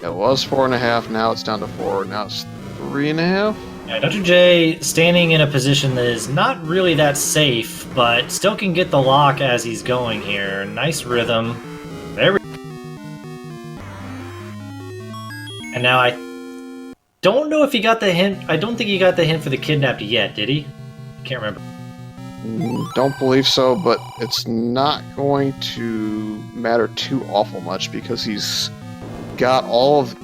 It was 4.5. Now it's down to 4. Now it's 3.5. Yeah, Dr. J standing in a position that is not really that safe, but still can get the lock as he's going here. Nice rhythm. There we go. And now I don't know if he got the hint. I don't think he got the hint for the kidnapped yet, did he? Can't remember. Don't believe so, but it's not going to matter too awful much because he's got all of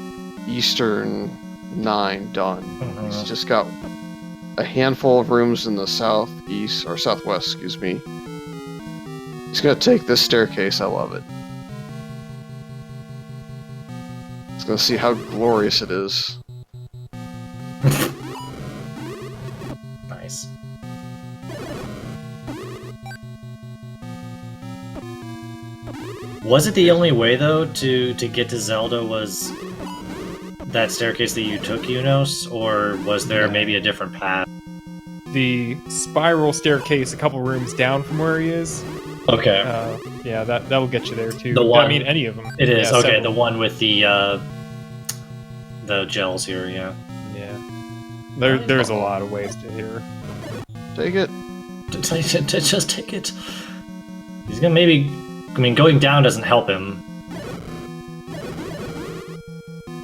Eastern 9 done. He's just got a handful of rooms in the southeast, or southwest, excuse me. He's gonna take this staircase, I love it. He's gonna see how glorious it is. Nice. Was it the only way, though, to get to Zelda was that staircase that you took, Eunos? Or was there maybe a different path? The spiral staircase a couple rooms down from where he is. Okay. Yeah, that'll get you there, too. The one- I mean, any of them. It is, Yeah, okay, several. the one with the gels here, yeah. Yeah. There's a lot of ways to here. Take it. Just take it. He's gonna maybe... I mean, going down doesn't help him.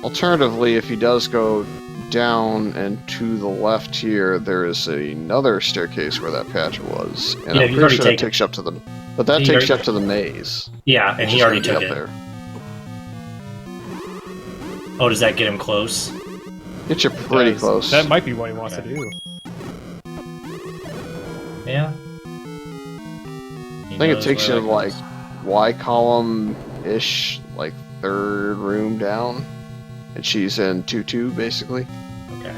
Alternatively, if he does go down and to the left here, there is another staircase where that patch was. And Yeah, I'm he's pretty already sure that taken. takes you up to the... But that He takes already- you up to the maze. Yeah, and which he is already gonna be took up it. there. Oh, does that get him close? Get you pretty Does- close. That might be what he wants to Okay. do. Yeah. I think it takes you to, like, Y column-ish, like, 3rd room down. And she's in 2-2, basically. Okay.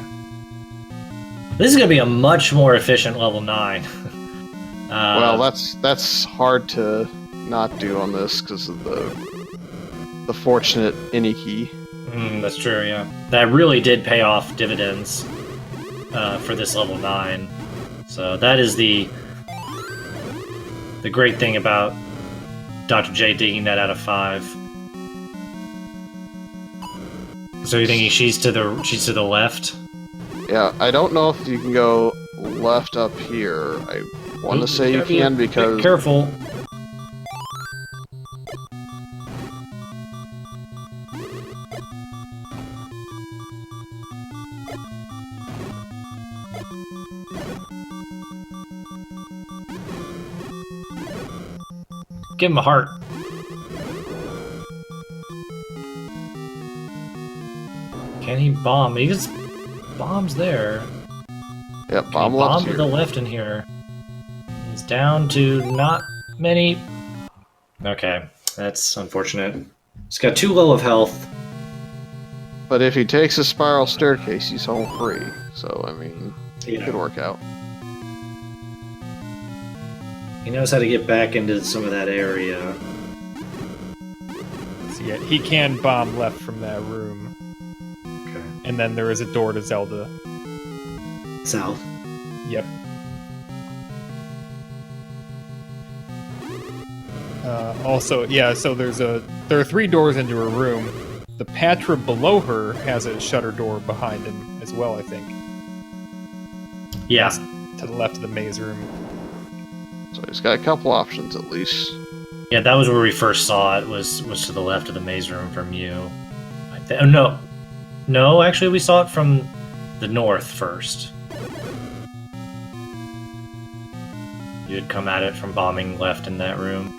This is gonna be a much more efficient level 9. Well, that's hard to not do on this because of the fortunate any key. That's true, yeah. That really did pay off dividends for this level 9. So that is the great thing about Dr. J digging that out of 5. So you thinking she's to the left? Yeah, I don't know if you can go left up here. I want to say you gotta be can a bit because careful. Give him a heart. Can he bomb? He just bombs there. yeah, Can bomb he left bomb to here. the left in here? He's down to not many. Okay, that's unfortunate. He's got too low of health. But if he takes a spiral staircase, he's home free. So I mean, it could work out. He knows how to get back into some of that area. So yeah, he can bomb left from that room. Okay. And then there is a door to Zelda. South. Yep. Also, yeah, so there are 3 doors into her room. The Patra below her has a shutter door behind him as well, I think. Yeah. To the left of the maze room. So he's got a couple options at least. Yeah, that was where we first saw it, was to the left of the maze room from you. Oh, no. No, actually we saw it from the north first. You had come at it from bombing left in that room.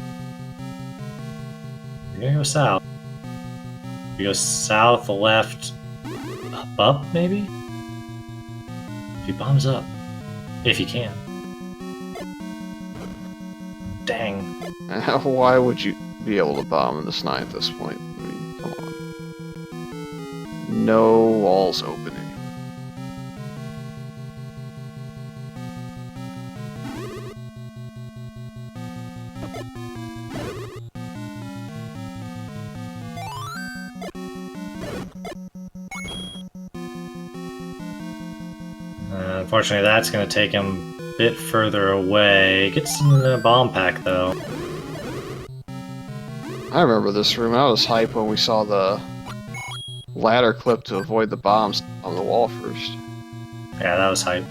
You're gonna go south. You go south, left, up maybe? If he bombs up. If he can. Dang. Why would you be able to bomb in this night at this point? I mean, come on. No walls opening. Unfortunately, that's going to take him a bit further away. Gets in the bomb pack, though. I remember this room. I was hype when we saw the ladder clip to avoid the bombs on the wall first. Yeah, that was hype.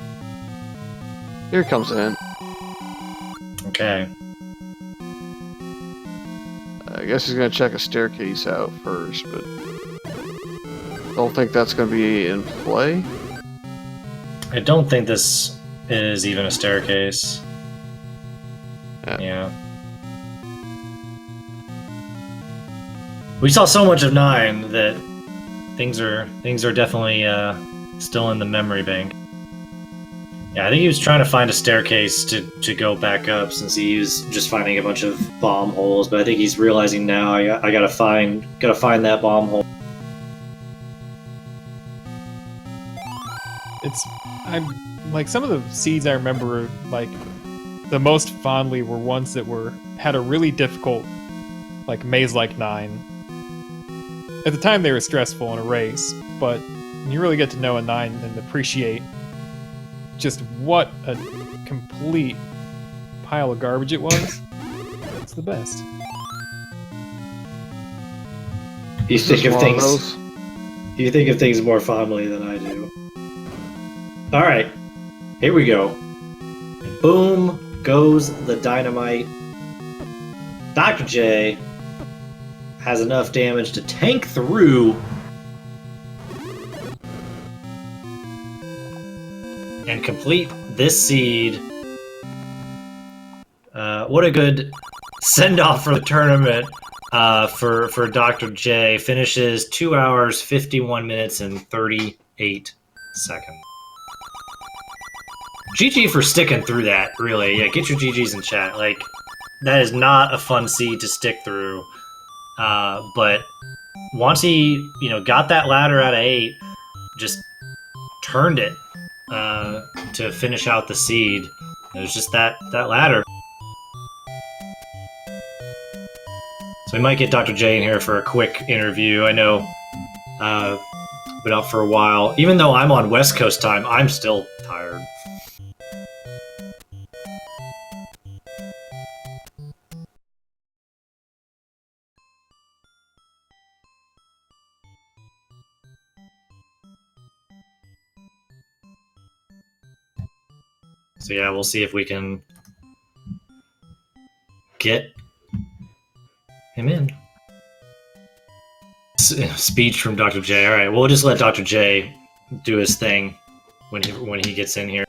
Here comes a hint. Okay. I guess he's gonna check a staircase out first, but don't think that's going to be in play. I don't think this is even a staircase. Yeah. We saw so much of 9 that things are definitely still in the memory bank. Yeah, I think he was trying to find a staircase to go back up since he was just finding a bunch of bomb holes. But I think he's realizing now I gotta find that bomb hole. I'm like, some of the seeds I remember like the most fondly were ones that had a really difficult, like, maze-like 9. At the time they were stressful in a race, but you really get to know a 9 and appreciate just what a complete pile of garbage it was. It's the best. You think of things more fondly than I do. All right, here we go. Boom goes the dynamite. Dr. J has enough damage to tank through and complete this seed. What a good send-off for the tournament for Dr. J. Finishes 2 hours, 51 minutes, and 38 seconds. GG for sticking through that, really. Yeah, get your GGs in chat. Like, that is not a fun seed to stick through. But once he, got that ladder out of 8, just turned it to finish out the seed. It was just that ladder. So we might get Dr. J in here for a quick interview. I know been out for a while. Even though I'm on West Coast time, I'm still tired. So yeah, we'll see if we can get him in. Speech from Dr. J. All right, we'll just let Dr. J do his thing when he gets in here.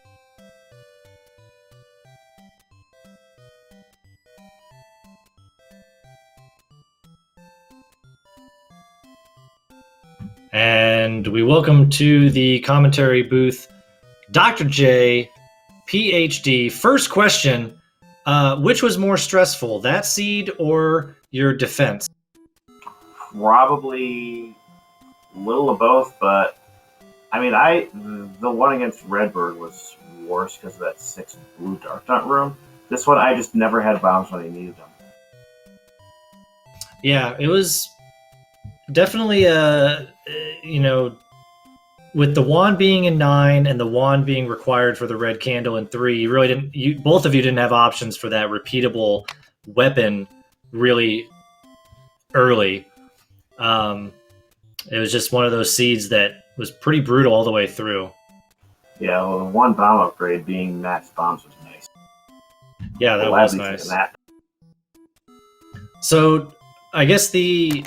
And we welcome to the commentary booth Dr. J, PhD. First question, which was more stressful, that seed or your defense? Probably a little of both, but I mean, the one against Redbird was worse because of that 6 blue Dark Nut room. This one, I just never had bombs when I needed them. Yeah, it was definitely with the wand being in 9 and the wand being required for the red candle in 3, you really didn't. Both of you didn't have options for that repeatable weapon really early. It was just one of those seeds that was pretty brutal all the way through. Yeah, well, the one bomb upgrade being max bombs was nice. Yeah, that was nice. So, I guess the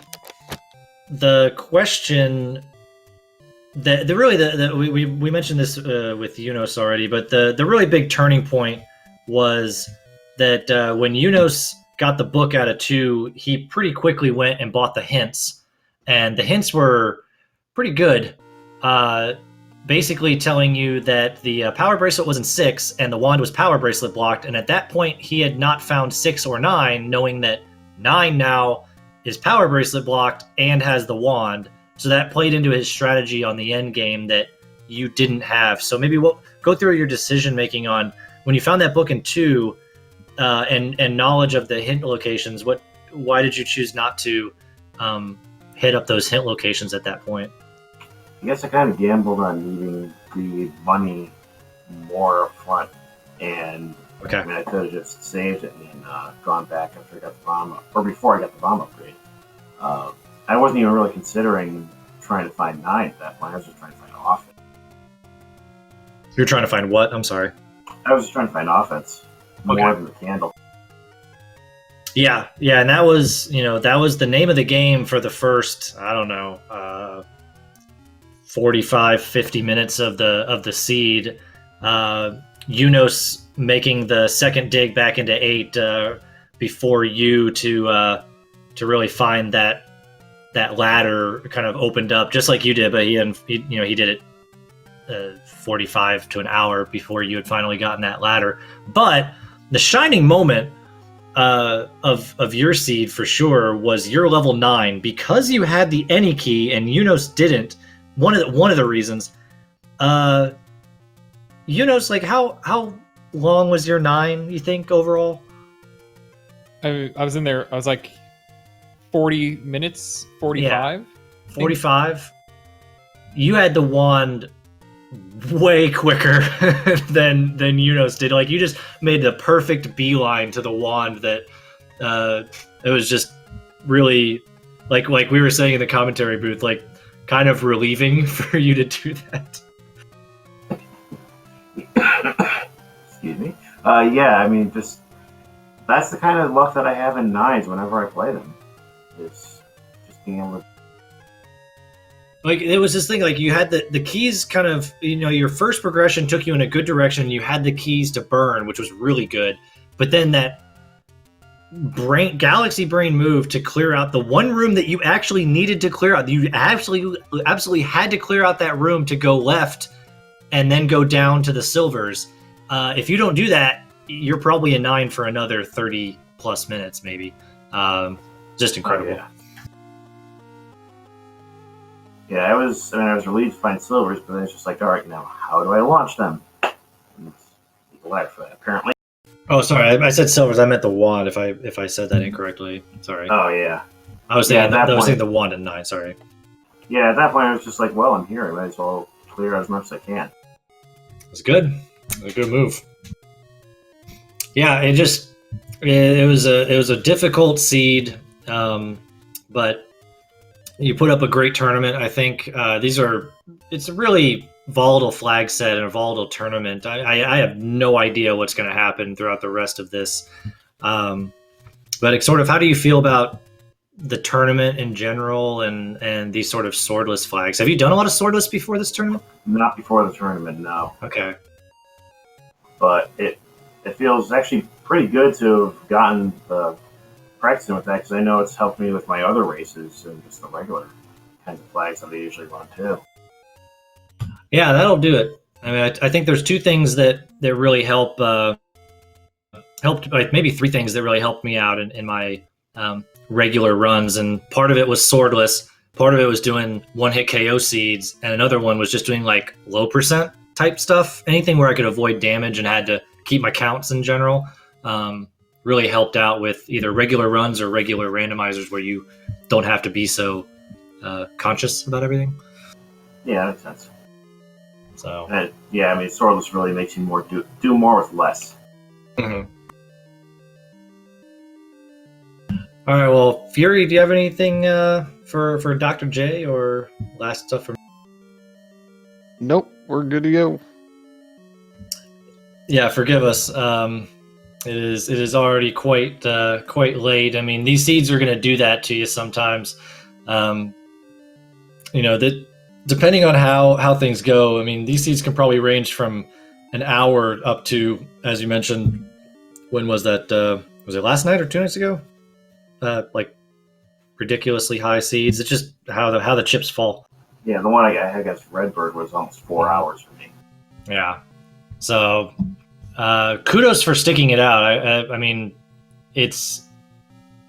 question that we mentioned this with Eunos already, but the really big turning point was that when Eunos got the book out of 2, he pretty quickly went and bought the hints, and the hints were pretty good. Basically telling you that the power bracelet was in 6 and the wand was power bracelet blocked, and at that point he had not found 6 or 9, knowing that 9 now is power bracelet blocked and has the wand. So that played into his strategy on the end game that you didn't have. So maybe we'll go through your decision making on when you found that book in 2 and knowledge of the hint locations. Why did you choose not to hit up those hint locations at that point? I guess I kind of gambled on needing the money more up front, and okay. I mean, I could have just saved it and gone back after I got the bomb up, or before I got the bomb upgrade. I wasn't even really considering trying to find 9 at that point. I was just trying to find offense. You're trying to find what? I'm sorry. I was just trying to find offense more than the candle. Yeah, and that was the name of the game for the first, I don't know, 45, 50 minutes of the seed. Eunos making the second dig back into 8 before you to really find that ladder kind of opened up just like you did, but he did it 45 to an hour before you had finally gotten that ladder. But the shining moment of your seed for sure was your level 9, because you had the any key and Eunos didn't. One of the reasons. Eunos, like how long was your 9? You think overall? I was in there. I was like 40 minutes, 45. Yeah, 45. You had the wand way quicker than Eunos did. Like, you just made the perfect beeline to the wand that it was just really like we were saying in the commentary booth, like kind of relieving for you to do that. Excuse me. Yeah, I mean, just that's the kind of luck that I have in 9s whenever I play them. It's just being able to. Like, it was this thing, like, you had the keys kind of, your first progression took you in a good direction. You had the keys to burn, which was really good. But then that galaxy brain move to clear out the one room that you actually needed to clear out. You absolutely had to clear out that room to go left and then go down to the silvers. If you don't do that, you're probably a 9 for another 30 plus minutes, maybe. Just incredible. Oh, yeah. Yeah, I was relieved to find silvers, but then it's just like, all right, now how do I launch them? And people laugh for that, apparently. Oh, sorry, I said silvers. I meant the wand. If I said that incorrectly, sorry. Oh yeah, I was saying the wand and 9. Sorry. Yeah, at that point I was just like, well, I'm here. I might as well clear out as much as I can. It was good. A good move. Yeah, it was a difficult seed, but you put up a great tournament. I think it's a really volatile flag set and a volatile tournament. I have no idea what's going to happen throughout the rest of this. But it's sort of, how do you feel about the tournament in general and these sort of swordless flags? Have you done a lot of swordless before this tournament? Not before the tournament, no. Okay. But it feels actually pretty good to have gotten the practicing with that, because I know it's helped me with my other races and just the regular kinds of flags that I usually run too. Yeah, that'll do it. I mean, I think there's 2 things that really helped, like maybe 3 things that really helped me out in my regular runs. And part of it was swordless. Part of it was doing one-hit KO seeds. And another one was just doing like low percent type stuff. Anything where I could avoid damage and had to keep my counts in general. Really helped out with either regular runs or regular randomizers where you don't have to be so conscious about everything. Yeah, that makes sense. So yeah, I mean, swordless really makes you do more with less. Mm-hmm. All right, well, Fury, do you have anything for Dr. J or last stuff from? Nope, we're good to go. Yeah, forgive us. It is already quite late. I mean, these seeds are going to do that to you sometimes. That depending on how things go. I mean, these seeds can probably range from an hour up to, as you mentioned, when was that? Was it last night or 2 nights ago? Like ridiculously high seeds. It's just how the chips fall. Yeah, the one I had against Redbird was almost 4 hours for me. Yeah. So. Kudos for sticking it out. I mean, it's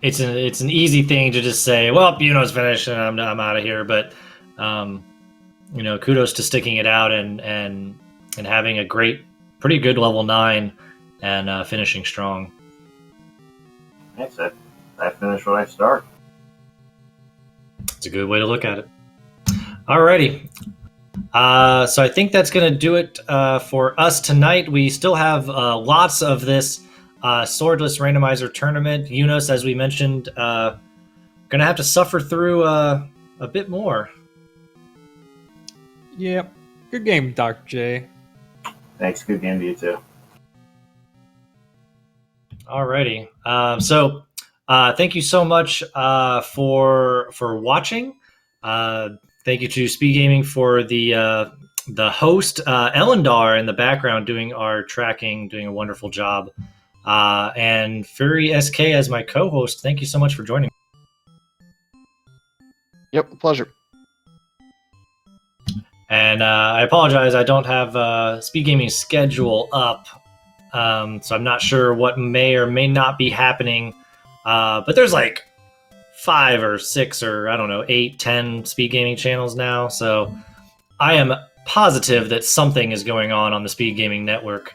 an easy thing to just say, well, Eunos finished and I'm out of here. But kudos to sticking it out and having a pretty good level 9 and finishing strong. Thanks. I finish what I start. It's a good way to look at it. Alrighty. So I think that's going to do it for us tonight. We still have lots of this swordless randomizer tournament. Eunos, as we mentioned, going to have to suffer through a bit more. Yep. Good game, Dr. J. Thanks. Good game to you too. Alrighty. Thank you so much for watching. Thank you to Speed Gaming for the host, Ellendar, in the background doing our tracking, doing a wonderful job. And Fury SK as my co-host. Thank you so much for joining. Yep, pleasure. And I apologize, I don't have Speed Gaming's schedule up, so I'm not sure what may or may not be happening. But there's like 5 or 6 or I don't know 8, 10 Speed Gaming channels now, so I am positive that something is going on the Speed Gaming network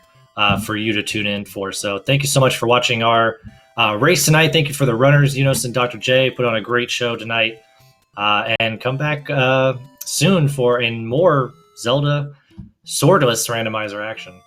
for you to tune in for. So thank you so much for watching our race tonight. Thank you for the runners, Eunos and Dr. J. Put on a great show tonight, and come back soon for a more Zelda swordless randomizer action.